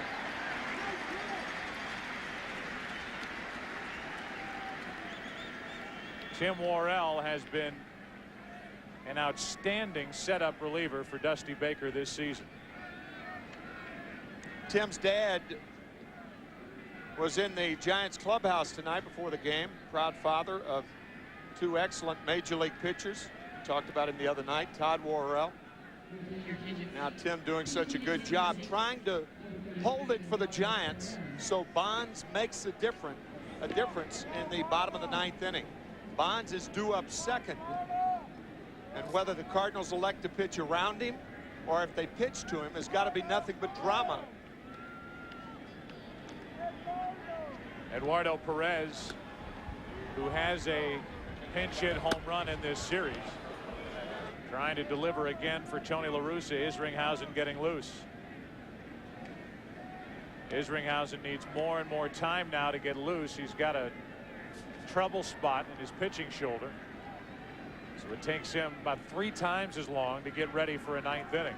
Tim Worrell has been an outstanding setup reliever for Dusty Baker this season. Tim's dad was in the Giants clubhouse tonight before the game. Proud father of 2 excellent major league pitchers. Talked about him the other night, Todd Worrell. Now Tim doing such a good job trying to hold it for the Giants so Bonds makes a difference in the bottom of the 9th inning. Bonds is due up second, and whether the Cardinals elect to pitch around him or if they pitch to him has got to be nothing but drama. Eduardo Perez, who has a pinch hit home run in this series, trying to deliver again for Tony La Russa. Isringhausen getting loose. Isringhausen needs more and more time now to get loose. He's got a trouble spot in his pitching shoulder, so it takes him about 3 times as long to get ready for a 9th inning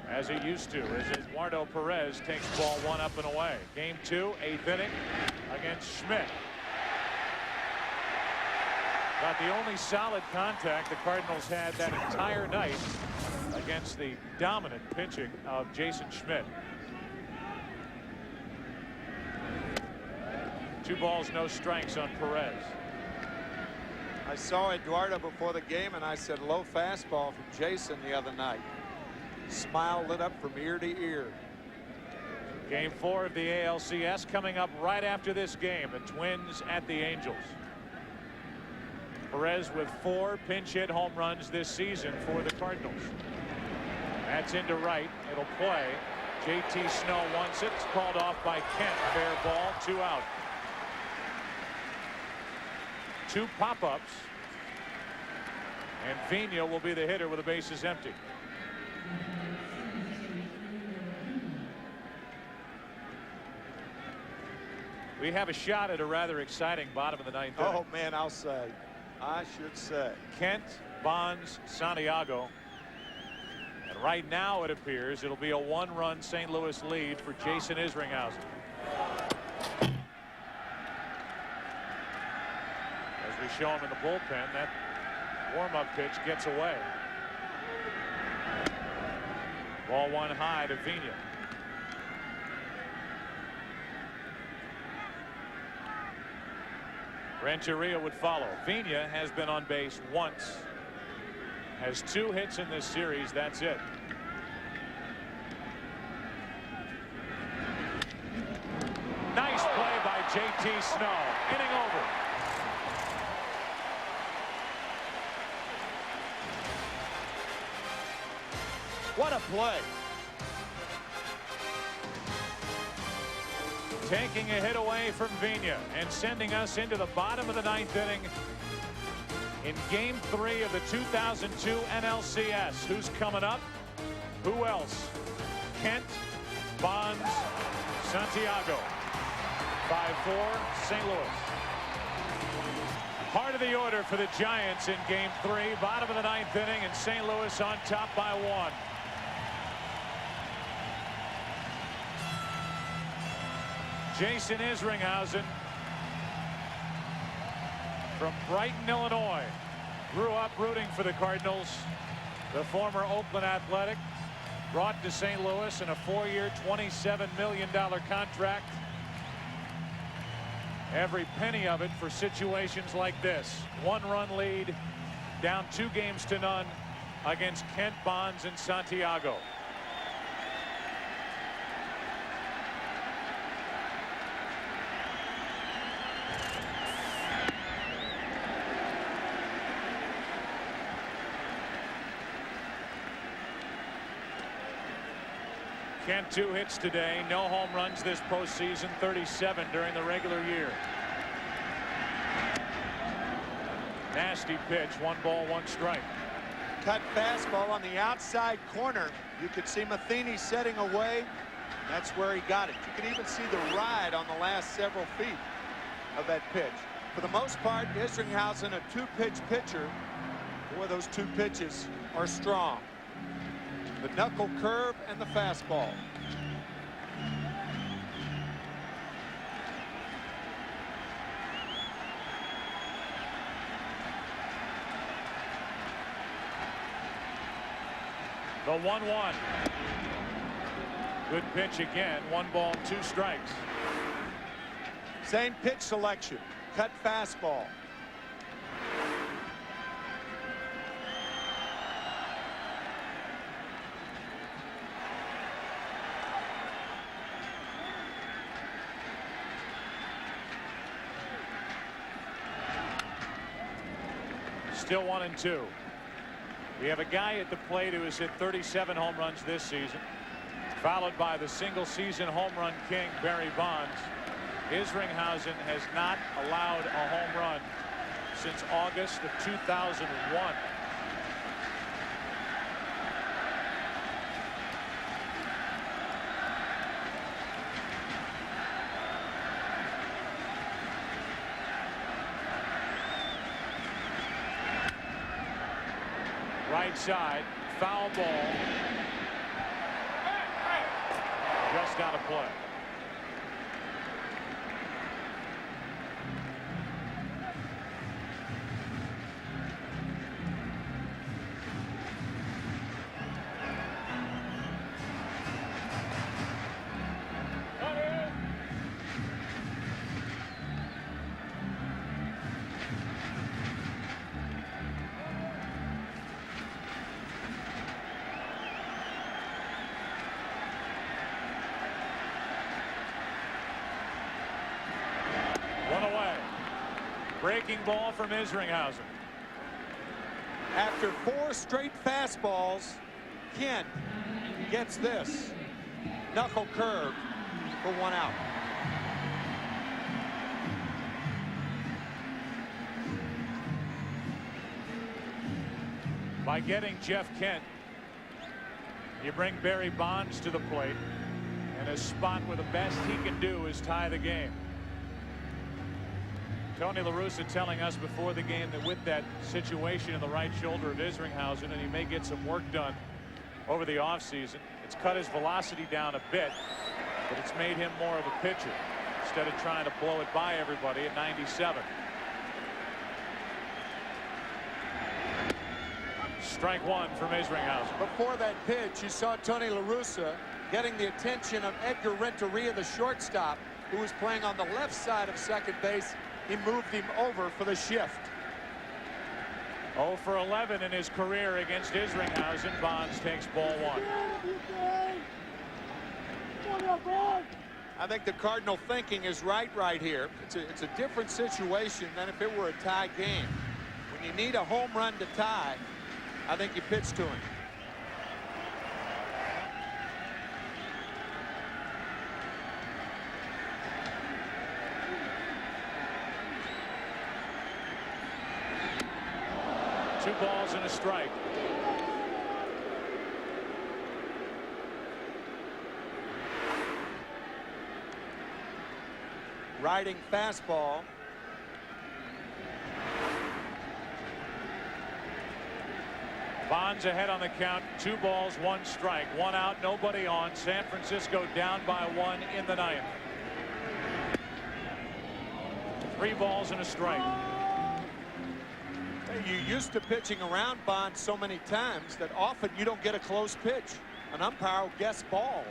as it used to, as Eduardo Perez takes ball 1 up and away. Game 2, 8th inning against Schmidt. About the only solid contact the Cardinals had that entire night against the dominant pitching of Jason Schmidt. 2 balls, no strikes on Perez. I saw Eduardo before the game and I said low fastball from Jason the other night. Smile lit up from ear to ear. Game 4 of the ALCS coming up right after this game. The Twins at the Angels. Perez with 4 pinch hit home runs this season for the Cardinals. That's into right. It'll play. JT Snow wants it. It's called off by Kent. Fair ball, 2 out. 2 pop-ups, and Vina will be the hitter with the bases empty. We have a shot at a rather exciting bottom of the 9th inning. Oh man, I should say Kent, Bonds, Santiago, and right now it appears it'll be a 1-run St. Louis lead for Jason Isringhausen. We show him in the bullpen. That warm-up pitch gets away. Ball 1 high to Vina. Rancheria would follow. Vina has been on base once. Has 2 hits in this series. That's it. Nice play by JT Snow. Inning over. what a play. Taking a hit away from Vina and sending us into the bottom of the 9th inning in Game 3 of the 2002 NLCS. Who's coming up? Who else? Kent, Bonds, Santiago. 5-4, St. Louis. Part of the order for the Giants in Game 3, bottom of the 9th inning, and St. Louis on top by 1. Jason Isringhausen from Brighton, Illinois, grew up rooting for the Cardinals. The former Oakland Athletic, brought to St. Louis in a 4-year, $27 million contract. Every penny of it for situations like this. 1-run lead, down 2 games to none against Kent, Bonds, and Santiago. Kent 2 hits today, no home runs this postseason, 37 during the regular year. Nasty pitch, 1 ball, 1 strike. Cut fastball on the outside corner. You could see Matheny setting away. That's where he got it. You can even see the ride on the last several feet of that pitch. For the most part, Isringhausen, a 2-pitch pitcher. Boy, those 2 pitches are strong. The knuckle curve and the fastball. The 1-1. Good pitch again. 1 ball, 2 strikes. Same pitch selection. Cut fastball. Still 1-2. We have a guy at the plate who has hit 37 home runs this season, followed by the single season home run king Barry Bonds. Isringhausen has not allowed a home run since August of 2001. Right side, foul ball. Just out of play. Breaking ball from Isringhausen. After 4 straight fastballs, Kent gets this. Knuckle curve for 1 out. By getting Jeff Kent, you bring Barry Bonds to the plate in a spot where the best he can do is tie the game. Tony La Russa telling us before the game that with that situation in the right shoulder of Isringhausen, and he may get some work done over the offseason, it's cut his velocity down a bit, but it's made him more of a pitcher instead of trying to blow it by everybody at 97. Strike 1 from Isringhausen. Before that pitch, you saw Tony La Russa getting the attention of Edgar Renteria, the shortstop, who was playing on the left side of second base. He moved him over for the shift. 0 for 11 in his career against Isringhausen. Bonds takes ball 1. I think the Cardinal thinking is right here. It's a different situation than if it were a tie game. When you need a home run to tie, I think you pitch to him. Two balls and a strike. Riding fastball. Bonds ahead on the count. 2 balls, 1 strike. 1 out, nobody on. San Francisco down by 1 in the 9th. 3 balls and a strike. You're used to pitching around Bonds so many times that often you don't get a close pitch. An umpire will guess ball.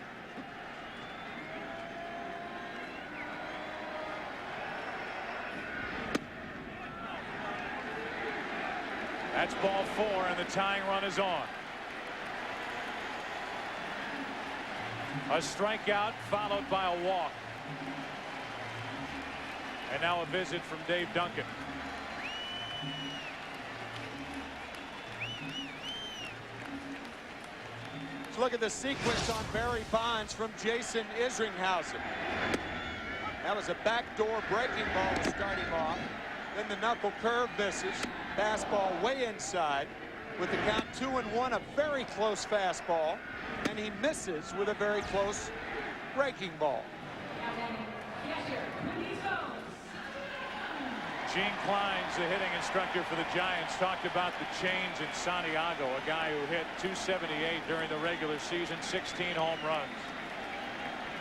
That's ball 4, and the tying run is on. A strikeout followed by a walk. And now a visit from Dave Duncan. Let's look at the sequence on Barry Bonds from Jason Isringhausen. That was a backdoor breaking ball starting off. Then the knuckle curve misses. Fastball way inside. With the count 2-1, a very close fastball. And he misses with a very close breaking ball. Gene Klein's the hitting instructor for the Giants, talked about the change in Santiago, a guy who hit .278 during the regular season, 16 home runs.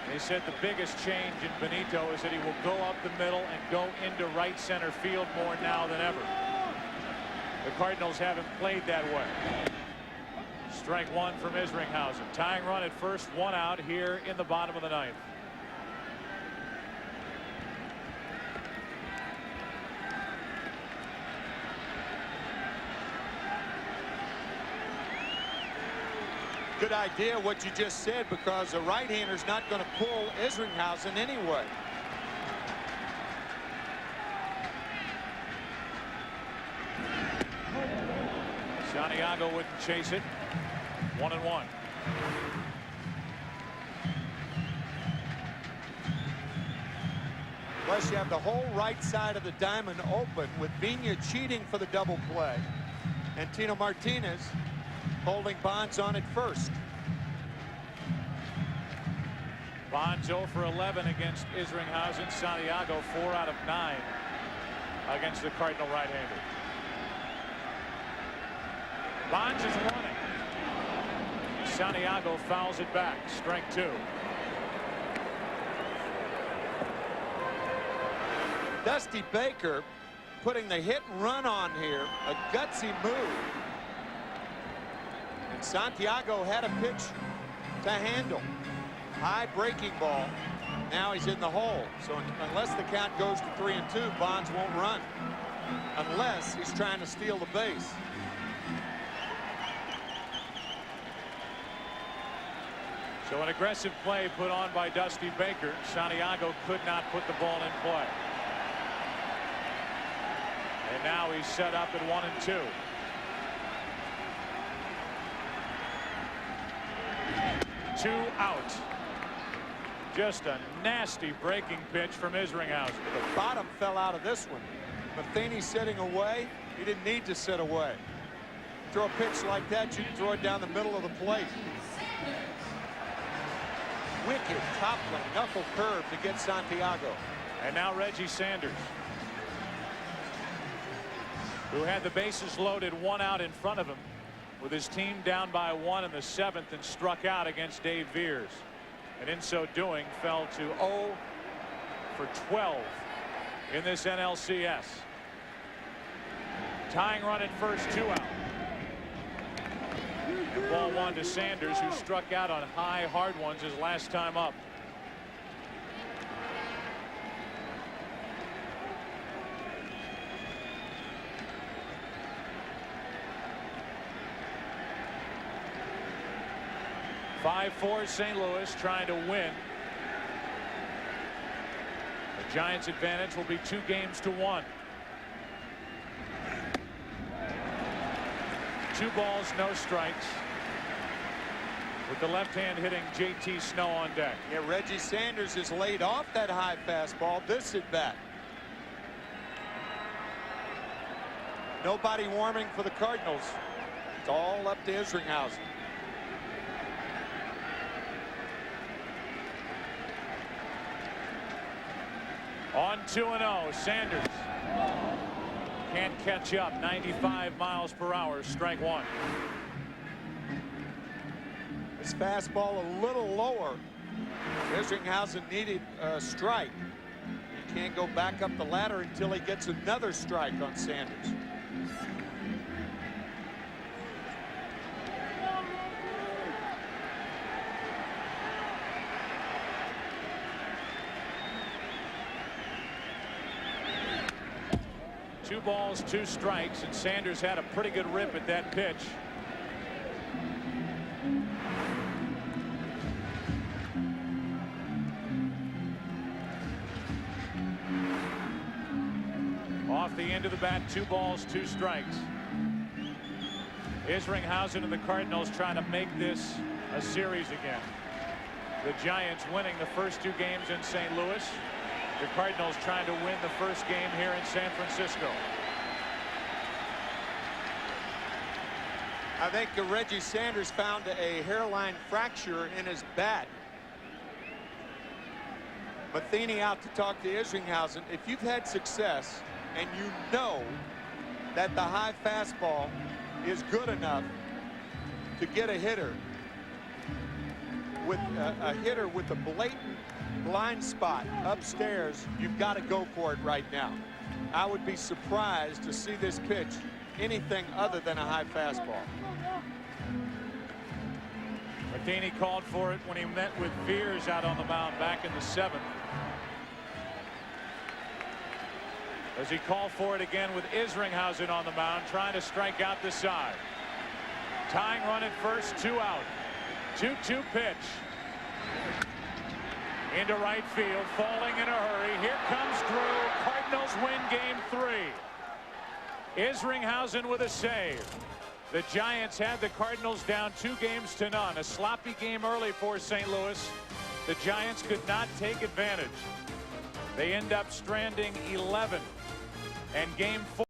They said the biggest change in Benito is that he will go up the middle and go into right center field more now than ever. The Cardinals haven't played that way. Strike one from Isringhausen. Tying run at first, 1 out here in the bottom of the 9th. Good idea what you just said, because the right-hander's not going to pull Isringhausen anyway. Santiago wouldn't chase it. 1-1. Plus, you have the whole right side of the diamond open with Vina cheating for the double play, and Tino Martinez holding Bonds on at first. Bonds 0 for 11 against Isringhausen. Santiago 4 out of 9 against the Cardinal right-hander. Bonds is running. Santiago fouls it back. Strike 2. Dusty Baker putting the hit and run on here. A gutsy move. And Santiago had a pitch to handle. High breaking ball. Now he's in the hole. So unless the count goes to 3-2, Bonds won't run. Unless he's trying to steal the base. So an aggressive play put on by Dusty Baker. Santiago could not put the ball in play. And now he's set up at 1-2. Two out. Just a nasty breaking pitch from Isringhausen. The bottom fell out of this one. Matheny sitting away. He didn't need to sit away. Throw a pitch like that, you can throw it down the middle of the plate. Wicked toppling knuckle curve to get Santiago. And now Reggie Sanders, who had the bases loaded, 1 out in front of him with his team down by 1 in the 7th, and struck out against Dave Veers, and in so doing fell to 0 for 12 in this NLCS. Tying run at first, 2 out. And ball 1 to Sanders, who struck out on high hard ones his last time up. (5-4) St. Louis trying to win. The Giants' advantage will be 2 games to 1. 2 balls, no strikes, with the left hand hitting JT Snow on deck. Yeah, Reggie Sanders has laid off that high fastball this at bat. Nobody warming for the Cardinals. It's all up to Isringhausen. On 2-0, Sanders can't catch up. 95 miles per hour. Strike 1. His fastball a little lower. Isringhausen needed a strike. He can't go back up the ladder until he gets another strike on Sanders. Two balls, 2 strikes, and Sanders had a pretty good rip at that pitch. Off the end of the bat, 2 balls, 2 strikes. Isringhausen and the Cardinals trying to make this a series again. The Giants winning the first 2 games in St. Louis. The Cardinals trying to win the first game here in San Francisco. I think Reggie Sanders found a hairline fracture in his bat. Matheny out to talk to Isringhausen. If you've had success and you know that the high fastball is good enough to get a hitter with a blatant blind spot upstairs, you've got to go for it right now. I would be surprised to see this pitch anything other than a high fastball. Feeney called for it when he met with Veers out on the mound back in the 7th. As he called for it again with Isringhausen on the mound, trying to strike out the side. Tying run at first, 2 out. 2-2 pitch. Into right field, falling in a hurry. Here comes Drew. Cardinals win game 3. Isringhausen with a save. The Giants had the Cardinals down 2-0. A sloppy game early for St. Louis. The Giants could not take advantage. They end up stranding 11. And game 4.